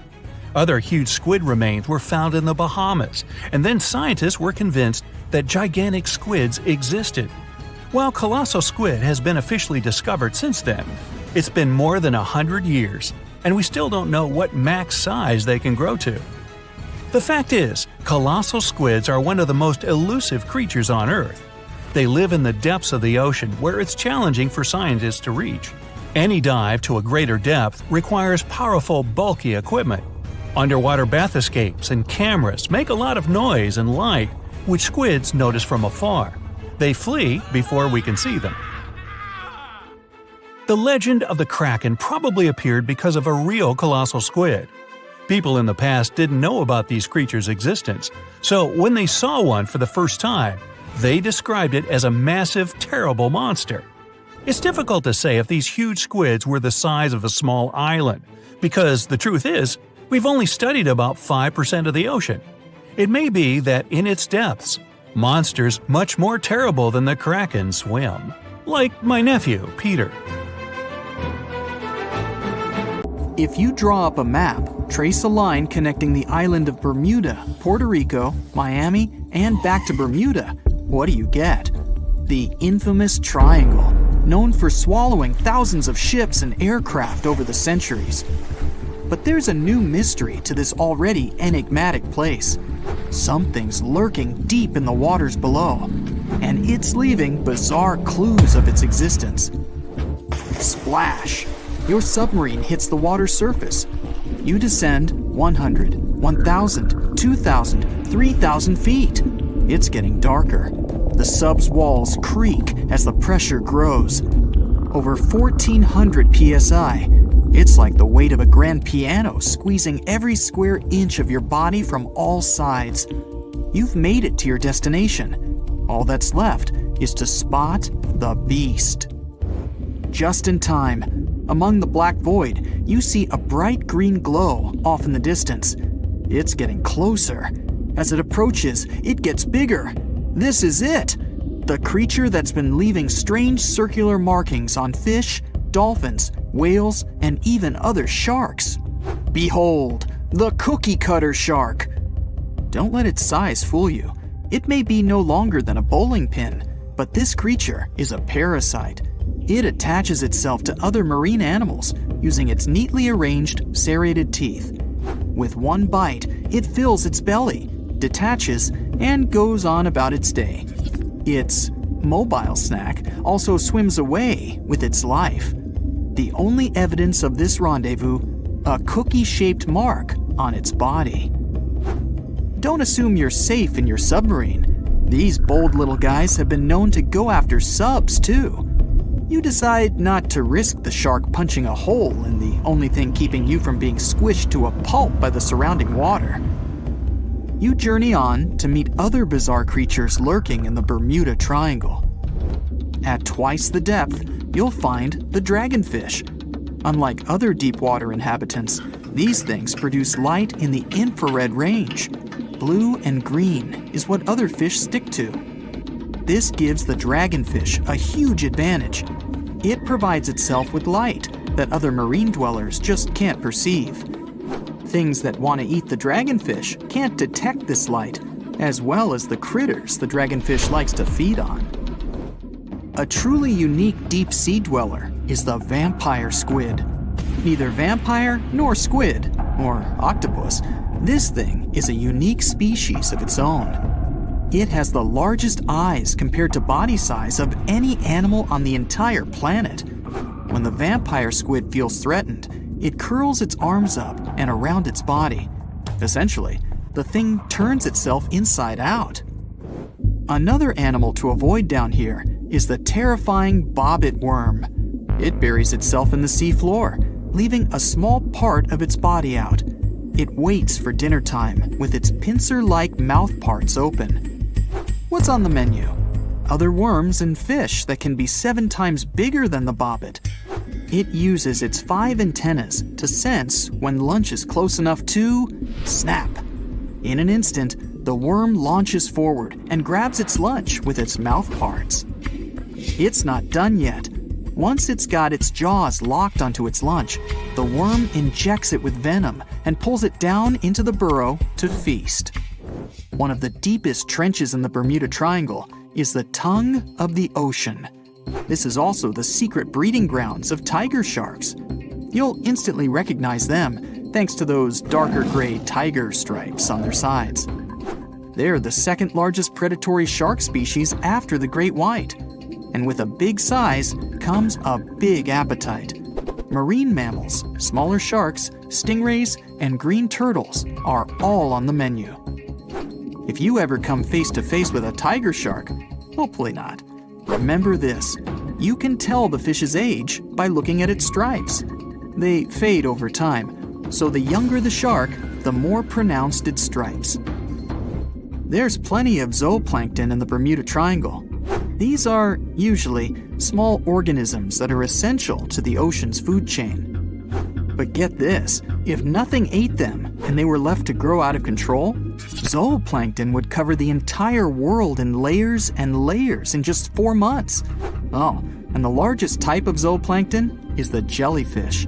Other huge squid remains were found in the Bahamas, and then scientists were convinced that gigantic squids existed. While colossal squid has been officially discovered since then, it's been more than 100 years, and we still don't know what max size they can grow to. The fact is, colossal squids are one of the most elusive creatures on Earth. They live in the depths of the ocean where it's challenging for scientists to reach. Any dive to a greater depth requires powerful, bulky equipment. Underwater bath escapes and cameras make a lot of noise and light, which squids notice from afar. They flee before we can see them. The legend of the Kraken probably appeared because of a real colossal squid. People in the past didn't know about these creatures' existence, so when they saw one for the first time, they described it as a massive, terrible monster. It's difficult to say if these huge squids were the size of a small island, because the truth is, we've only studied about 5% of the ocean. It may be that in its depths, monsters much more terrible than the Kraken swim. Like my nephew, Peter. If you draw up a map, trace a line connecting the island of Bermuda, Puerto Rico, Miami, and back to Bermuda, what do you get? The infamous triangle, known for swallowing thousands of ships and aircraft over the centuries. But there's a new mystery to this already enigmatic place. Something's lurking deep in the waters below, and it's leaving bizarre clues of its existence. Splash! Your submarine hits the water surface. You descend 100, 1,000, 2,000, 3,000 feet. It's getting darker. The sub's walls creak as the pressure grows. Over 1,400 psi. It's like the weight of a grand piano squeezing every square inch of your body from all sides. You've made it to your destination. All that's left is to spot the beast. Just in time. Among the black void, you see a bright green glow off in the distance. It's getting closer. As it approaches, it gets bigger. This is it! The creature that's been leaving strange circular markings on fish, dolphins, whales, and even other sharks. Behold, the cookie-cutter shark! Don't let its size fool you. It may be no longer than a bowling pin, but this creature is a parasite. It attaches itself to other marine animals using its neatly arranged, serrated teeth. With one bite, it fills its belly, detaches, and goes on about its day. Its mobile snack also swims away with its life. The only evidence of this rendezvous, a cookie-shaped mark on its body. Don't assume you're safe in your submarine. These bold little guys have been known to go after subs too. You decide not to risk the shark punching a hole in the only thing keeping you from being squished to a pulp by the surrounding water. You journey on to meet other bizarre creatures lurking in the Bermuda Triangle. At twice the depth, you'll find the dragonfish. Unlike other deep water inhabitants, these things produce light in the infrared range. Blue and green is what other fish stick to. This gives the dragonfish a huge advantage. It provides itself with light that other marine dwellers just can't perceive. Things that want to eat the dragonfish can't detect this light, as well as the critters the dragonfish likes to feed on. A truly unique deep-sea dweller is the vampire squid. Neither vampire nor squid, or octopus, this thing is a unique species of its own. It has the largest eyes compared to body size of any animal on the entire planet. When the vampire squid feels threatened, it curls its arms up and around its body. Essentially, the thing turns itself inside out. Another animal to avoid down here is the terrifying bobbit worm. It buries itself in the sea floor, leaving a small part of its body out. It waits for dinner time with its pincer-like mouth parts open. What's on the menu? Other worms and fish that can be 7 times bigger than the bobbit. It uses its 5 antennas to sense when lunch is close enough to snap. In an instant, the worm launches forward and grabs its lunch with its mouth parts. It's not done yet. Once it's got its jaws locked onto its lunch, the worm injects it with venom and pulls it down into the burrow to feast. One of the deepest trenches in the Bermuda Triangle is the tongue of the ocean. This is also the secret breeding grounds of tiger sharks. You'll instantly recognize them thanks to those darker gray tiger stripes on their sides. They're the second largest predatory shark species after the great white. And with a big size comes a big appetite. marine mammals, smaller sharks, stingrays, and green turtles are all on the menu. If you ever come face to face with a tiger shark, hopefully not, remember this: you can tell the fish's age by looking at its stripes. They fade over time, so the younger the shark, the more pronounced its stripes. There's plenty of zooplankton in the Bermuda Triangle. These are, usually, small organisms that are essential to the ocean's food chain. But get this, if nothing ate them and they were left to grow out of control, zooplankton would cover the entire world in layers and layers in just 4 months. Oh, and the largest type of zooplankton is the jellyfish.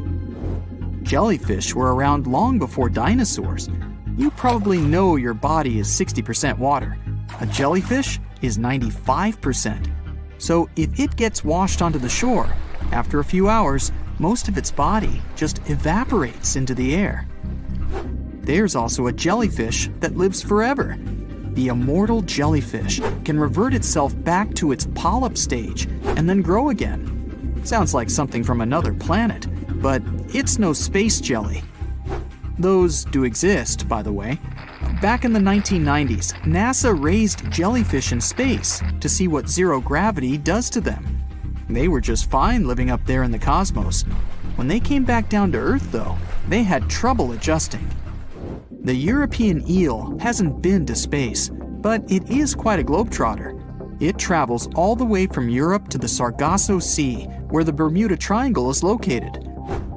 Jellyfish were around long before dinosaurs. You probably know your body is 60% water. A jellyfish is 95%. So if it gets washed onto the shore, after a few hours, most of its body just evaporates into the air. There's also a jellyfish that lives forever. The immortal jellyfish can revert itself back to its polyp stage and then grow again. Sounds like something from another planet, but it's no space jelly. Those do exist, by the way. Back in the 1990s, NASA raised jellyfish in space to see what zero gravity does to them. They were just fine living up there in the cosmos. When they came back down to Earth, though, they had trouble adjusting. The European eel hasn't been to space, but it is quite a globetrotter. It travels all the way from Europe to the Sargasso Sea, where the Bermuda Triangle is located.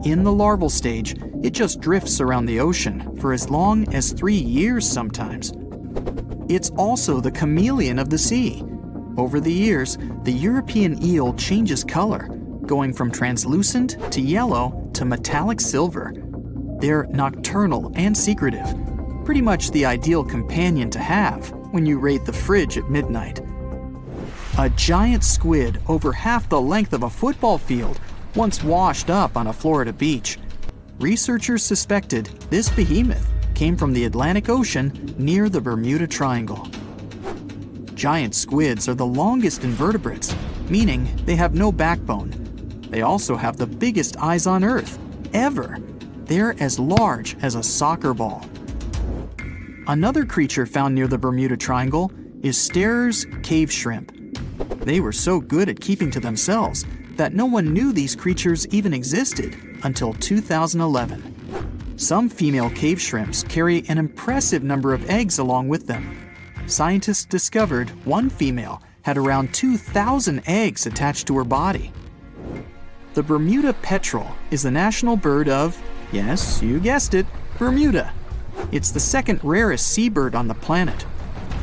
In the larval stage, it just drifts around the ocean for as long as 3 years sometimes. It's also the chameleon of the sea. Over the years, the European eel changes color, going from translucent to yellow to metallic silver. They're nocturnal and secretive, pretty much the ideal companion to have when you raid the fridge at midnight. A giant squid over half the length of a football field once washed up on a Florida beach. Researchers suspected this behemoth came from the Atlantic Ocean near the Bermuda Triangle. Giant squids are the longest invertebrates, meaning they have no backbone. They also have the biggest eyes on Earth, ever. They're as large as a soccer ball. Another creature found near the Bermuda Triangle is Sterer's cave shrimp. They were so good at keeping to themselves that no one knew these creatures even existed until 2011. Some female cave shrimps carry an impressive number of eggs along with them. Scientists discovered one female had around 2,000 eggs attached to her body. The Bermuda petrel is the national bird of, yes, you guessed it, Bermuda. It's the second rarest seabird on the planet.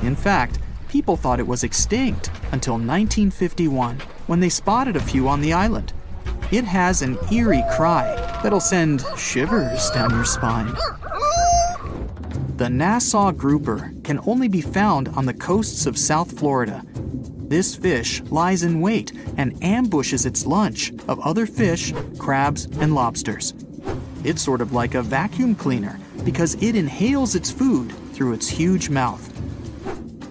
In fact, people thought it was extinct until 1951, when they spotted a few on the island. It has an eerie cry that'll send shivers down your spine. The Nassau grouper can only be found on the coasts of South Florida. This fish lies in wait and ambushes its lunch of other fish, crabs, and lobsters. It's sort of like a vacuum cleaner because it inhales its food through its huge mouth.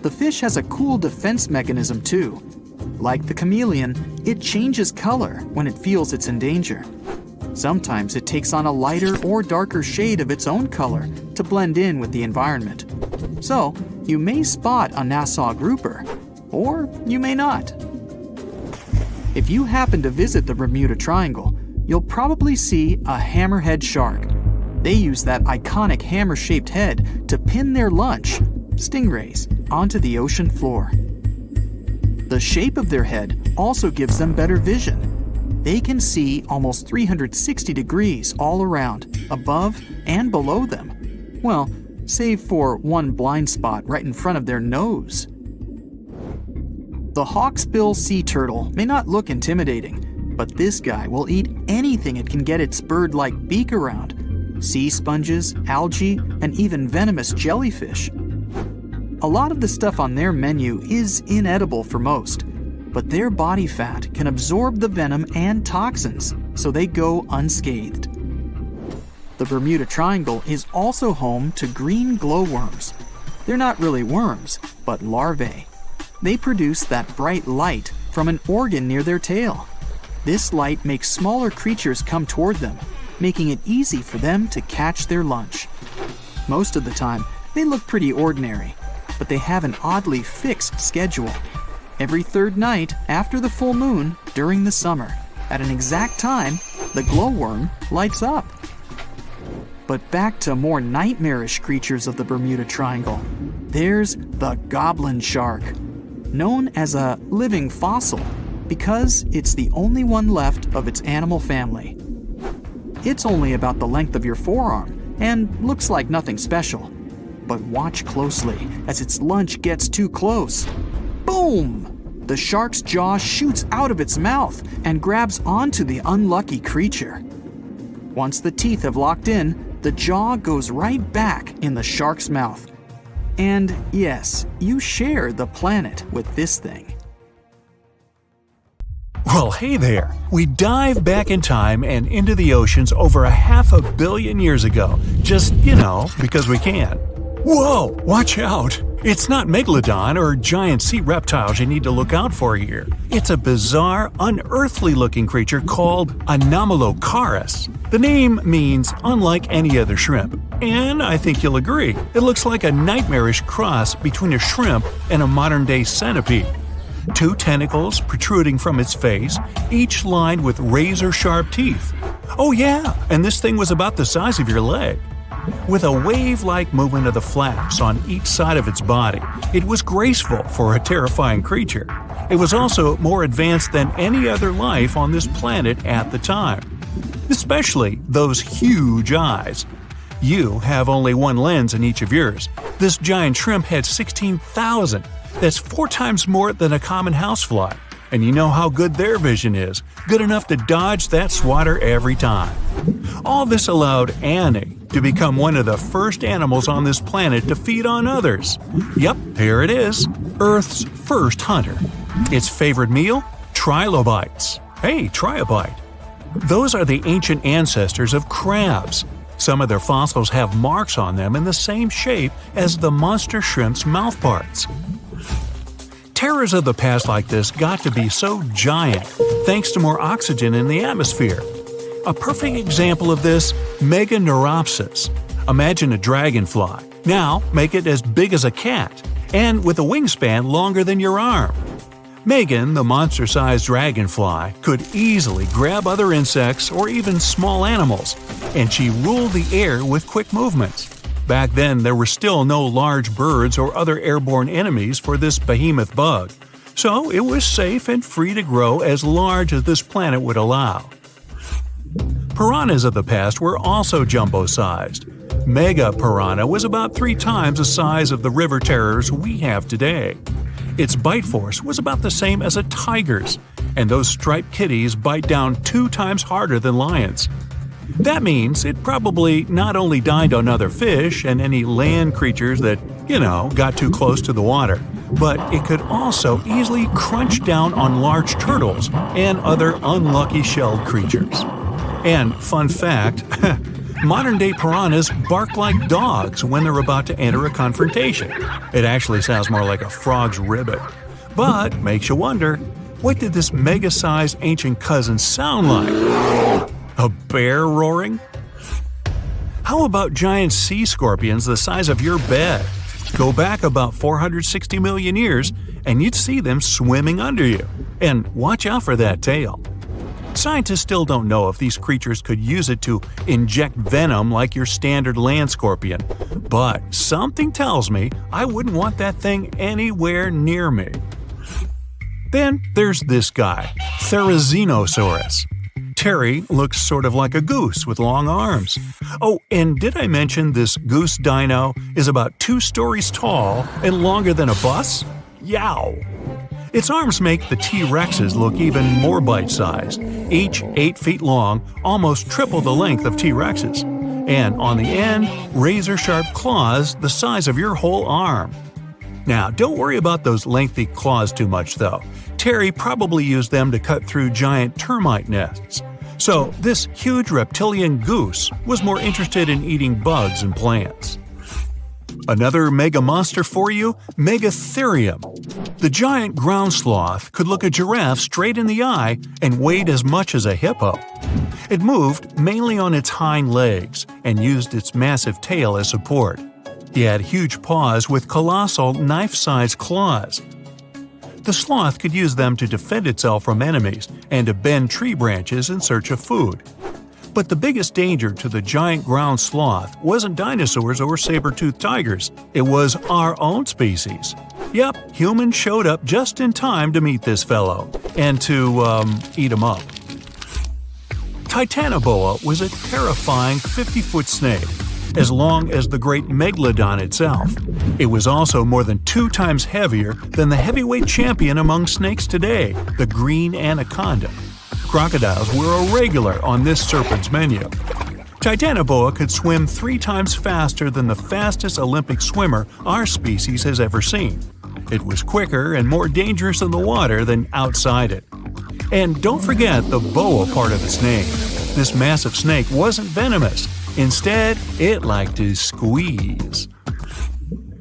The fish has a cool defense mechanism too. Like the chameleon, it changes color when it feels it's in danger. Sometimes it takes on a lighter or darker shade of its own color to blend in with the environment. So, you may spot a Nassau grouper, or you may not. If you happen to visit the Bermuda Triangle, you'll probably see a hammerhead shark. They use that iconic hammer-shaped head to pin their lunch, stingrays, onto the ocean floor. The shape of their head also gives them better vision. They can see almost 360 degrees all around, above and below them. Well, save for one blind spot right in front of their nose. The hawksbill sea turtle may not look intimidating, but this guy will eat anything it can get its bird-like beak around. Sea sponges, algae, and even venomous jellyfish. A lot of the stuff on their menu is inedible for most, but their body fat can absorb the venom and toxins, so they go unscathed. The Bermuda Triangle is also home to green glowworms. They're not really worms, but larvae. They produce that bright light from an organ near their tail. This light makes smaller creatures come toward them, making it easy for them to catch their lunch. Most of the time, they look pretty ordinary, but they have an oddly fixed schedule. Every third night after the full moon during the summer, at an exact time, the glowworm lights up. But back to more nightmarish creatures of the Bermuda Triangle. There's the goblin shark, known as a living fossil because it's the only one left of its animal family. It's only about the length of your forearm and looks like nothing special. But watch closely as its lunch gets too close. Boom! The shark's jaw shoots out of its mouth and grabs onto the unlucky creature. Once the teeth have locked in, the jaw goes right back in the shark's mouth. And yes, you share the planet with this thing. Well, hey there. We dive back in time and into the oceans over 500 million years ago. Just, because we can. Whoa, watch out. It's not megalodon or giant sea reptiles you need to look out for here. It's a bizarre, unearthly-looking creature called Anomalocaris. The name means unlike any other shrimp, and I think you'll agree, it looks like a nightmarish cross between a shrimp and a modern-day centipede. 2 tentacles protruding from its face, each lined with razor-sharp teeth. Oh yeah, and this thing was about the size of your leg. With a wave-like movement of the flaps on each side of its body, it was graceful for a terrifying creature. It was also more advanced than any other life on this planet at the time. Especially those huge eyes. You have only one lens in each of yours. This giant shrimp had 16,000. That's 4 times more than a common housefly. And you know how good their vision is. Good enough to dodge that swatter every time. All this allowed Annie to become one of the first animals on this planet to feed on others. Yep, here it is. Earth's first hunter. Its favorite meal? Trilobites. Hey, try a bite. Those are the ancient ancestors of crabs. Some of their fossils have marks on them in the same shape as the monster shrimp's mouthparts. Terrors of the past like this got to be so giant thanks to more oxygen in the atmosphere. A perfect example of this, Meganeuropsis. Imagine a dragonfly. Now make it as big as a cat, and with a wingspan longer than your arm. Megan, the monster-sized dragonfly, could easily grab other insects or even small animals, and she ruled the air with quick movements. Back then, there were still no large birds or other airborne enemies for this behemoth bug, so it was safe and free to grow as large as this planet would allow. Piranhas of the past were also jumbo-sized. Mega piranha was about 3 times the size of the river terrors we have today. Its bite force was about the same as a tiger's, and those striped kitties bite down 2 times harder than lions. That means it probably not only dined on other fish and any land creatures that, got too close to the water, but it could also easily crunch down on large turtles and other unlucky shelled creatures. And fun fact, modern-day piranhas bark like dogs when they're about to enter a confrontation. It actually sounds more like a frog's ribbit. But makes you wonder, what did this mega-sized ancient cousin sound like? A bear roaring? How about giant sea scorpions the size of your bed? Go back about 460 million years, and you'd see them swimming under you. And watch out for that tail. Scientists still don't know if these creatures could use it to inject venom like your standard land scorpion, but something tells me I wouldn't want that thing anywhere near me. Then there's this guy, Therizinosaurus. Terry looks sort of like a goose with long arms. Oh, and did I mention this goose dino is about 2 stories tall and longer than a bus? Yow! Its arms make the T-Rexes look even more bite-sized, each 8 feet long, almost triple the length of T-Rexes. And on the end, razor-sharp claws the size of your whole arm. Now, don't worry about those lengthy claws too much, though. Terry probably used them to cut through giant termite nests. So, this huge reptilian goose was more interested in eating bugs and plants. Another mega monster for you, Megatherium. The giant ground sloth could look a giraffe straight in the eye and weighed as much as a hippo. It moved mainly on its hind legs and used its massive tail as support. He had huge paws with colossal knife-sized claws. The sloth could use them to defend itself from enemies and to bend tree branches in search of food. But the biggest danger to the giant ground sloth wasn't dinosaurs or saber-toothed tigers, it was our own species. Yep, humans showed up just in time to meet this fellow, and to, eat him up. Titanoboa was a terrifying 50-foot snake, as long as the great megalodon itself. It was also more than 2 times heavier than the heavyweight champion among snakes today, the green anaconda. Crocodiles were a regular on this serpent's menu. Titanoboa could swim 3 times faster than the fastest Olympic swimmer our species has ever seen. It was quicker and more dangerous in the water than outside it. And don't forget the boa part of its name. This massive snake wasn't venomous. Instead, it liked to squeeze.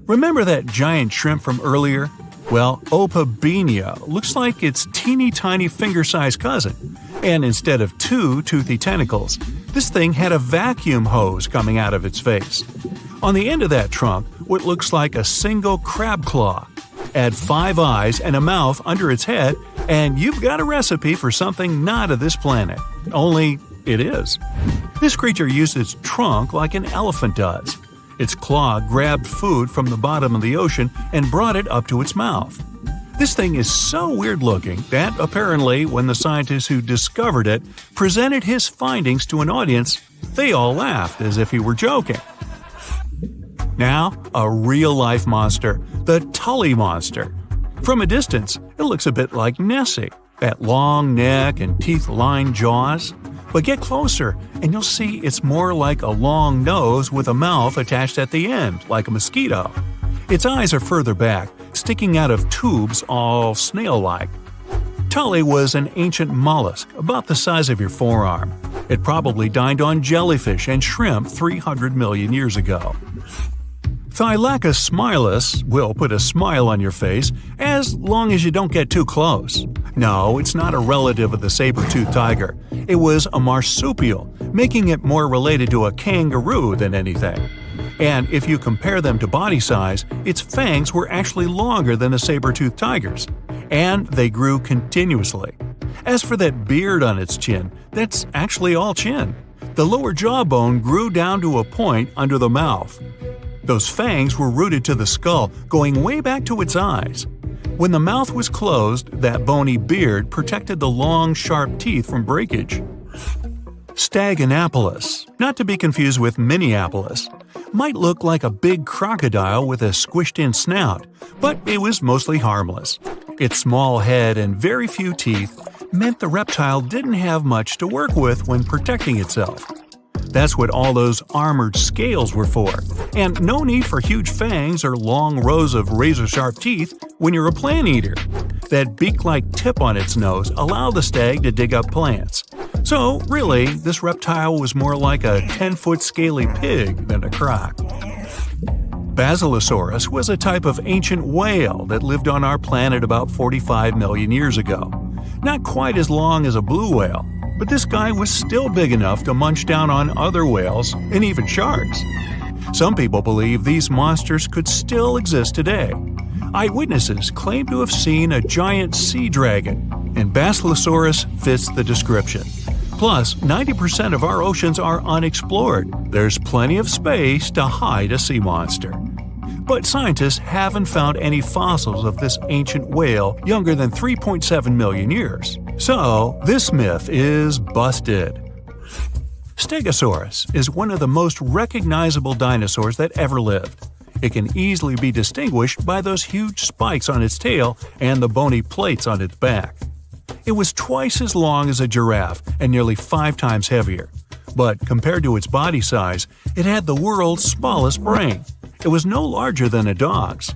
Remember that giant shrimp from earlier? Well, Opabenia looks like its teeny-tiny finger-sized cousin. And instead of 2 toothy tentacles, this thing had a vacuum hose coming out of its face. On the end of that trunk, what looks like a single crab claw. Add 5 eyes and a mouth under its head, and you've got a recipe for something not of this planet. Only it is. This creature used its trunk like an elephant does. Its claw grabbed food from the bottom of the ocean and brought it up to its mouth. This thing is so weird-looking that, apparently, when the scientists who discovered it presented his findings to an audience, they all laughed as if he were joking. Now, a real-life monster, the Tully monster. From a distance, it looks a bit like Nessie, that long neck and teeth-lined jaws. But get closer, and you'll see it's more like a long nose with a mouth attached at the end, like a mosquito. Its eyes are further back, sticking out of tubes all snail-like. Tully was an ancient mollusk, about the size of your forearm. It probably dined on jellyfish and shrimp 300 million years ago. Thylacus smilus will put a smile on your face as long as you don't get too close. No, it's not a relative of the saber-toothed tiger. It was a marsupial, making it more related to a kangaroo than anything. And if you compare them to body size, its fangs were actually longer than a saber-toothed tiger's. And they grew continuously. As for that beard on its chin, that's actually all chin. The lower jawbone grew down to a point under the mouth. Those fangs were rooted to the skull, going way back to its eyes. When the mouth was closed, that bony beard protected the long, sharp teeth from breakage. Staganapolis, not to be confused with Minneapolis, might look like a big crocodile with a squished-in snout, but it was mostly harmless. Its small head and very few teeth meant the reptile didn't have much to work with when protecting itself. That's what all those armored scales were for, and no need for huge fangs or long rows of razor-sharp teeth when you're a plant eater. That beak-like tip on its nose allowed the stag to dig up plants. So, really, this reptile was more like a 10-foot scaly pig than a croc. Basilosaurus was a type of ancient whale that lived on our planet about 45 million years ago. Not quite as long as a blue whale, but this guy was still big enough to munch down on other whales and even sharks. Some people believe these monsters could still exist today. Eyewitnesses claim to have seen a giant sea dragon, and Basilosaurus fits the description. Plus, 90% of our oceans are unexplored. There's plenty of space to hide a sea monster. But scientists haven't found any fossils of this ancient whale younger than 3.7 million years. So, this myth is busted. Stegosaurus is one of the most recognizable dinosaurs that ever lived. It can easily be distinguished by those huge spikes on its tail and the bony plates on its back. It was twice as long as a giraffe and nearly 5 times heavier. But compared to its body size, it had the world's smallest brain. It was no larger than a dog's.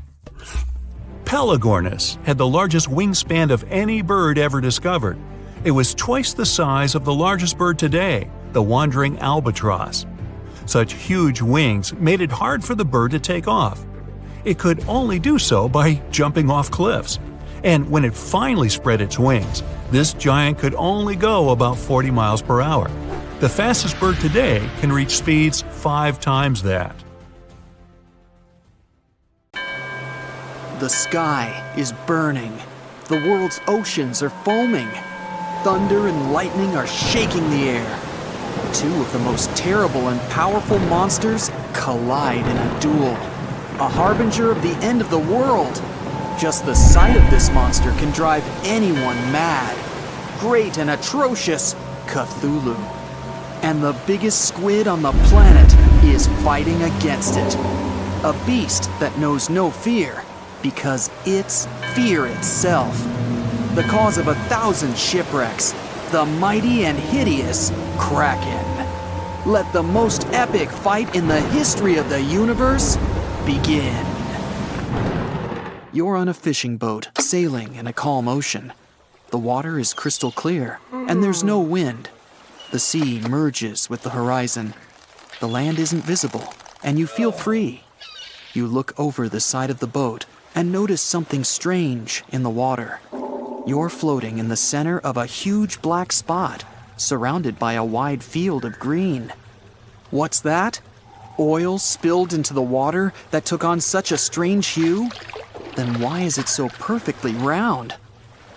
Pelagornis had the largest wingspan of any bird ever discovered. It was twice the size of the largest bird today, the wandering albatross. Such huge wings made it hard for the bird to take off. It could only do so by jumping off cliffs. And when it finally spread its wings, this giant could only go about 40 miles per hour. The fastest bird today can reach speeds 5 times that. The sky is burning. The world's oceans are foaming. Thunder and lightning are shaking the air. Two of the most terrible and powerful monsters collide in a duel. A harbinger of the end of the world. Just the sight of this monster can drive anyone mad. Great and atrocious Cthulhu. And the biggest squid on the planet is fighting against it. A beast that knows no fear because it's fear itself. The cause of 1,000 shipwrecks. The mighty and hideous Kraken. Let the most epic fight in the history of the universe begin. You're on a fishing boat, sailing in a calm ocean. The water is crystal clear, and there's no wind. The sea merges with the horizon. The land isn't visible, and you feel free. You look over the side of the boat and notice something strange in the water. You're floating in the center of a huge black spot, surrounded by a wide field of green. What's that? Oil spilled into the water that took on such a strange hue? Then why is it so perfectly round?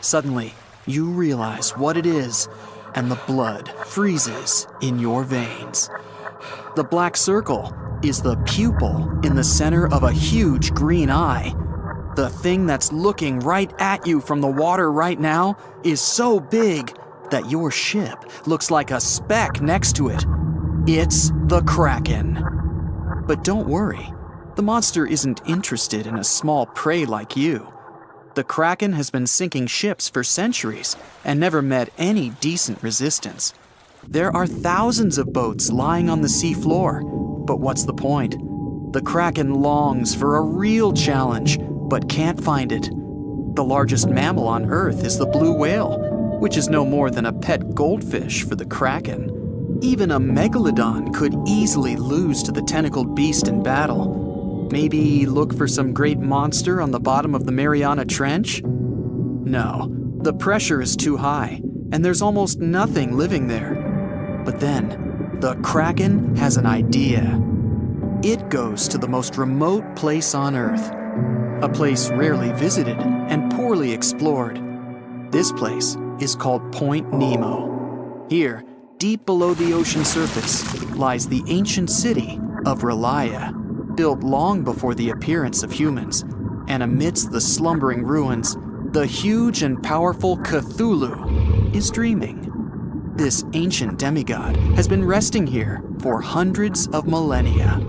Suddenly, you realize what it is, and the blood freezes in your veins. The black circle is the pupil in the center of a huge green eye. The thing that's looking right at you from the water right now is so big that your ship looks like a speck next to it. It's the Kraken. But don't worry, the monster isn't interested in a small prey like you. The Kraken has been sinking ships for centuries and never met any decent resistance. There are thousands of boats lying on the sea floor, but what's the point? The Kraken longs for a real challenge, but can't find it. The largest mammal on Earth is the blue whale, which is no more than a pet goldfish for the Kraken. Even a megalodon could easily lose to the tentacled beast in battle. Maybe look for some great monster on the bottom of the Mariana Trench? No, the pressure is too high, and there's almost nothing living there. But then, the Kraken has an idea. It goes to the most remote place on Earth, a place rarely visited and poorly explored. This place is called Point Nemo. Here, deep below the ocean surface, lies the ancient city of Relaya, built long before the appearance of humans, and amidst the slumbering ruins, the huge and powerful Cthulhu is dreaming. This ancient demigod has been resting here for hundreds of millennia.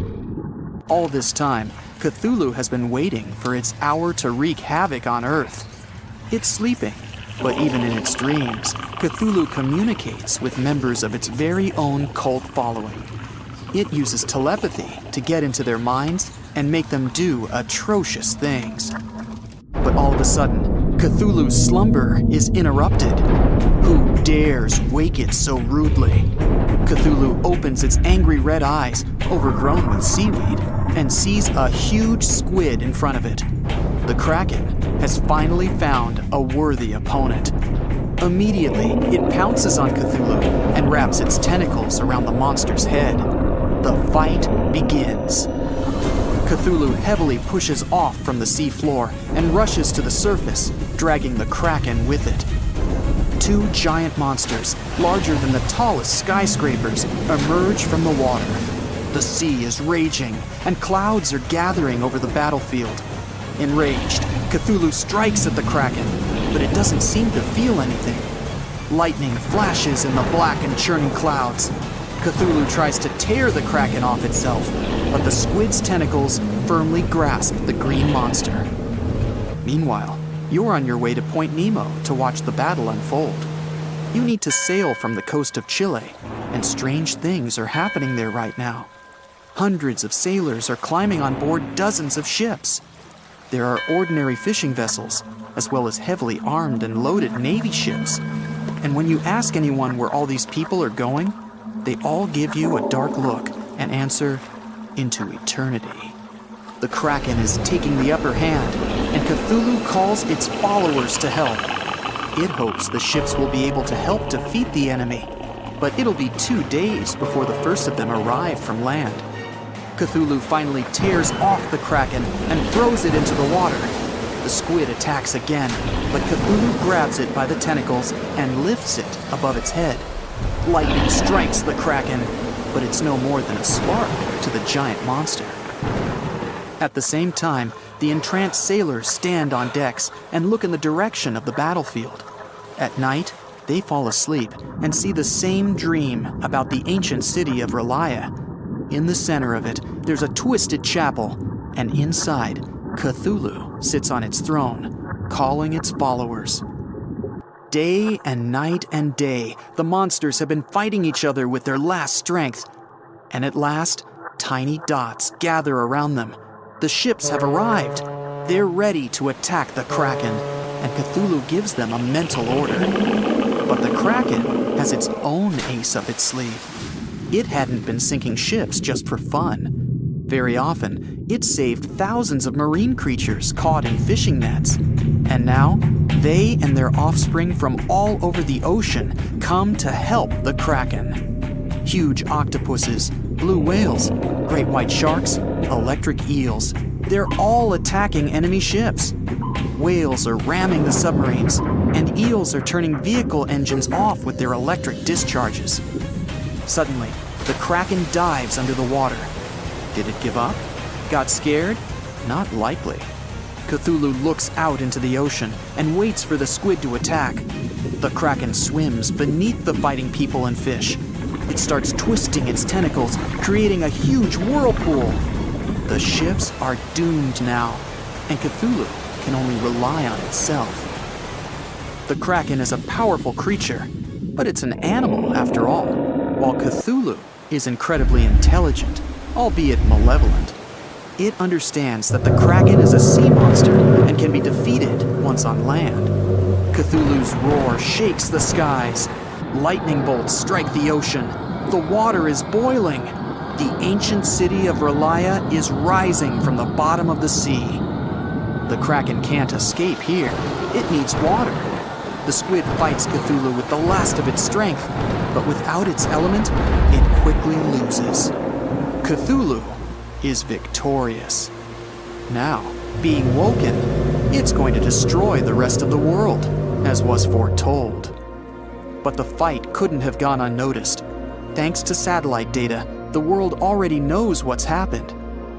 All this time, Cthulhu has been waiting for its hour to wreak havoc on Earth. It's sleeping, but even in its dreams, Cthulhu communicates with members of its very own cult following. It uses telepathy to get into their minds and make them do atrocious things. But all of a sudden, Cthulhu's slumber is interrupted. Who dares wake it so rudely? Cthulhu opens its angry red eyes, overgrown with seaweed, and sees a huge squid in front of it. The Kraken has finally found a worthy opponent. Immediately, it pounces on Cthulhu and wraps its tentacles around the monster's head. The fight begins. Cthulhu heavily pushes off from the sea floor and rushes to the surface, dragging the Kraken with it. Two giant monsters, larger than the tallest skyscrapers, emerge from the water. The sea is raging, and clouds are gathering over the battlefield. Enraged, Cthulhu strikes at the Kraken, but it doesn't seem to feel anything. Lightning flashes in the black and churning clouds. Cthulhu tries to tear the Kraken off itself, but the squid's tentacles firmly grasp the green monster. Meanwhile, you're on your way to Point Nemo to watch the battle unfold. You need to sail from the coast of Chile, and strange things are happening there right now. Hundreds of sailors are climbing on board dozens of ships. There are ordinary fishing vessels, as well as heavily armed and loaded Navy ships. And when you ask anyone where all these people are going, they all give you a dark look An answer into eternity. The Kraken is taking the upper hand, and Cthulhu calls its followers to help. It hopes the ships will be able to help defeat the enemy, but it'll be 2 days before the first of them arrive from land. Cthulhu finally tears off the Kraken and throws it into the water. The squid attacks again, but Cthulhu grabs it by the tentacles and lifts it above its head. Lightning strikes the Kraken, but it's no more than a spark to the giant monster. At the same time, the entranced sailors stand on decks and look in the direction of the battlefield. At night, they fall asleep and see the same dream about the ancient city of Relia. In the center of it, there's a twisted chapel, and inside, Cthulhu sits on its throne, calling its followers. Day and night and day, the monsters have been fighting each other with their last strength. And at last, tiny dots gather around them. The ships have arrived. They're ready to attack the Kraken, and Cthulhu gives them a mental order. But the Kraken has its own ace up its sleeve. It hadn't been sinking ships just for fun. Very often, it saved thousands of marine creatures caught in fishing nets. And now, they and their offspring from all over the ocean come to help the Kraken. Huge octopuses, blue whales, great white sharks, electric eels. They're all attacking enemy ships. Whales are ramming the submarines, and eels are turning vehicle engines off with their electric discharges. Suddenly, the Kraken dives under the water. Did it give up? Got scared? Not likely. Cthulhu looks out into the ocean and waits for the squid to attack. The Kraken swims beneath the fighting people and fish. It starts twisting its tentacles, creating a huge whirlpool. The ships are doomed now, and Cthulhu can only rely on itself. The Kraken is a powerful creature, but it's an animal after all, while Cthulhu is incredibly intelligent, albeit malevolent. It understands that the Kraken is a sea monster and can be defeated once on land. Cthulhu's roar shakes the skies. Lightning bolts strike the ocean. The water is boiling. The ancient city of Relia is rising from the bottom of the sea. The Kraken can't escape here. It needs water. The squid fights Cthulhu with the last of its strength, but without its element, it quickly loses. Cthulhu is victorious. Now, being woken, it's going to destroy the rest of the world, as was foretold. But the fight couldn't have gone unnoticed. Thanks to satellite data, the world already knows what's happened,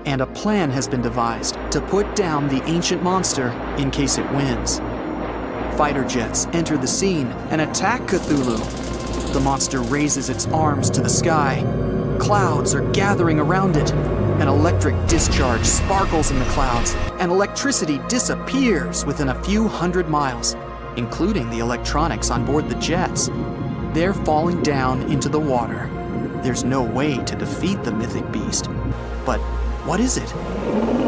and a plan has been devised to put down the ancient monster in case it wins. Fighter jets enter the scene and attack Cthulhu. The monster raises its arms to the sky. Clouds are gathering around it. An electric discharge sparkles in the clouds, and electricity disappears within a few hundred miles, including the electronics on board the jets. They're falling down into the water. There's no way to defeat the mythic beast. But what is it?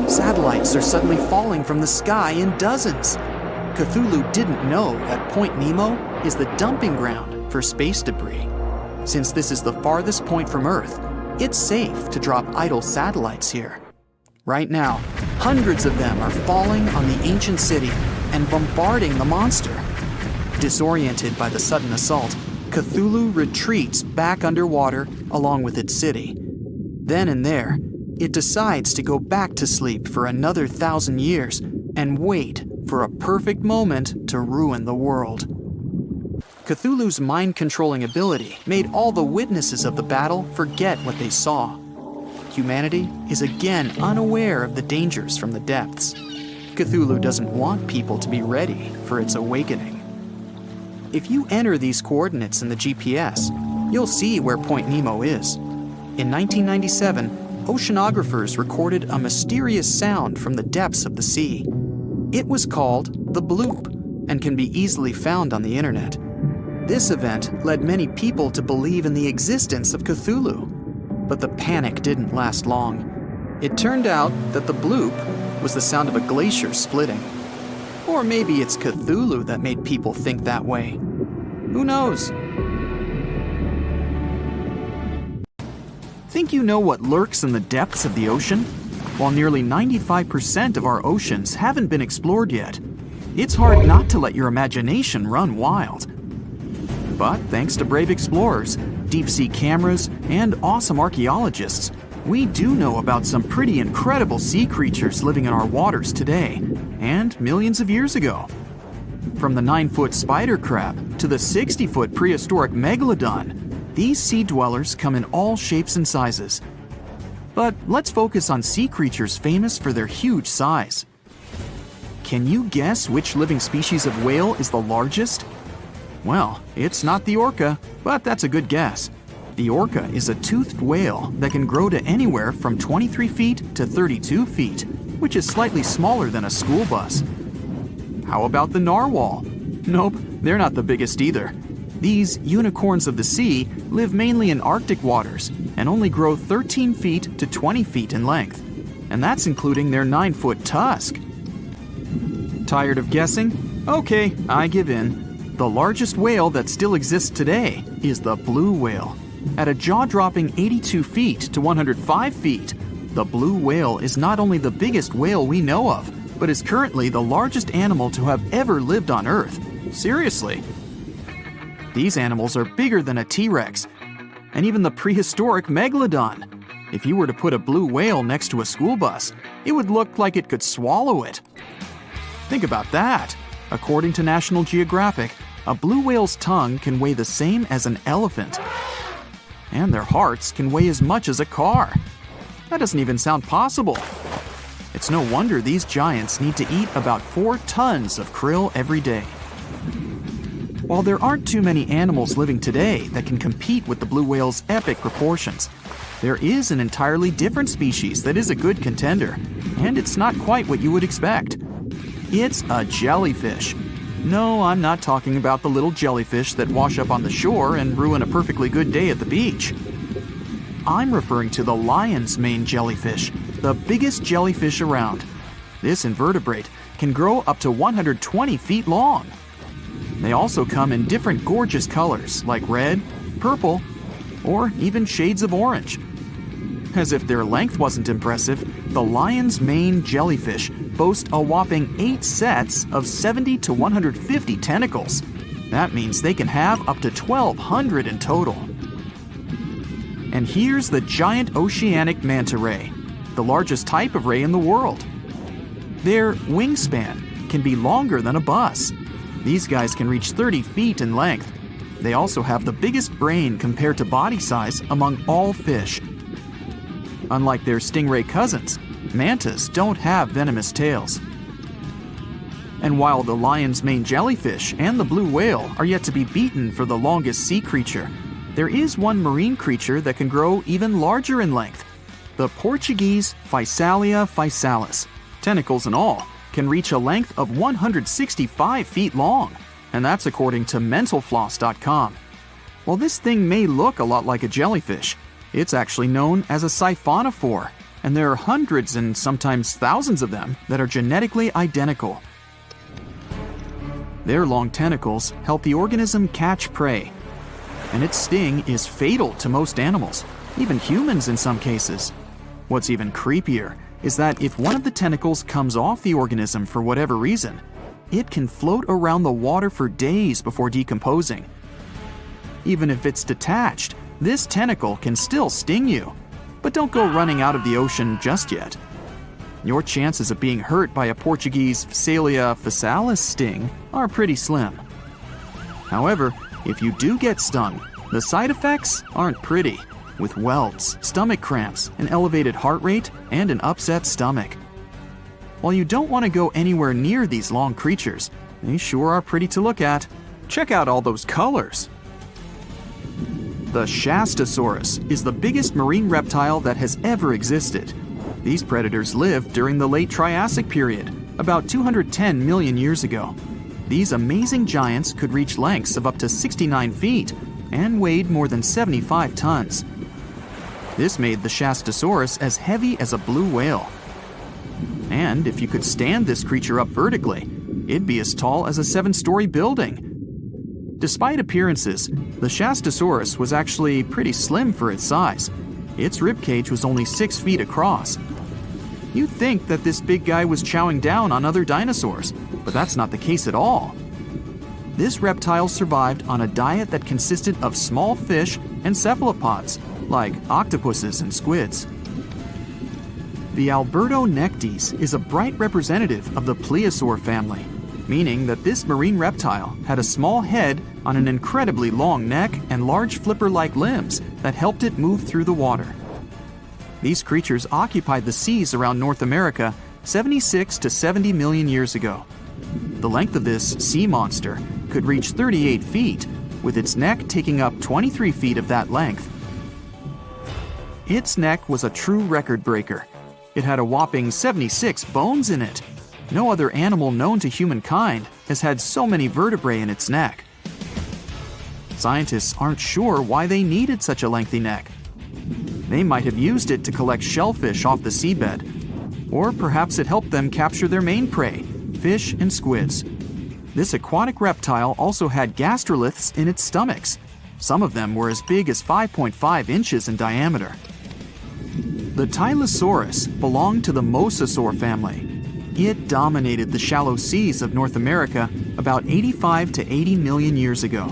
Satellites are suddenly falling from the sky in dozens. Cthulhu didn't know that Point Nemo is the dumping ground for space debris. Since this is the farthest point from Earth, it's safe to drop idle satellites here. Right now, hundreds of them are falling on the ancient city and bombarding the monster. Disoriented by the sudden assault, Cthulhu retreats back underwater along with its city. Then and there, it decides to go back to sleep for another 1,000 years and wait for a perfect moment to ruin the world. Cthulhu's mind-controlling ability made all the witnesses of the battle forget what they saw. Humanity is again unaware of the dangers from the depths. Cthulhu doesn't want people to be ready for its awakening. If you enter these coordinates in the GPS, you'll see where Point Nemo is. In 1997, oceanographers recorded a mysterious sound from the depths of the sea. It was called the bloop and can be easily found on the internet. This event led many people to believe in the existence of Cthulhu, but the panic didn't last long. It turned out that the bloop was the sound of a glacier splitting. Or maybe it's Cthulhu that made people think that way. Who knows? think you know what lurks in the depths of the ocean? While nearly 95% of our oceans haven't been explored yet, it's hard not to let your imagination run wild. But thanks to brave explorers, deep-sea cameras, and awesome archaeologists, we do know about some pretty incredible sea creatures living in our waters today, and millions of years ago. From the 9-foot spider crab to the 60-foot prehistoric megalodon, these sea dwellers come in all shapes and sizes. But let's focus on sea creatures famous for their huge size. Can you guess which living species of whale is the largest? Well, it's not the orca, but that's a good guess. The orca is a toothed whale that can grow to anywhere from 23 feet to 32 feet, which is slightly smaller than a school bus. How about the narwhal? Nope, they're not the biggest either. These unicorns of the sea live mainly in Arctic waters and only grow 13 feet to 20 feet in length, and that's including their 9-foot tusk. Tired of guessing? Okay, I give in. The largest whale that still exists today is the blue whale. At a jaw-dropping 82 feet to 105 feet, the blue whale is not only the biggest whale we know of, but is currently the largest animal to have ever lived on Earth. Seriously. These animals are bigger than a T-Rex, and even the prehistoric megalodon. If you were to put a blue whale next to a school bus, it would look like it could swallow it. Think about that. According to National Geographic, a blue whale's tongue can weigh the same as an elephant. And their hearts can weigh as much as a car. That doesn't even sound possible. It's no wonder these giants need to eat about 4 tons of krill every day. While there aren't too many animals living today that can compete with the blue whale's epic proportions, there is an entirely different species that is a good contender, and it's not quite what you would expect. It's a jellyfish. No, I'm not talking about the little jellyfish that wash up on the shore and ruin a perfectly good day at the beach. I'm referring to the lion's mane jellyfish, the biggest jellyfish around. This invertebrate can grow up to 120 feet long. They also come in different gorgeous colors like red, purple, or even shades of orange. As if their length wasn't impressive, the lion's mane jellyfish boast a whopping 8 sets of 70 to 150 tentacles. That means they can have up to 1,200 in total. And here's the giant oceanic manta ray, the largest type of ray in the world. Their wingspan can be longer than a bus. These guys can reach 30 feet in length. They also have the biggest brain compared to body size among all fish. Unlike their stingray cousins, mantas don't have venomous tails. And while the lion's mane jellyfish and the blue whale are yet to be beaten for the longest sea creature, there is one marine creature that can grow even larger in length. The Portuguese Physalia physalis, tentacles and all, can reach a length of 165 feet long, and that's according to mentalfloss.com. While this thing may look a lot like a jellyfish, it's actually known as a siphonophore, and there are hundreds and sometimes thousands of them that are genetically identical. Their long tentacles help the organism catch prey, and its sting is fatal to most animals, even humans in some cases. What's even creepier is that if one of the tentacles comes off the organism for whatever reason, it can float around the water for days before decomposing. Even if it's detached, this tentacle can still sting you. But don't go running out of the ocean just yet. Your chances of being hurt by a Portuguese Physalia physalis sting are pretty slim. However, if you do get stung, the side effects aren't pretty, with welts, stomach cramps, an elevated heart rate, and an upset stomach. While you don't want to go anywhere near these long creatures, they sure are pretty to look at. Check out all those colors. The Shastasaurus is the biggest marine reptile that has ever existed. These predators lived during the late Triassic period, about 210 million years ago. These amazing giants could reach lengths of up to 69 feet and weighed more than 75 tons. This made the Shastasaurus as heavy as a blue whale. And if you could stand this creature up vertically, it'd be as tall as a 7-story building. Despite appearances, the Shastasaurus was actually pretty slim for its size. Its ribcage was only 6 feet across. You'd think that this big guy was chowing down on other dinosaurs, but that's not the case at all. This reptile survived on a diet that consisted of small fish and cephalopods, like octopuses and squids. The Albertonectes is a bright representative of the plesiosaur family, meaning that this marine reptile had a small head on an incredibly long neck and large flipper-like limbs that helped it move through the water. These creatures occupied the seas around North America 76 to 70 million years ago. The length of this sea monster could reach 38 feet, with its neck taking up 23 feet of that length. Its neck was a true record breaker. It had a whopping 76 bones in it. No other animal known to humankind has had so many vertebrae in its neck. Scientists aren't sure why they needed such a lengthy neck. They might have used it to collect shellfish off the seabed, or perhaps it helped them capture their main prey, fish and squids. This aquatic reptile also had gastroliths in its stomachs. Some of them were as big as 5.5 inches in diameter. The Tylosaurus belonged to the mosasaur family. It dominated the shallow seas of North America about 85 to 80 million years ago.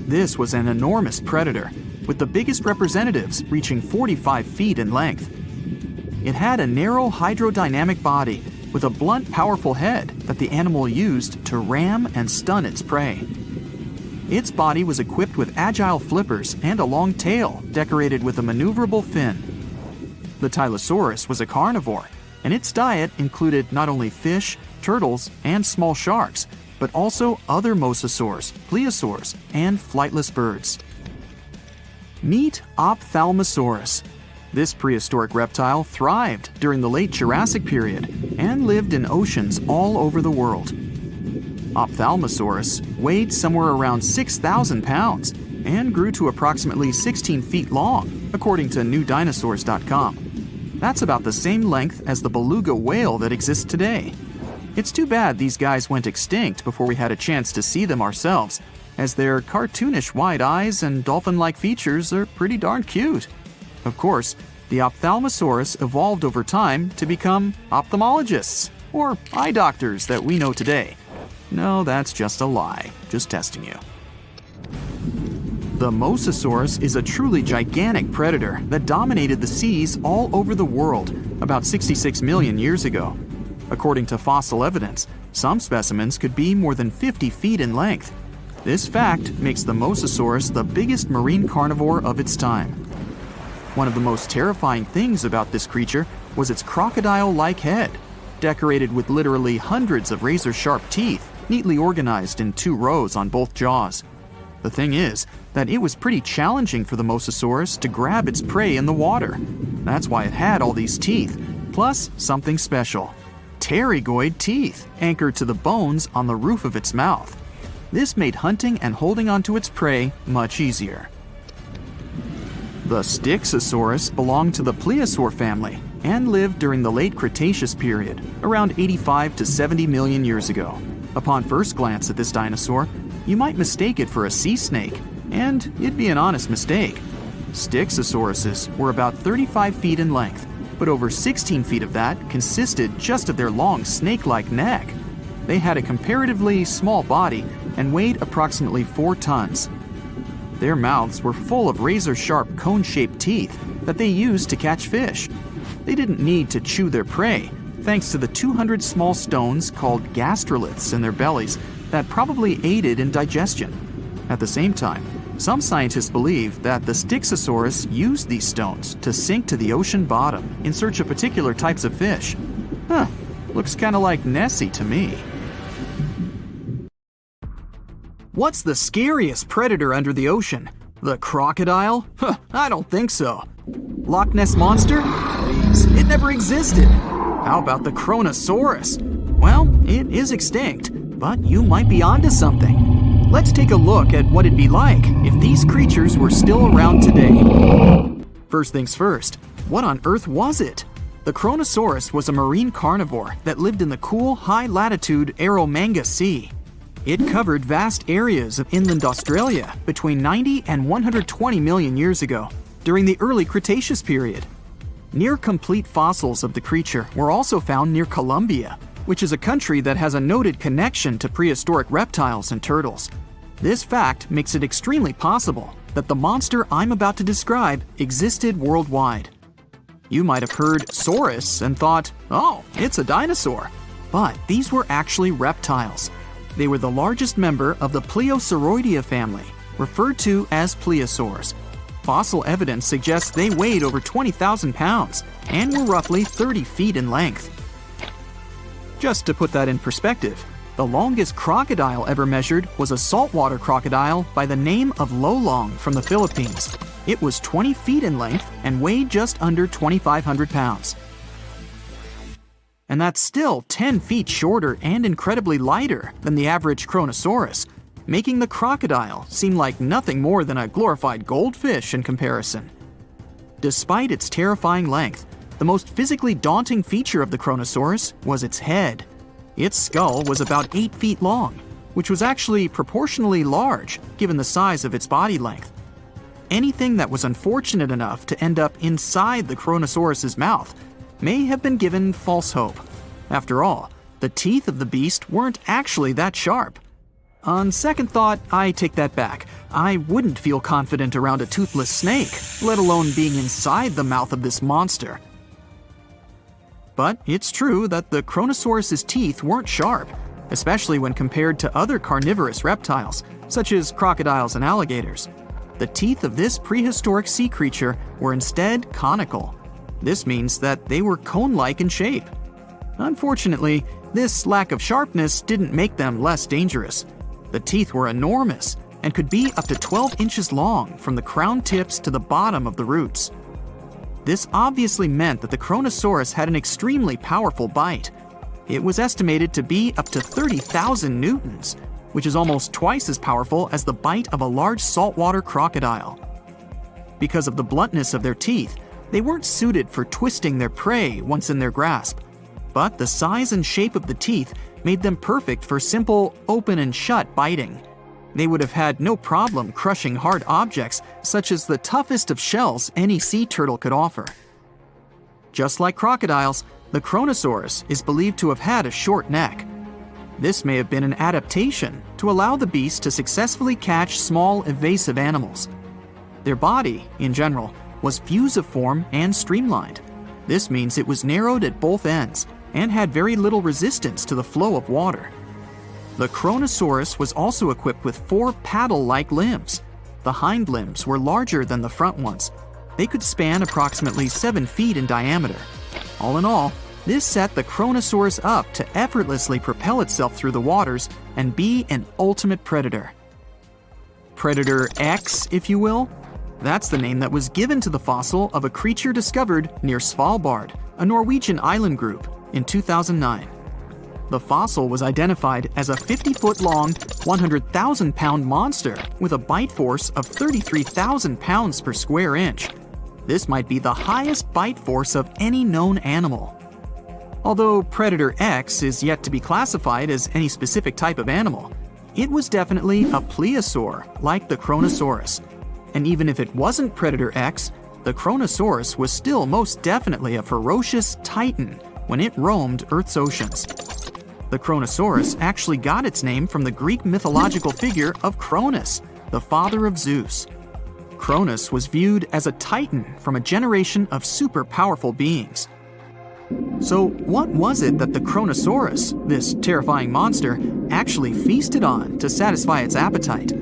This was an enormous predator, with the biggest representatives reaching 45 feet in length. It had a narrow hydrodynamic body with a blunt, powerful head that the animal used to ram and stun its prey. Its body was equipped with agile flippers and a long tail decorated with a maneuverable fin. The Tylosaurus was a carnivore, and its diet included not only fish, turtles, and small sharks, but also other mosasaurs, plesiosaurs, and flightless birds. Meet Ophthalmosaurus. This prehistoric reptile thrived during the late Jurassic period and lived in oceans all over the world. Ophthalmosaurus weighed somewhere around 6,000 pounds and grew to approximately 16 feet long, according to newdinosaurs.com. That's about the same length as the beluga whale that exists today. It's too bad these guys went extinct before we had a chance to see them ourselves, as their cartoonish wide eyes and dolphin-like features are pretty darn cute. Of course, the Ophthalmosaurus evolved over time to become ophthalmologists, or eye doctors that we know today. No, that's just a lie. Just testing you. The Mosasaurus is a truly gigantic predator that dominated the seas all over the world about 66 million years ago. According to fossil evidence, some specimens could be more than 50 feet in length. This fact makes the Mosasaurus the biggest marine carnivore of its time. One of the most terrifying things about this creature was its crocodile-like head, decorated with literally hundreds of razor-sharp teeth, neatly organized in 2 rows on both jaws. The thing is that it was pretty challenging for the Mosasaurus to grab its prey in the water. That's why it had all these teeth, plus something special: pterygoid teeth anchored to the bones on the roof of its mouth. This made hunting and holding onto its prey much easier. The Styxosaurus belonged to the plesiosaur family and lived during the late Cretaceous period, around 85 to 70 million years ago. Upon first glance at this dinosaur, you might mistake it for a sea snake, and it'd be an honest mistake. Styxosauruses were about 35 feet in length, but over 16 feet of that consisted just of their long snake-like neck. They had a comparatively small body and weighed approximately 4 tons. Their mouths were full of razor-sharp cone-shaped teeth that they used to catch fish. They didn't need to chew their prey, thanks to the 200 small stones called gastroliths in their bellies that probably aided in digestion. At the same time, some scientists believe that the Styxosaurus used these stones to sink to the ocean bottom in search of particular types of fish. Looks kinda like Nessie to me. What's the scariest predator under the ocean? The crocodile? I don't think so. Loch Ness Monster? Please, it never existed. How about the Kronosaurus? Well, it is extinct, but you might be onto something. Let's take a look at what it'd be like if these creatures were still around today. First things first, what on earth was it? The Kronosaurus was a marine carnivore that lived in the cool, high-latitude Eromanga Sea. It covered vast areas of inland Australia between 90 and 120 million years ago. during the early Cretaceous period. Near-complete fossils of the creature were also found near Colombia, which is a country that has a noted connection to prehistoric reptiles and turtles. This fact makes it extremely possible that the monster I'm about to describe existed worldwide. You might have heard saurus and thought, oh, it's a dinosaur. But these were actually reptiles. They were the largest member of the Plesiosauridae family, referred to as plesiosaurs. Fossil evidence suggests they weighed over 20,000 pounds and were roughly 30 feet in length. Just to put that in perspective, the longest crocodile ever measured was a saltwater crocodile by the name of Lolong from the Philippines. It was 20 feet in length and weighed just under 2,500 pounds. And that's still 10 feet shorter and incredibly lighter than the average Kronosaurus, making the crocodile seem like nothing more than a glorified goldfish in comparison. Despite its terrifying length, the most physically daunting feature of the Kronosaurus was its head. Its skull was about 8 feet long, which was actually proportionally large given the size of its body length. Anything that was unfortunate enough to end up inside the Kronosaurus's mouth may have been given false hope. After all, the teeth of the beast weren't actually that sharp. On second thought, I take that back. I wouldn't feel confident around a toothless snake, let alone being inside the mouth of this monster. But it's true that the Kronosaurus's teeth weren't sharp, especially when compared to other carnivorous reptiles, such as crocodiles and alligators. The teeth of this prehistoric sea creature were instead conical. This means that they were cone-like in shape. Unfortunately, this lack of sharpness didn't make them less dangerous. The teeth were enormous and could be up to 12 inches long from the crown tips to the bottom of the roots. This obviously meant that the Kronosaurus had an extremely powerful bite. It was estimated to be up to 30,000 newtons, which is almost twice as powerful as the bite of a large saltwater crocodile. Because of the bluntness of their teeth, they weren't suited for twisting their prey once in their grasp, but the size and shape of the teeth made them perfect for simple open and shut biting. They would have had no problem crushing hard objects such as the toughest of shells any sea turtle could offer. Just like crocodiles, the Kronosaurus is believed to have had a short neck. This may have been an adaptation to allow the beast to successfully catch small, evasive animals. Their body, in general, was fusiform and streamlined. This means it was narrowed at both ends and had very little resistance to the flow of water. The Kronosaurus was also equipped with 4 paddle-like limbs. The hind limbs were larger than the front ones. They could span approximately 7 feet in diameter. All in all, this set the Kronosaurus up to effortlessly propel itself through the waters and be an ultimate predator. Predator X, if you will? That's the name that was given to the fossil of a creature discovered near Svalbard, a Norwegian island group, in 2009. The fossil was identified as a 50-foot-long, 100,000-pound monster with a bite force of 33,000 pounds per square inch. This might be the highest bite force of any known animal. Although Predator X is yet to be classified as any specific type of animal, it was definitely a plesiosaur like the Kronosaurus. And even if it wasn't Predator X, the Kronosaurus was still most definitely a ferocious titan when it roamed Earth's oceans. The Kronosaurus actually got its name from the Greek mythological figure of Cronus, the father of Zeus. Cronus was viewed as a titan from a generation of super powerful beings. So what was it that the Kronosaurus, this terrifying monster, actually feasted on to satisfy its appetite?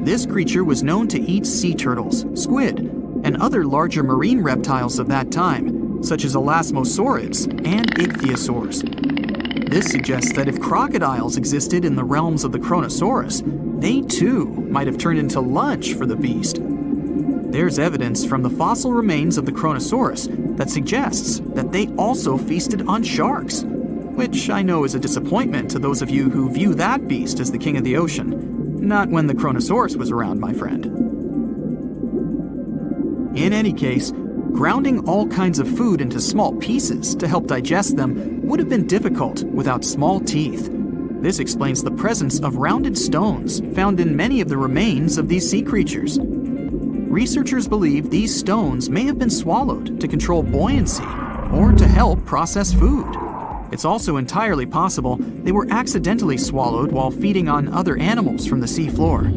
This creature was known to eat sea turtles, squid, and other larger marine reptiles of that time, such as elasmosaurids and ichthyosaurs. This suggests that if crocodiles existed in the realms of the Kronosaurus, they too might have turned into lunch for the beast. There's evidence from the fossil remains of the Kronosaurus that suggests that they also feasted on sharks, which I know is a disappointment to those of you who view that beast as the king of the ocean. Not when the Kronosaurus was around, my friend. In any case, grounding all kinds of food into small pieces to help digest them would have been difficult without small teeth. This explains the presence of rounded stones found in many of the remains of these sea creatures. researchers believe these stones may have been swallowed to control buoyancy or to help process food. It's also entirely possible they were accidentally swallowed while feeding on other animals from the seafloor.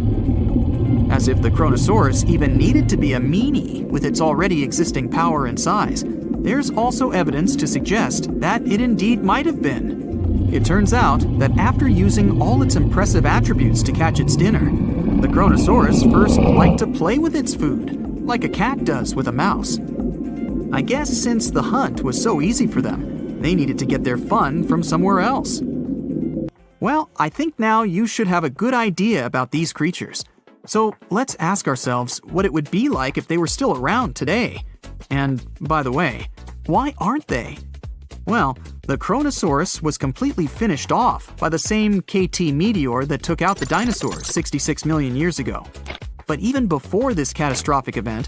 As if the Kronosaurus even needed to be a meanie with its already existing power and size, there's also evidence to suggest that it indeed might have been. It turns out that after using all its impressive attributes to catch its dinner, the Kronosaurus first liked to play with its food, like a cat does with a mouse. I guess since the hunt was so easy for them, they needed to get their fun from somewhere else. Well, I think now you should have a good idea about these creatures. So let's ask ourselves what it would be like if they were still around today. And by the way, why aren't they? Well, the Kronosaurus was completely finished off by the same KT meteor that took out the dinosaurs 66 million years ago. But even before this catastrophic event,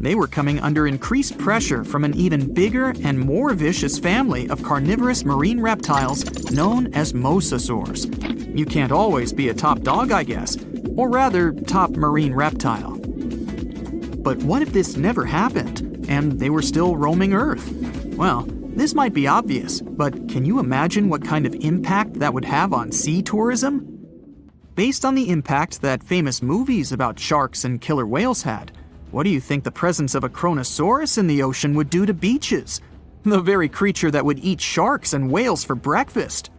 they were coming under increased pressure from an even bigger and more vicious family of carnivorous marine reptiles known as mosasaurs. You can't always be a top dog, I guess, or rather, top marine reptile. But what if this never happened, and they were still roaming Earth? Well, this might be obvious, but can you imagine what kind of impact that would have on sea tourism? Based on the impact that famous movies about sharks and killer whales had, what do you think the presence of a Kronosaurus in the ocean would do to beaches? The very creature that would eat sharks and whales for breakfast.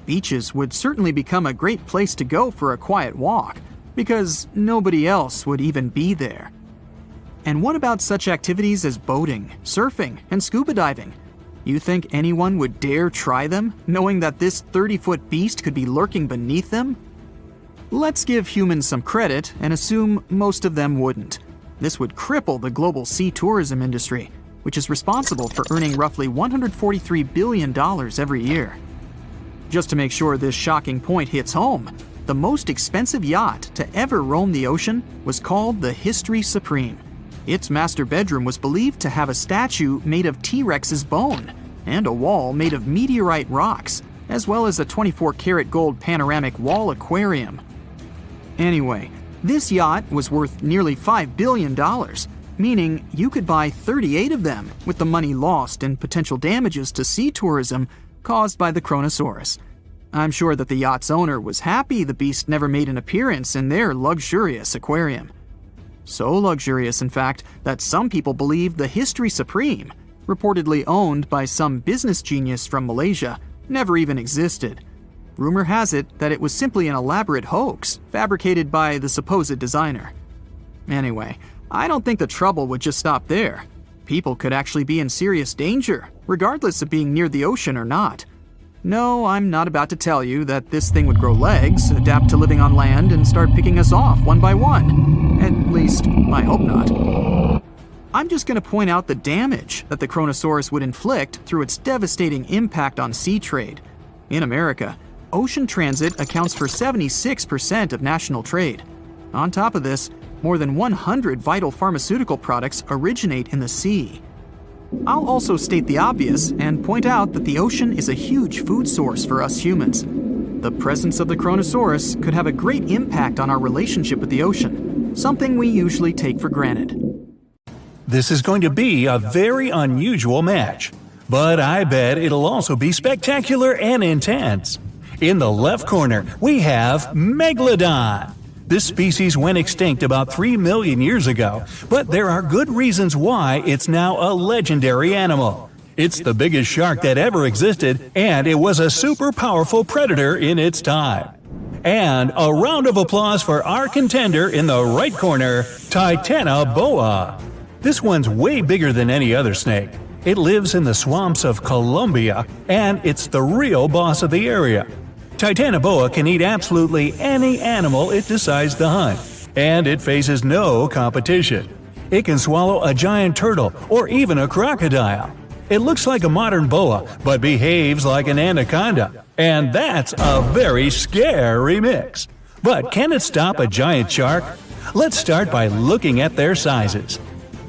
Beaches would certainly become a great place to go for a quiet walk, because nobody else would even be there. And what about such activities as boating, surfing, and scuba diving? You think anyone would dare try them, knowing that this 30-foot beast could be lurking beneath them? Let's give humans some credit and assume most of them wouldn't. This would cripple the global sea tourism industry, which is responsible for earning roughly $143 billion every year. Just to make sure this shocking point hits home, the most expensive yacht to ever roam the ocean was called the History Supreme. Its master bedroom was believed to have a statue made of T-Rex's bone and a wall made of meteorite rocks, as well as a 24-karat gold panoramic wall aquarium. Anyway, this yacht was worth nearly $5 billion, meaning you could buy 38 of them with the money lost in potential damages to sea tourism caused by the Kronosaurus. I'm sure that the yacht's owner was happy the beast never made an appearance in their luxurious aquarium. So luxurious, in fact, that some people believe the History Supreme, reportedly owned by some business genius from Malaysia, never even existed. Rumor has it that it was simply an elaborate hoax fabricated by the supposed designer. Anyway, I don't think the trouble would just stop there. People could actually be in serious danger, regardless of being near the ocean or not. No, I'm not about to tell you that this thing would grow legs, adapt to living on land, and start picking us off one by one. At least, I hope not. I'm just going to point out the damage that the Kronosaurus would inflict through its devastating impact on sea trade. In America, ocean transit accounts for 76% of national trade. On top of this, more than 100 vital pharmaceutical products originate in the sea. I'll also state the obvious and point out that the ocean is a huge food source for us humans. The presence of the Kronosaurus could have a great impact on our relationship with the ocean, something we usually take for granted. This is going to be a very unusual match, but I bet it'll also be spectacular and intense. In the left corner, we have Megalodon. This species went extinct about 3 million years ago, but there are good reasons why it's now a legendary animal. It's the biggest shark that ever existed, and it was a super powerful predator in its time. And a round of applause for our contender in the right corner, Titanoboa. This one's way bigger than any other snake. It lives in the swamps of Colombia, and it's the real boss of the area. Titanoboa can eat absolutely any animal it decides to hunt, and it faces no competition. It can swallow a giant turtle or even a crocodile. It looks like a modern boa, but behaves like an anaconda, and that's a very scary mix. But can it stop a giant shark? Let's start by looking at their sizes.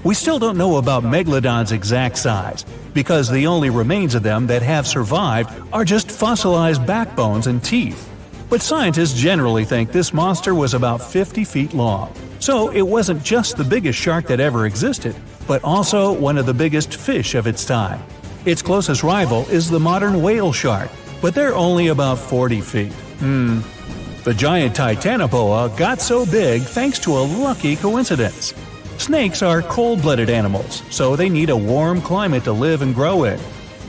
We still don't know about Megalodon's exact size, because the only remains of them that have survived are just fossilized backbones and teeth. But scientists generally think this monster was about 50 feet long. So it wasn't just the biggest shark that ever existed, but also one of the biggest fish of its time. Its closest rival is the modern whale shark, but they're only about 40 feet. The giant Titanoboa got so big thanks to a lucky coincidence. Snakes are cold-blooded animals, so they need a warm climate to live and grow in.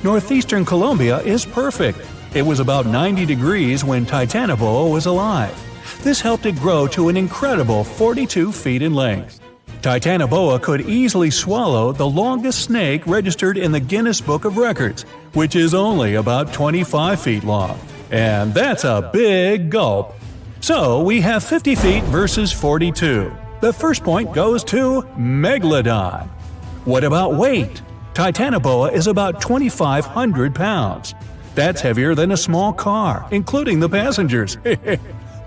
Northeastern Colombia is perfect. It was about 90 degrees when Titanoboa was alive. This helped it grow to an incredible 42 feet in length. Titanoboa could easily swallow the longest snake registered in the Guinness Book of Records, which is only about 25 feet long. And that's a big gulp. So we have 50 feet versus 42. The first point goes to Megalodon. What about weight? Titanoboa is about 2,500 pounds. That's heavier than a small car, including the passengers.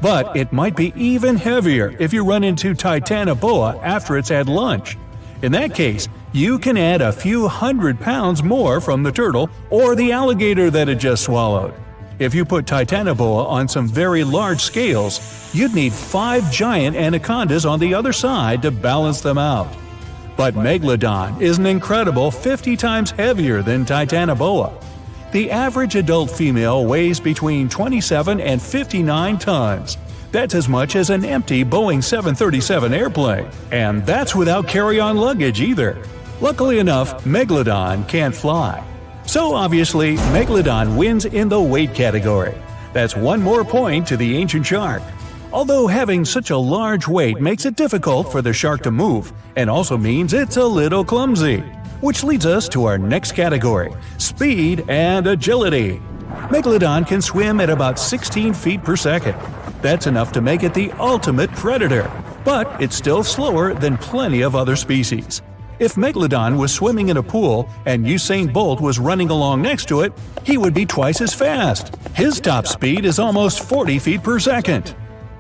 But it might be even heavier if you run into Titanoboa after it's had lunch. In that case, you can add a few hundred pounds more from the turtle or the alligator that it just swallowed. If you put Titanoboa on some very large scales, you'd need 5 giant anacondas on the other side to balance them out. But Megalodon is an incredible 50 times heavier than Titanoboa. The average adult female weighs between 27 and 59 tons. That's as much as an empty Boeing 737 airplane. And that's without carry-on luggage either. Luckily enough, Megalodon can't fly. So obviously, Megalodon wins in the weight category. That's one more point to the ancient shark. Although having such a large weight makes it difficult for the shark to move, and also means it's a little clumsy. Which leads us to our next category, speed and agility. Megalodon can swim at about 16 feet per second. That's enough to make it the ultimate predator, but it's still slower than plenty of other species. If Megalodon was swimming in a pool and Usain Bolt was running along next to it, he would be twice as fast. His top speed is almost 40 feet per second.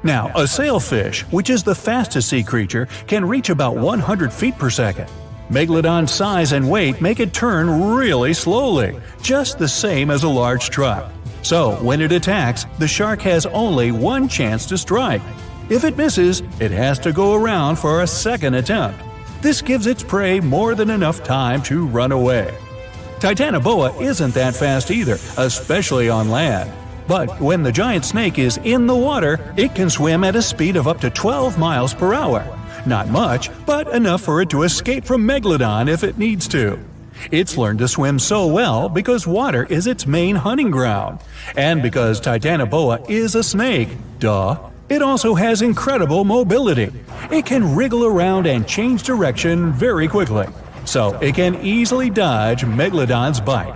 Now, a sailfish, which is the fastest sea creature, can reach about 100 feet per second. Megalodon's size and weight make it turn really slowly, just the same as a large truck. So, when it attacks, the shark has only one chance to strike. If it misses, it has to go around for a second attempt. This gives its prey more than enough time to run away. Titanoboa isn't that fast either, especially on land. But when the giant snake is in the water, it can swim at a speed of up to 12 miles per hour. Not much, but enough for it to escape from Megalodon if it needs to. It's learned to swim so well because water is its main hunting ground. And because Titanoboa is a snake, duh, it also has incredible mobility. It can wriggle around and change direction very quickly, so it can easily dodge Megalodon's bite.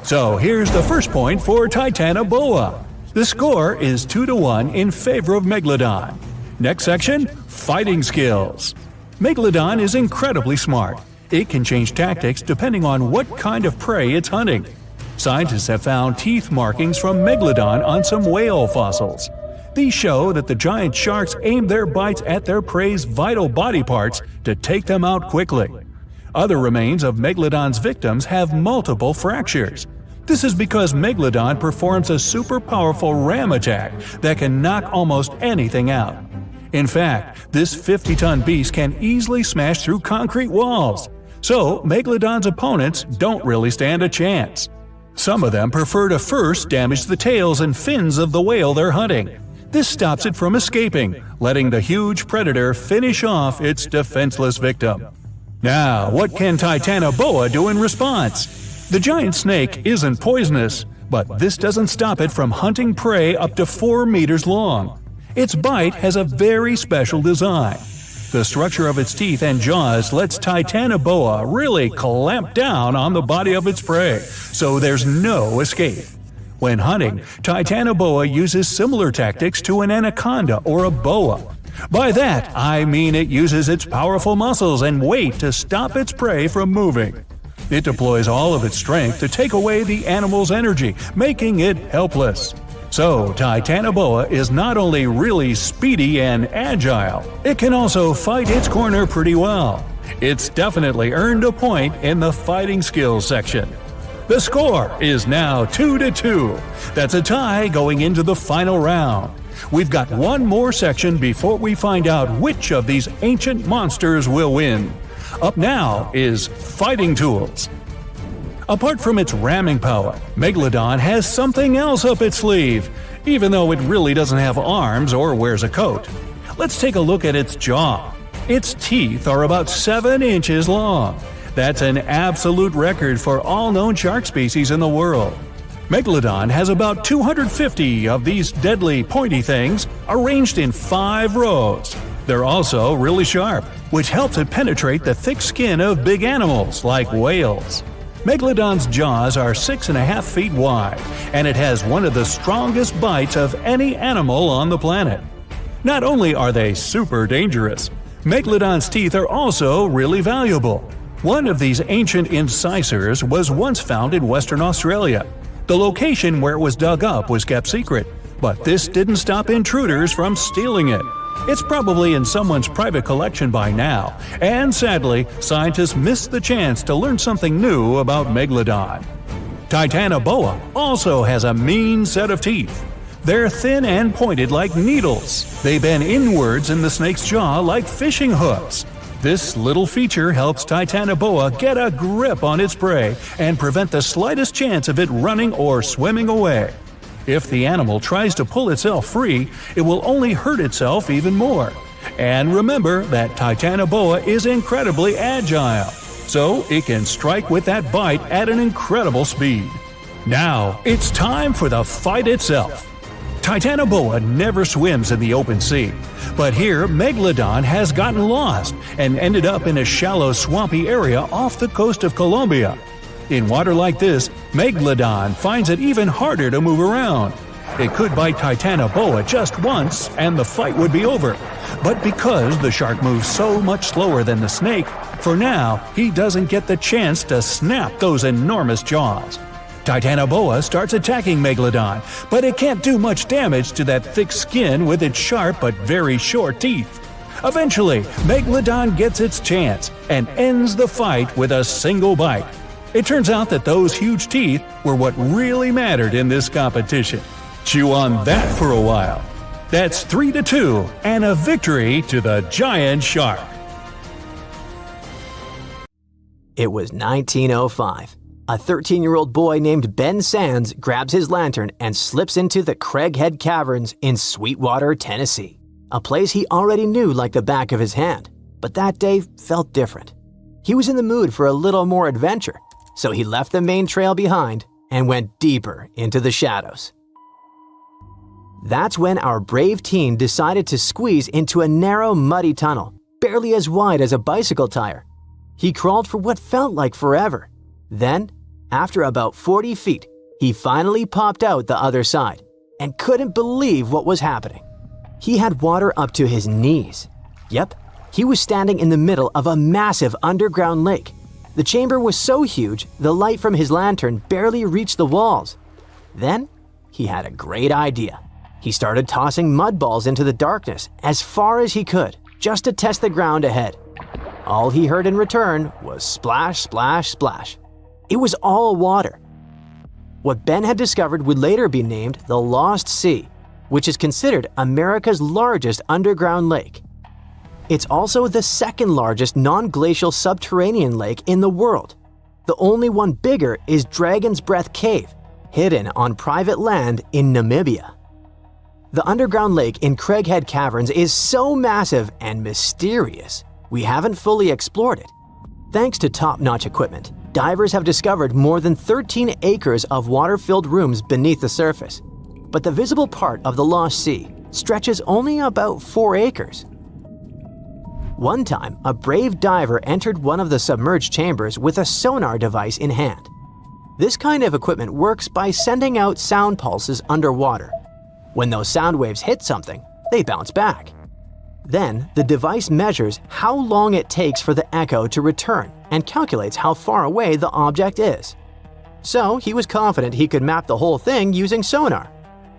So here's the first point for Titanoboa. The score is 2-1 in favor of Megalodon. Next section, fighting skills. Megalodon is incredibly smart. It can change tactics depending on what kind of prey it's hunting. Scientists have found teeth markings from Megalodon on some whale fossils. These show that the giant sharks aim their bites at their prey's vital body parts to take them out quickly. Other remains of Megalodon's victims have multiple fractures. This is because Megalodon performs a super powerful ram attack that can knock almost anything out. In fact, this 50-ton beast can easily smash through concrete walls. So, Megalodon's opponents don't really stand a chance. Some of them prefer to first damage the tails and fins of the whale they're hunting. This stops it from escaping, letting the huge predator finish off its defenseless victim. Now, what can Titanoboa do in response? The giant snake isn't poisonous, but this doesn't stop it from hunting prey up to 4 meters long. Its bite has a very special design. The structure of its teeth and jaws lets Titanoboa really clamp down on the body of its prey, so there's no escape. When hunting, Titanoboa uses similar tactics to an anaconda or a boa. By that, I mean it uses its powerful muscles and weight to stop its prey from moving. It deploys all of its strength to take away the animal's energy, making it helpless. So, Titanoboa is not only really speedy and agile, it can also fight its corner pretty well. It's definitely earned a point in the fighting skills section. The score is now 2-2. That's a tie going into the final round. We've got one more section before we find out which of these ancient monsters will win. Up now is fighting tools. Apart from its ramming power, Megalodon has something else up its sleeve, even though it really doesn't have arms or wears a coat. Let's take a look at its jaw. Its teeth are about 7 inches long. That's an absolute record for all known shark species in the world. Megalodon has about 250 of these deadly pointy things arranged in 5 rows. They're also really sharp, which helps it penetrate the thick skin of big animals like whales. Megalodon's jaws are 6.5 feet wide, and it has one of the strongest bites of any animal on the planet. Not only are they super dangerous, Megalodon's teeth are also really valuable. One of these ancient incisors was once found in Western Australia. The location where it was dug up was kept secret, but this didn't stop intruders from stealing it. It's probably in someone's private collection by now, and sadly, scientists missed the chance to learn something new about Megalodon. Titanoboa also has a mean set of teeth. They're thin and pointed like needles. They bend inwards in the snake's jaw like fishing hooks. This little feature helps Titanoboa get a grip on its prey and prevent the slightest chance of it running or swimming away. If the animal tries to pull itself free, it will only hurt itself even more. And remember that Titanoboa is incredibly agile, so it can strike with that bite at an incredible speed. Now, it's time for the fight itself. Titanoboa never swims in the open sea, but here Megalodon has gotten lost and ended up in a shallow swampy area off the coast of Colombia. In water like this, Megalodon finds it even harder to move around. It could bite Titanoboa just once and the fight would be over. But because the shark moves so much slower than the snake, for now he doesn't get the chance to snap those enormous jaws. Titanoboa starts attacking Megalodon, but it can't do much damage to that thick skin with its sharp but very short teeth. Eventually, Megalodon gets its chance and ends the fight with a single bite. It turns out that those huge teeth were what really mattered in this competition. Chew on that for a while. That's 3-2 and a victory to the giant shark. It was 1905. A 13-year-old boy named Ben Sands grabs his lantern and slips into the Craighead Caverns in Sweetwater, Tennessee, a place he already knew like the back of his hand. But that day felt different. He was in the mood for a little more adventure, so he left the main trail behind and went deeper into the shadows. That's when our brave teen decided to squeeze into a narrow, muddy tunnel, barely as wide as a bicycle tire. He crawled for what felt like forever. Then, after about 40 feet, he finally popped out the other side and couldn't believe what was happening. He had water up to his knees. Yep, he was standing in the middle of a massive underground lake. The chamber was so huge, the light from his lantern barely reached the walls. Then, he had a great idea. He started tossing mud balls into the darkness as far as he could, just to test the ground ahead. All he heard in return was splash, splash, splash. It was all water. What Ben had discovered would later be named the Lost Sea, which is considered America's largest underground lake. It's also the second largest non-glacial subterranean lake in the world. The only one bigger is Dragon's Breath Cave, hidden on private land in Namibia. The underground lake in Craighead Caverns is so massive and mysterious, we haven't fully explored it. Thanks to top-notch equipment, divers have discovered more than 13 acres of water-filled rooms beneath the surface. But the visible part of the Lost Sea stretches only about 4 acres. One time, a brave diver entered one of the submerged chambers with a sonar device in hand. This kind of equipment works by sending out sound pulses underwater. When those sound waves hit something, they bounce back. Then, the device measures how long it takes for the echo to return and calculates how far away the object is. So, he was confident he could map the whole thing using sonar.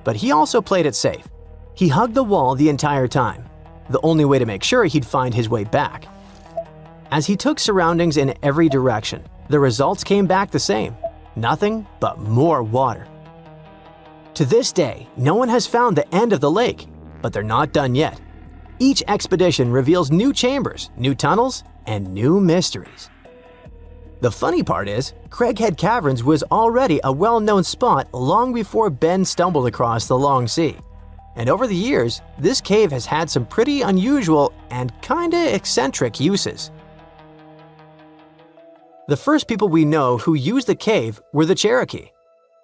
But he also played it safe. He hugged the wall the entire time, the only way to make sure he'd find his way back. As he took surroundings in every direction, the results came back the same. Nothing but more water. To this day, no one has found the end of the lake, But they're not done yet. Each expedition reveals new chambers, new tunnels, and new mysteries. The funny part is, Craighead Caverns was already a well-known spot long before Ben stumbled across the Long Sea. And over the years, this cave has had some pretty unusual and kinda eccentric uses. The first people we know who used the cave were the Cherokee.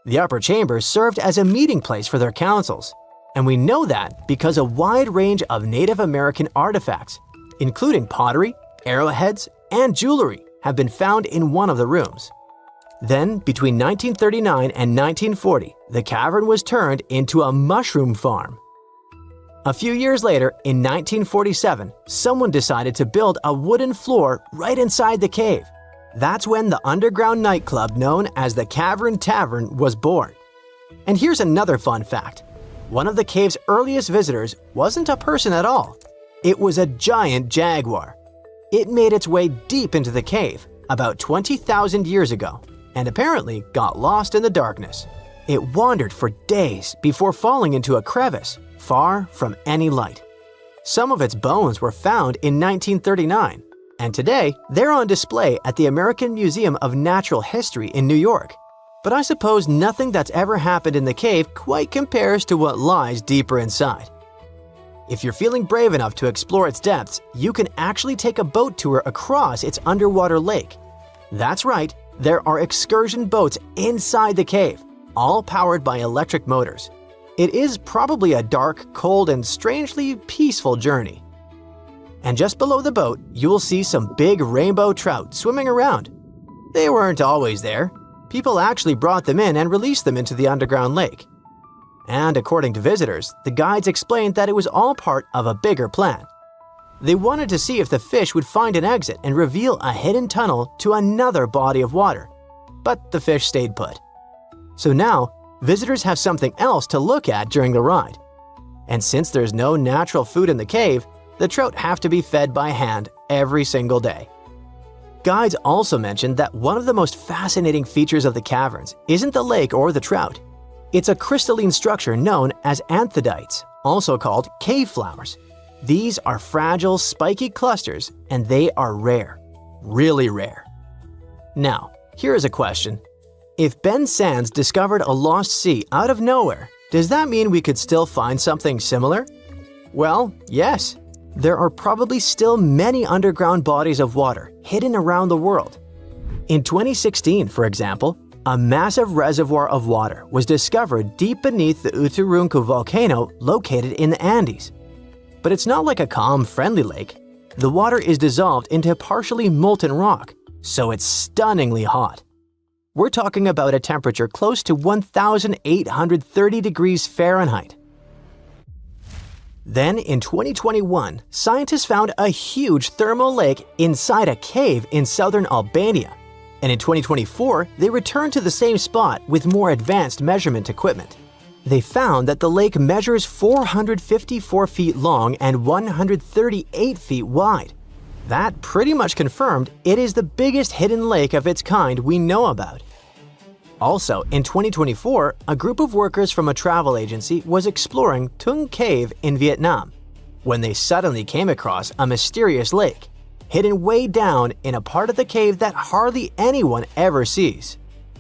The upper chambers served as a meeting place for their councils, and we know that because a wide range of Native American artifacts, including pottery, arrowheads, and jewelry, have been found in one of the rooms. Then, between 1939 and 1940, the cavern was turned into a mushroom farm. A few years later, in 1947, someone decided to build a wooden floor right inside the cave. That's when the underground nightclub known as the Cavern Tavern was born. And here's another fun fact. One of the cave's earliest visitors wasn't a person at all. It was a giant jaguar. It made its way deep into the cave about 20,000 years ago and apparently got lost in the darkness. It wandered for days before falling into a crevice far from any light. Some of its bones were found in 1939, and today they're on display at the American Museum of Natural History in New York. But I suppose nothing that's ever happened in the cave quite compares to what lies deeper inside. If you're feeling brave enough to explore its depths, you can actually take a boat tour across its underwater lake. That's right, there are excursion boats inside the cave, all powered by electric motors. It is probably a dark, cold, and strangely peaceful journey. And just below the boat, you will see some big rainbow trout swimming around. They weren't always there. People actually brought them in and released them into the underground lake. And according to visitors, the guides explained that it was all part of a bigger plan. They wanted to see if the fish would find an exit and reveal a hidden tunnel to another body of water. But the fish stayed put. So now, visitors have something else to look at during the ride. And since there's no natural food in the cave, the trout have to be fed by hand every single day. Guides also mentioned that one of the most fascinating features of the caverns isn't the lake or the trout. It's a crystalline structure known as anthodites, also called cave flowers. These are fragile, spiky clusters, and they are rare. Really rare. Now, here is a question. If Ben Sands discovered a lost sea out of nowhere, does that mean we could still find something similar? Well, yes. There are probably still many underground bodies of water hidden around the world. In 2016, for example, a massive reservoir of water was discovered deep beneath the Uturuncu volcano located in the Andes. But it's not like a calm, friendly lake. The water is dissolved into partially molten rock, so it's stunningly hot. We're talking about a temperature close to 1,830 degrees Fahrenheit. Then, in 2021, scientists found a huge thermal lake inside a cave in southern Albania. And in 2024, they returned to the same spot with more advanced measurement equipment. They found that the lake measures 454 feet long and 138 feet wide. That pretty much confirmed it is the biggest hidden lake of its kind we know about. Also, in 2024, a group of workers from a travel agency was exploring Tung Cave in Vietnam when they suddenly came across a mysterious lake, hidden way down in a part of the cave that hardly anyone ever sees.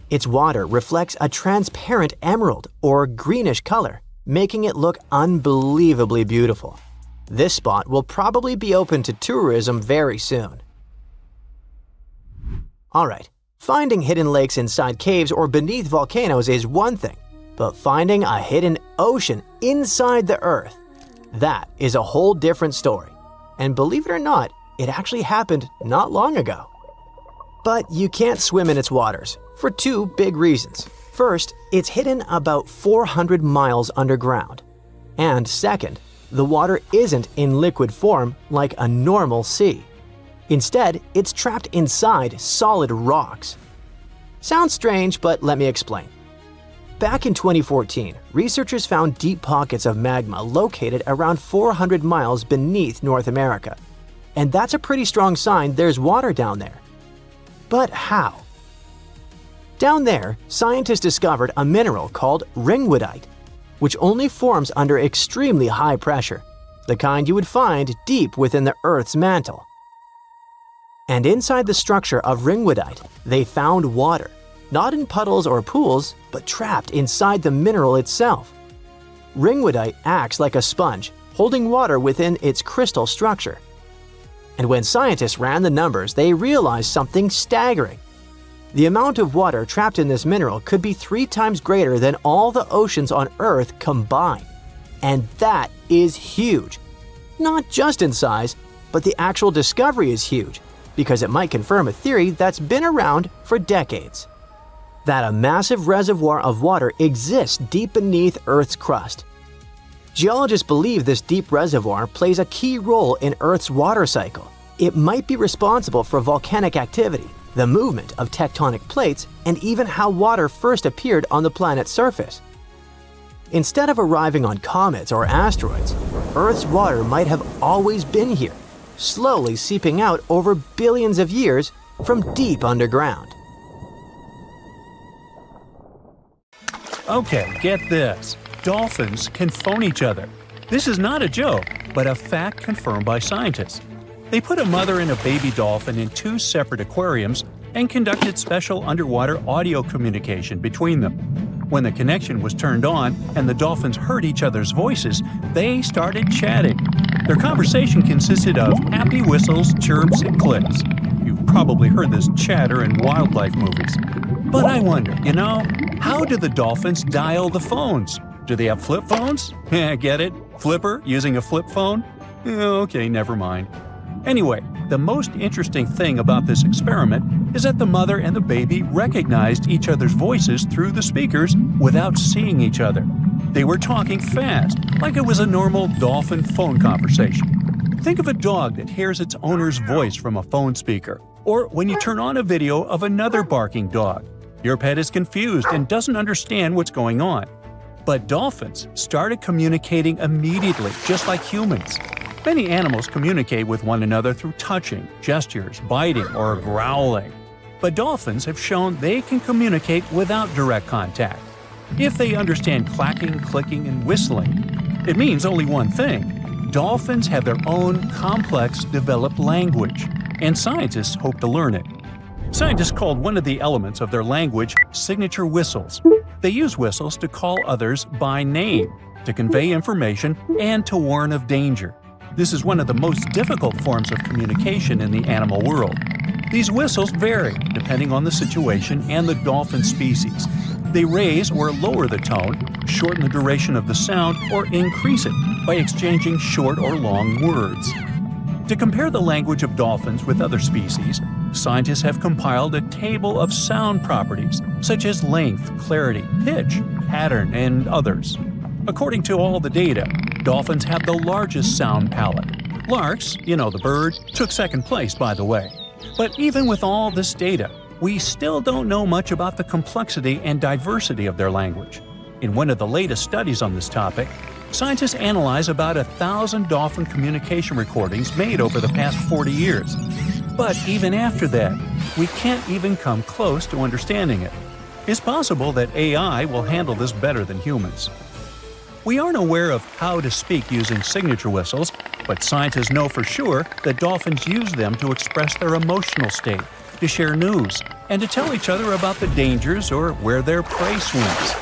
Its water reflects a transparent emerald or greenish color, making it look unbelievably beautiful. This spot will probably be open to tourism very soon. Alright, finding hidden lakes inside caves or beneath volcanoes is one thing, but finding a hidden ocean inside the Earth, that is a whole different story. And believe it or not, it actually happened not long ago. But you can't swim in its waters, for two big reasons. First, it's hidden about 400 miles underground. And second, the water isn't in liquid form like a normal sea. Instead, it's trapped inside solid rocks. Sounds strange, but let me explain. Back in 2014, researchers found deep pockets of magma located around 400 miles beneath North America. And that's a pretty strong sign there's water down there. But how? Down there, scientists discovered a mineral called ringwoodite. which only forms under extremely high pressure, the kind you would find deep within the Earth's mantle. And inside the structure of ringwoodite, they found water, not in puddles or pools, but trapped inside the mineral itself. Ringwoodite acts like a sponge, holding water within its crystal structure. And when scientists ran the numbers, they realized something staggering. The amount of water trapped in this mineral could be 3 times greater than all the oceans on Earth combined. And that is huge. Not just in size, but the actual discovery is huge, because it might confirm a theory that's been around for decades. That a massive reservoir of water exists deep beneath Earth's crust. Geologists believe this deep reservoir plays a key role in Earth's water cycle. It might be responsible for volcanic activity, the movement of tectonic plates, and even how water first appeared on the planet's surface. Instead of arriving on comets or asteroids, Earth's water might have always been here, slowly seeping out over billions of years from deep underground. Okay, get this. Dolphins can phone each other. This is not a joke, but a fact confirmed by scientists. They put a mother and a baby dolphin in 2 separate aquariums and conducted special underwater audio communication between them. When the connection was turned on and the dolphins heard each other's voices, they started chatting. Their conversation consisted of happy whistles, chirps, and clicks. You've probably heard this chatter in wildlife movies. But I wonder, how do the dolphins dial the phones? Do they have flip phones? Get it? Flipper using a flip phone? Okay, never mind. Anyway, the most interesting thing about this experiment is that the mother and the baby recognized each other's voices through the speakers without seeing each other. They were talking fast, like it was a normal dolphin phone conversation. Think of a dog that hears its owner's voice from a phone speaker, or when you turn on a video of another barking dog. Your pet is confused and doesn't understand what's going on. But dolphins started communicating immediately, just like humans. Many animals communicate with one another through touching, gestures, biting, or growling. But dolphins have shown they can communicate without direct contact. If they understand clacking, clicking, and whistling, it means only one thing. Dolphins have their own complex, developed language, and scientists hope to learn it. Scientists called one of the elements of their language signature whistles. They use whistles to call others by name, to convey information, and to warn of danger. This is one of the most difficult forms of communication in the animal world. These whistles vary depending on the situation and the dolphin species. They raise or lower the tone, shorten the duration of the sound, or increase it by exchanging short or long words. To compare the language of dolphins with other species, scientists have compiled a table of sound properties such as length, clarity, pitch, pattern, and others. According to all the data, dolphins have the largest sound palette. Larks, the bird, took second place, by the way. But even with all this data, we still don't know much about the complexity and diversity of their language. In one of the latest studies on this topic, scientists analyze about 1,000 dolphin communication recordings made over the past 40 years. But even after that, we can't even come close to understanding it. It's possible that AI will handle this better than humans. We aren't aware of how to speak using signature whistles, but scientists know for sure that dolphins use them to express their emotional state, to share news, and to tell each other about the dangers or where their prey swims.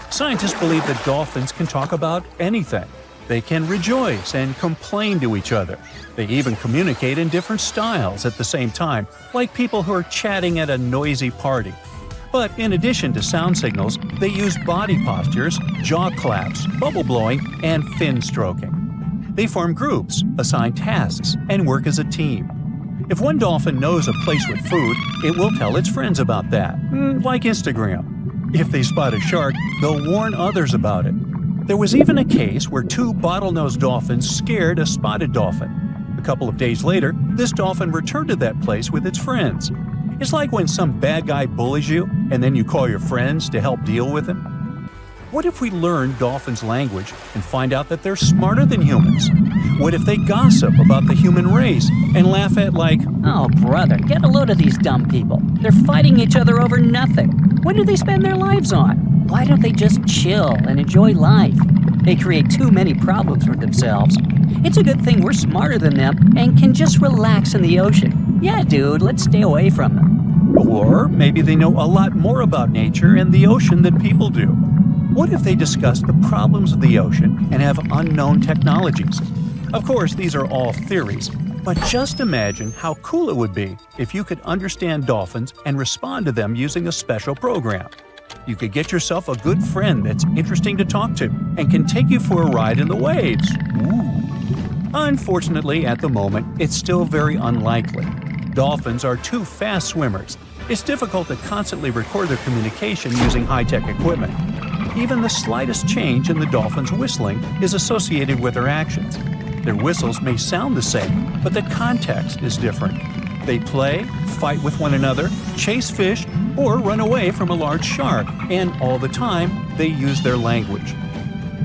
Scientists believe that dolphins can talk about anything. They can rejoice and complain to each other. They even communicate in different styles at the same time, like people who are chatting at a noisy party. But in addition to sound signals, they use body postures, jaw claps, bubble blowing, and fin stroking. They form groups, assign tasks, and work as a team. If one dolphin knows a place with food, it will tell its friends about that, like Instagram. If they spot a shark, they'll warn others about it. There was even a case where 2 bottlenose dolphins scared a spotted dolphin. A couple of days later, this dolphin returned to that place with its friends. It's like when some bad guy bullies you, and then you call your friends to help deal with him. What if we learn dolphins' language and find out that they're smarter than humans? What if they gossip about the human race and laugh at "Oh, brother, get a load of these dumb people. They're fighting each other over nothing. What do they spend their lives on?" Why don't they just chill and enjoy life? They create too many problems for themselves. It's a good thing we're smarter than them and can just relax in the ocean. Yeah, dude, let's stay away from them. Or maybe they know a lot more about nature and the ocean than people do. What if they discuss the problems of the ocean and have unknown technologies? Of course, these are all theories, but just imagine how cool it would be if you could understand dolphins and respond to them using a special program. You could get yourself a good friend that's interesting to talk to and can take you for a ride in the waves. Ooh. Unfortunately, at the moment, it's still very unlikely. Dolphins are too fast swimmers. It's difficult to constantly record their communication using high-tech equipment. Even the slightest change in the dolphin's whistling is associated with their actions. Their whistles may sound the same, but the context is different. They play, fight with one another, chase fish, or run away from a large shark, and all the time, they use their language.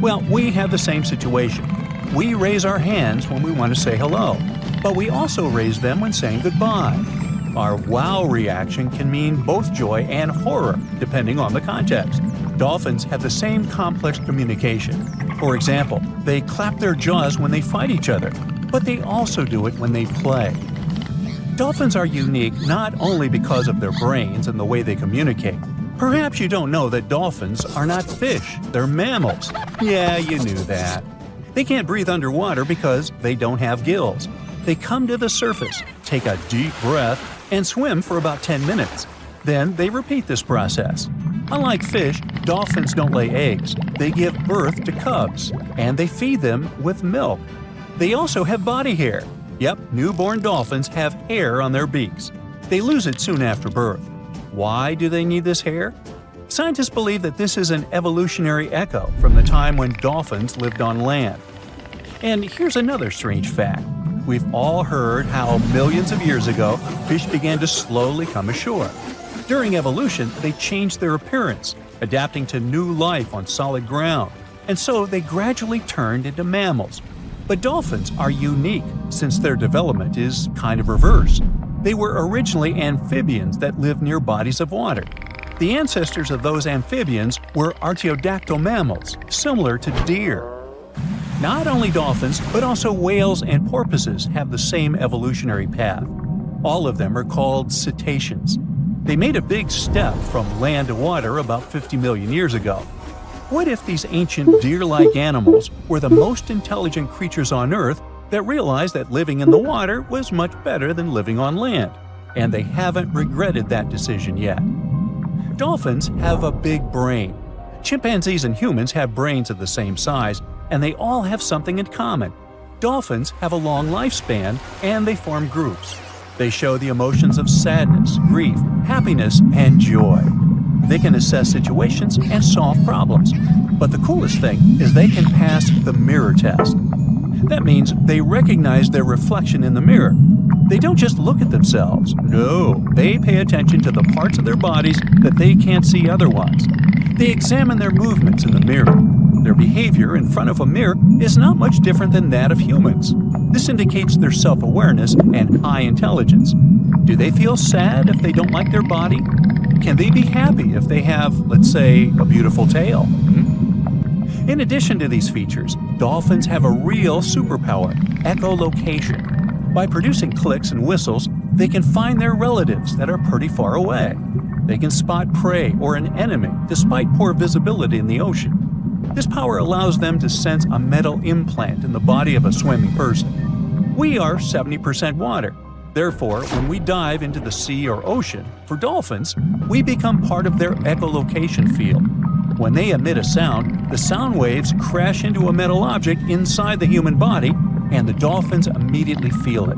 Well, we have the same situation. We raise our hands when we want to say hello, but we also raise them when saying goodbye. Our wow reaction can mean both joy and horror, depending on the context. Dolphins have the same complex communication. For example, they clap their jaws when they fight each other, but they also do it when they play. Dolphins are unique not only because of their brains and the way they communicate. Perhaps you don't know that dolphins are not fish, they're mammals. Yeah, you knew that. They can't breathe underwater because they don't have gills. They come to the surface, take a deep breath, and swim for about 10 minutes. Then they repeat this process. Unlike fish, dolphins don't lay eggs. They give birth to cubs, and they feed them with milk. They also have body hair. Yep, newborn dolphins have hair on their beaks. They lose it soon after birth. Why do they need this hair? Scientists believe that this is an evolutionary echo from the time when dolphins lived on land. And here's another strange fact. We've all heard how millions of years ago, fish began to slowly come ashore. During evolution, they changed their appearance, adapting to new life on solid ground, and so they gradually turned into mammals. But dolphins are unique since their development is kind of reversed. They were originally amphibians that lived near bodies of water. The ancestors of those amphibians were artiodactyl mammals, similar to deer. Not only dolphins, but also whales and porpoises have the same evolutionary path. All of them are called cetaceans. They made a big step from land to water about 50 million years ago. What if these ancient deer-like animals were the most intelligent creatures on Earth that realized that living in the water was much better than living on land, and they haven't regretted that decision yet? Dolphins have a big brain. Chimpanzees and humans have brains of the same size, and they all have something in common. Dolphins have a long lifespan, and they form groups. They show the emotions of sadness, grief, happiness, and joy. They can assess situations and solve problems. But the coolest thing is they can pass the mirror test. That means they recognize their reflection in the mirror. They don't just look at themselves. No, they pay attention to the parts of their bodies that they can't see otherwise. They examine their movements in the mirror. Their behavior in front of a mirror is not much different than that of humans. This indicates their self-awareness and high intelligence. Do they feel sad if they don't like their body? Can they be happy if they have, let's say, a beautiful tail? In addition to these features, dolphins have a real superpower, echolocation. By producing clicks and whistles, they can find their relatives that are pretty far away. They can spot prey or an enemy despite poor visibility in the ocean. This power allows them to sense a metal implant in the body of a swimming person. We are 70% water. Therefore, when we dive into the sea or ocean, for dolphins, we become part of their echolocation field. When they emit a sound, the sound waves crash into a metal object inside the human body, and the dolphins immediately feel it.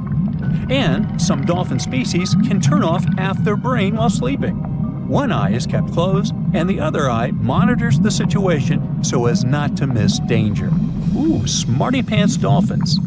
And some dolphin species can turn off half their brain while sleeping. One eye is kept closed, and the other eye monitors the situation so as not to miss danger. Ooh, smarty pants dolphins.